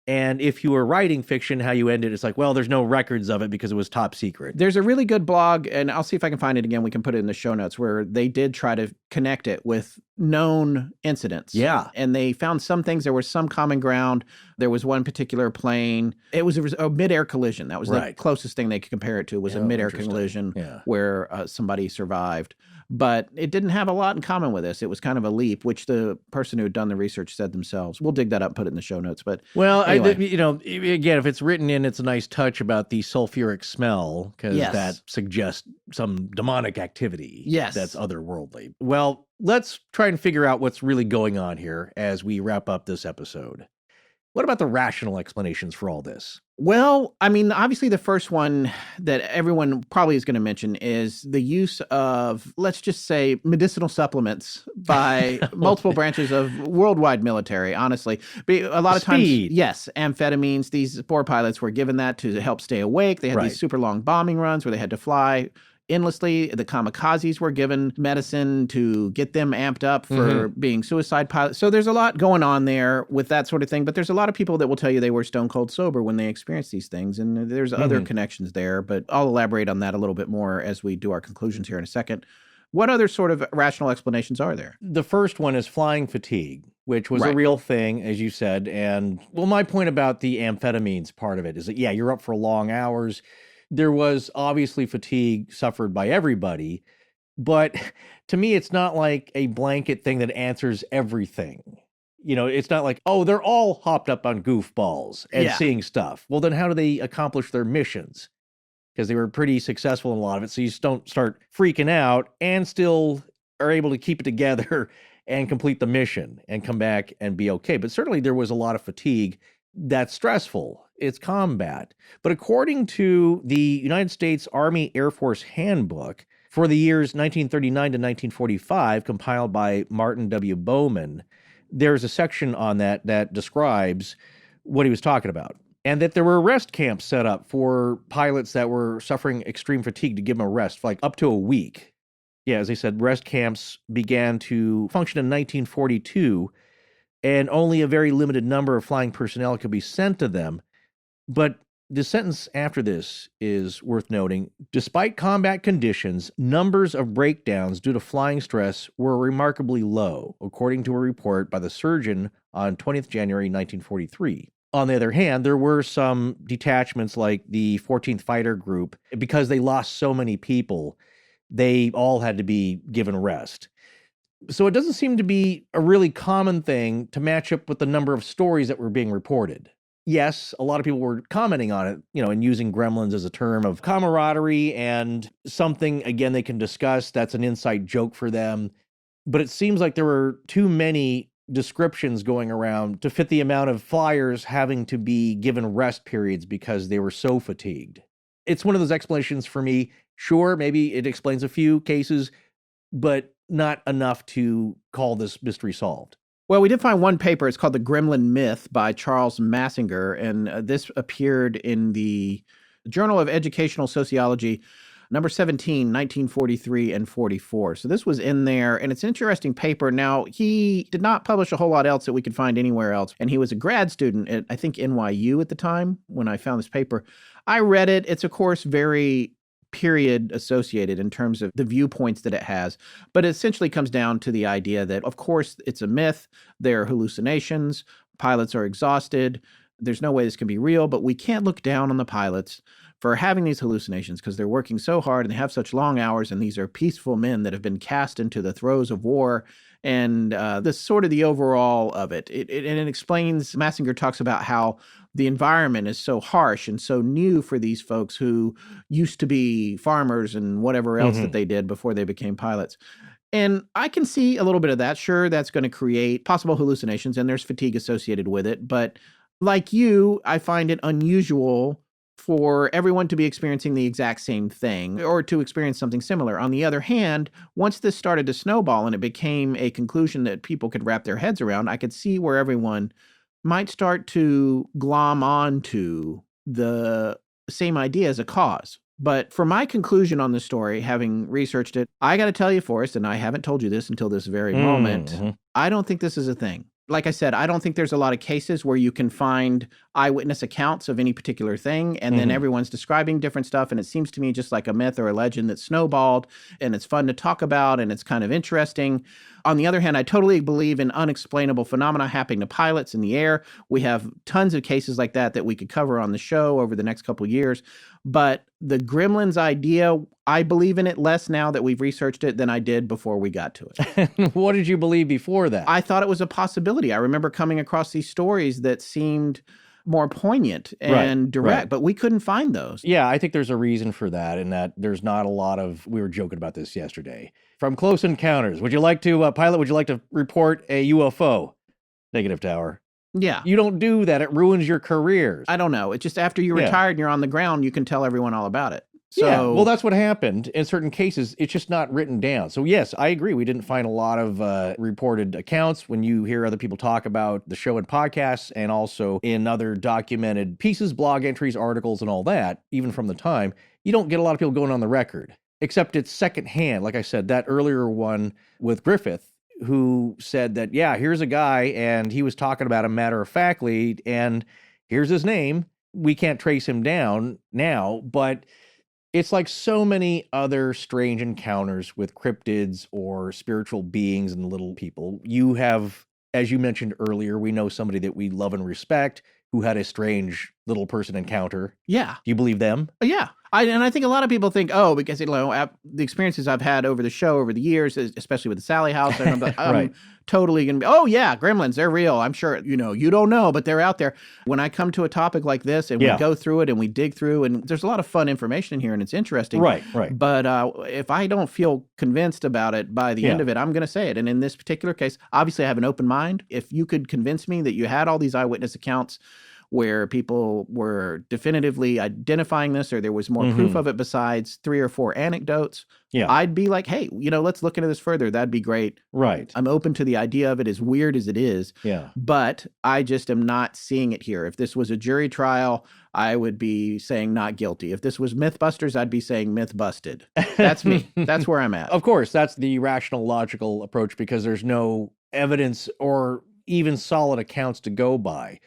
And if you were writing fiction, how you end it, it's like, well, there's no records of it because it was top secret. There's a really good blog, and I'll see if I can find it again. We can put it in the show notes, where they did try to connect it with known incidents. Yeah. And they found some things. There was some common ground. There was one particular plane. It was a midair collision. That was the Right. closest thing they could compare it to, was a Oh, midair interesting. collision Yeah. where somebody survived. But it didn't have a lot in common with this. It was kind of a leap, which the person who had done the research said themselves. We'll dig that up and put it in the show notes. But Well, Anyway. again, if it's written in, it's a nice touch about the sulfuric smell, because Yes. that suggests some demonic activity. Yes. That's otherworldly. Well, let's try and figure out what's really going on here as we wrap up this episode. What about the rational explanations for all this? Well, I mean, obviously the first one that everyone probably is going to mention is the use of, let's just say, medicinal supplements by multiple branches of worldwide military, honestly. A lot of times, Speed. yes, amphetamines, these poor pilots were given that to help stay awake. They had Right. these super long bombing runs where they had to fly endlessly. The kamikazes were given medicine to get them amped up for being suicide pilots. So there's a lot going on there with that sort of thing. But there's a lot of people that will tell you they were stone cold sober when they experienced these things. And there's other connections there. But I'll elaborate on that a little bit more as we do our conclusions here in a second. What other sort of rational explanations are there? The first one is flying fatigue, which was a Right. real thing, as you said. And well, my point about the amphetamines part of it is that, yeah, you're up for long hours. There was obviously fatigue suffered by everybody, but to me, it's not like a blanket thing that answers everything. You know, it's not like, oh, they're all hopped up on goofballs and Yeah. seeing stuff. Well, then how do they accomplish their missions? Because they were pretty successful in a lot of it. So you just don't start freaking out and still are able to keep it together and complete the mission and come back and be okay. But certainly there was a lot of fatigue. That's stressful. It's combat. But according to the United States Army Air Force Handbook for the years 1939 to 1945, compiled by Martin W. Bowman, there's a section on that that describes what he was talking about. And that there were rest camps set up for pilots that were suffering extreme fatigue to give them a rest for like up to a week. Yeah, as I said, rest camps began to function in 1942, and only a very limited number of flying personnel could be sent to them. But the sentence after this is worth noting. Despite combat conditions, numbers of breakdowns due to flying stress were remarkably low, according to a report by the surgeon on 20th January 1943. On the other hand, there were some detachments like the 14th Fighter Group. Because they lost so many people, they all had to be given rest. So it doesn't seem to be a really common thing to match up with the number of stories that were being reported. Yes, a lot of people were commenting on it, you know, and using gremlins as a term of camaraderie and something, again, they can discuss. That's an inside joke for them. But it seems like there were too many descriptions going around to fit the amount of flyers having to be given rest periods because they were so fatigued. It's one of those explanations for me. Sure, maybe it explains a few cases, but not enough to call this mystery solved. Well, we did find one paper. It's called The Gremlin Myth by Charles Massinger, and this appeared in the Journal of Educational Sociology, number 17, 1943 and 44. So this was in there, and it's an interesting paper. Now, he did not publish a whole lot else that we could find anywhere else, and he was a grad student at, I think, NYU at the time when I found this paper. I read it. It's, of course, very period associated in terms of the viewpoints that it has. But it essentially comes down to the idea that, of course, it's a myth. There are hallucinations. Pilots are exhausted. There's no way this can be real, but we can't look down on the pilots for having these hallucinations because they're working so hard and they have such long hours, and these are peaceful men that have been cast into the throes of war. And this sort of the overall of it. And it explains, Massinger talks about how the environment is so harsh and so new for these folks who used to be farmers and whatever else that they did before they became pilots. And I can see a little bit of that. Sure, that's going to create possible hallucinations, and there's fatigue associated with it. But like you, I find it unusual for everyone to be experiencing the exact same thing or to experience something similar. On the other hand, once this started to snowball and it became a conclusion that people could wrap their heads around, I could see where everyone might start to glom on to the same idea as a cause. But for my conclusion on the story, having researched it, I got to tell you, Forrest, and I haven't told you this until this very moment, I don't think this is a thing. Like I said, I don't think there's a lot of cases where you can find eyewitness accounts of any particular thing, and then everyone's describing different stuff, and it seems to me just like a myth or a legend that snowballed, and it's fun to talk about, and it's kind of interesting. On the other hand, I totally believe in unexplainable phenomena happening to pilots in the air. We have tons of cases like that we could cover on the show over the next couple of years. But the Gremlins idea, I believe in it less now that we've researched it than I did before we got to it. What did you believe before that? I thought it was a possibility. I remember coming across these stories that seemed more poignant and direct, but we couldn't find those. Yeah, I think there's a reason for that, in that there's not a lot of, we were joking about this yesterday. From close encounters, would you like to, pilot, would you like to report a UFO? Negative, tower. Yeah. You don't do that. It ruins your career. I don't know. It's just after you're retired and you're on the ground, you can tell everyone all about it. So, yeah, well, that's what happened. In certain cases, it's just not written down. So yes, I agree. We didn't find a lot of reported accounts. When you hear other people talk about the show in podcasts and also in other documented pieces, blog entries, articles, and all that, even from the time, you don't get a lot of people going on the record, except it's secondhand. Like I said, that earlier one with Griffith, who said that, yeah, here's a guy and he was talking about him matter-of-factly, and here's his name. We can't trace him down now, but it's like so many other strange encounters with cryptids or spiritual beings and little people. You have, as you mentioned earlier, we know somebody that we love and respect who had a strange little person encounter. Yeah. Do you believe them? Yeah. And I think a lot of people think, oh, because the experiences I've had over the show over the years, especially with the Sally House, I'm totally going to be, oh, yeah, gremlins, they're real. I'm sure, you don't know, but they're out there. When I come to a topic like this and we go through it and we dig through, and there's a lot of fun information in here and it's interesting. Right. But if I don't feel convinced about it by the end of it, I'm going to say it. And in this particular case, obviously I have an open mind. If you could convince me that you had all these eyewitness accounts where people were definitively identifying this, or there was more proof of it besides 3 or 4 anecdotes, I'd be like, hey, let's look into this further. That'd be great. Right. I'm open to the idea of it, as weird as it is. Yeah. But I just am not seeing it here. If this was a jury trial, I would be saying not guilty. If this was Mythbusters, I'd be saying myth busted. That's me. That's where I'm at. Of course, that's the rational, logical approach, because there's no evidence or even solid accounts to go by.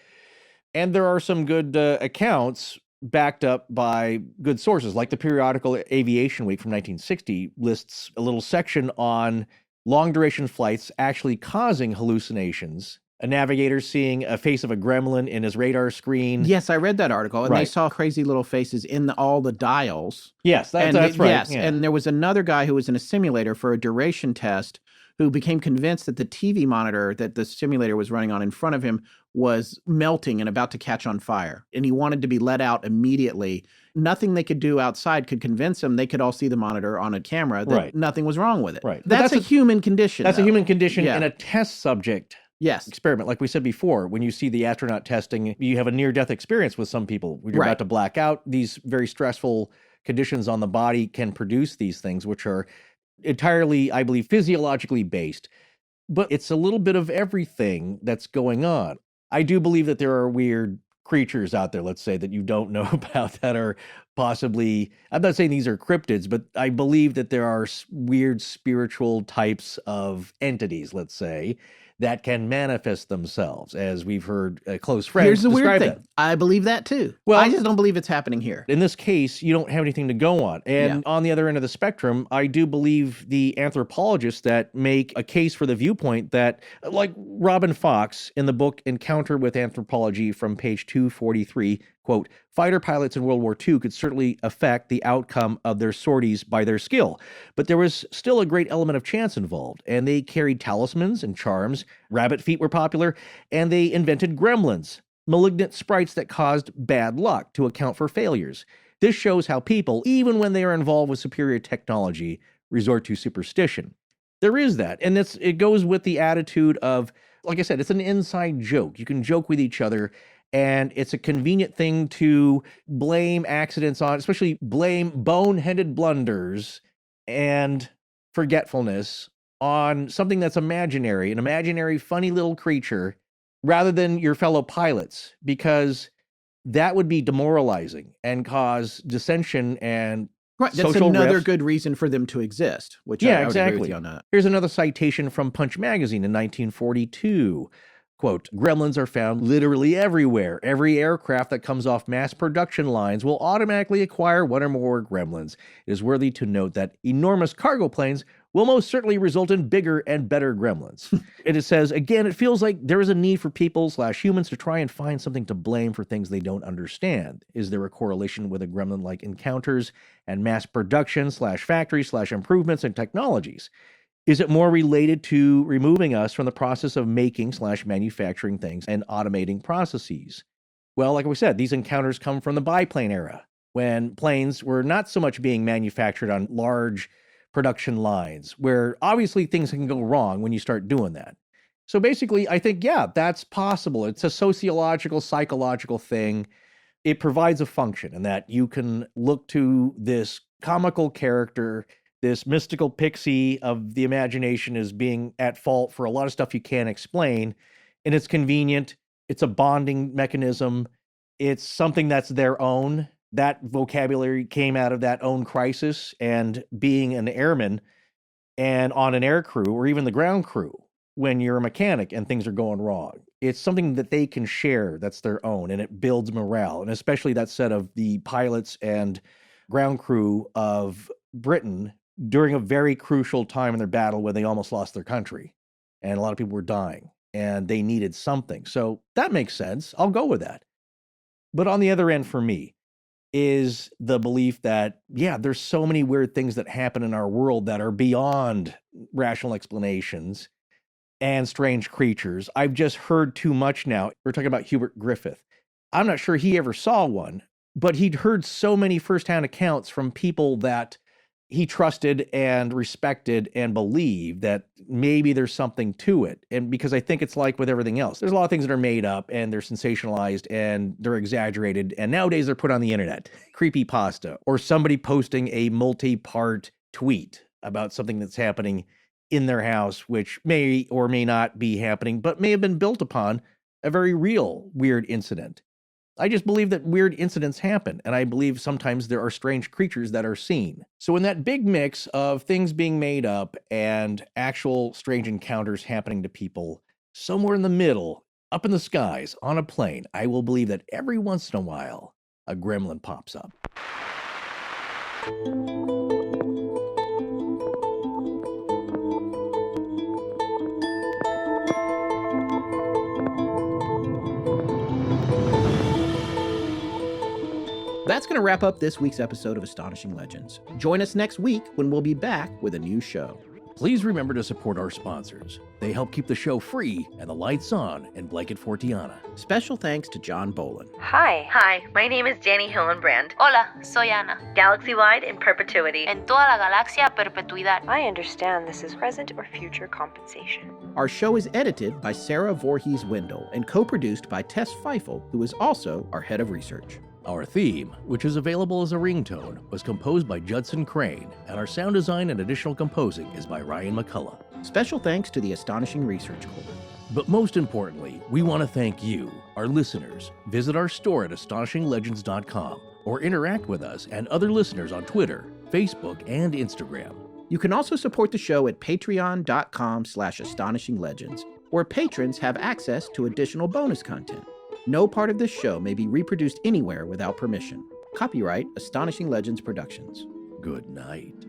And there are some good accounts backed up by good sources, like the periodical Aviation Week from 1960 lists a little section on long-duration flights actually causing hallucinations. A navigator seeing a face of a gremlin in his radar screen. Yes, I read that article, and they saw crazy little faces in all the dials. Yes, that's right. Yes, and there was another guy who was in a simulator for a duration test who became convinced that the TV monitor that the simulator was running on in front of him was melting and about to catch on fire. And he wanted to be let out immediately. Nothing they could do outside could convince him. They could all see the monitor on a camera that nothing was wrong with it. Right. That's a human condition. That's a human condition in a test subject. Yes. Experiment. Like we said before, when you see the astronaut testing, you have a near-death experience with some people. When you're about to black out, these very stressful conditions on the body can produce these things, which are entirely, I believe, physiologically based. But it's a little bit of everything that's going on. I do believe that there are weird creatures out there, let's say, that you don't know about that are possibly, I'm not saying these are cryptids, but I believe that there are weird spiritual types of entities, let's say, that can manifest themselves, as we've heard close friends Here's the weird thing. that. I believe that too. Well, I just don't believe it's happening here. In this case, you don't have anything to go on. And on the other end of the spectrum, I do believe the anthropologists that make a case for the viewpoint that, like Robin Fox in the book Encounter with Anthropology from page 243, Quote, fighter pilots in World War II could certainly affect the outcome of their sorties by their skill, but there was still a great element of chance involved, and they carried talismans and charms, rabbit feet were popular, and they invented gremlins, malignant sprites that caused bad luck to account for failures. This shows how people, even when they are involved with superior technology, resort to superstition. There is that, and it goes with the attitude of, like I said, it's an inside joke. You can joke with each other, and it's a convenient thing to blame accidents on, especially blame boneheaded blunders and forgetfulness on something that's imaginary, an imaginary funny little creature, rather than your fellow pilots, because that would be demoralizing and cause dissension and Right, that's social another rifts. good reason for them to exist, which Yeah, I would agree exactly. with you on that. Here's another citation from Punch magazine in 1942. Quote, gremlins are found literally everywhere. Every aircraft that comes off mass production lines will automatically acquire one or more gremlins. It is worthy to note that enormous cargo planes will most certainly result in bigger and better gremlins. And it says, again, it feels like there is a need for people/humans to try and find something to blame for things they don't understand. Is there a correlation with a gremlin-like encounters and mass production/factory/improvements in technologies? Is it more related to removing us from the process of making/manufacturing things and automating processes? Well, like we said, these encounters come from the biplane era, when planes were not so much being manufactured on large production lines, where obviously things can go wrong when you start doing that. So basically, I think, yeah, that's possible. It's a sociological, psychological thing. It provides a function in that you can look to this comical character, this mystical pixie of the imagination as being at fault for a lot of stuff you can't explain. And it's convenient. It's a bonding mechanism. It's something that's their own. That vocabulary came out of that own crisis and being an airman and on an aircrew or even the ground crew when you're a mechanic and things are going wrong. It's something that they can share that's their own, and it builds morale. And especially that set of the pilots and ground crew of Britain during a very crucial time in their battle when they almost lost their country and a lot of people were dying and they needed something. So that makes sense. I'll go with that. But on the other end for me is the belief that, yeah, there's so many weird things that happen in our world that are beyond rational explanations and strange creatures. I've just heard too much now. We're talking about Hubert Griffith. I'm not sure he ever saw one, but he'd heard so many firsthand accounts from people that he trusted and respected and believed that maybe there's something to it. And because I think it's like with everything else, there's a lot of things that are made up and they're sensationalized and they're exaggerated. And nowadays they're put on the internet, creepypasta, or somebody posting a multi-part tweet about something that's happening in their house, which may or may not be happening, but may have been built upon a very real weird incident. I just believe that weird incidents happen, and I believe sometimes there are strange creatures that are seen. So in that big mix of things being made up and actual strange encounters happening to people, somewhere in the middle, up in the skies, on a plane, I will believe that every once in a while, a gremlin pops up. That's going to wrap up this week's episode of Astonishing Legends. Join us next week when we'll be back with a new show. Please remember to support our sponsors. They help keep the show free and the lights on in Blanket Fortiana. Special thanks to John Bolin. Hi. Hi, my name is Danny Hillenbrand. Hola, soy Ana. Galaxy-wide in perpetuity. En toda la galaxia perpetuidad. I understand this is present or future compensation. Our show is edited by Sarah Voorhees Wendell and co-produced by Tess Feifel, who is also our head of research. Our theme, which is available as a ringtone, was composed by Judson Crane, and our sound design and additional composing is by Ryan McCullough. Special thanks to the Astonishing Research Corps. But most importantly, we want to thank you, our listeners. Visit our store at astonishinglegends.com or interact with us and other listeners on Twitter, Facebook, and Instagram. You can also support the show at patreon.com/astonishinglegends, where patrons have access to additional bonus content. No part of this show may be reproduced anywhere without permission. Copyright Astonishing Legends Productions. Good night.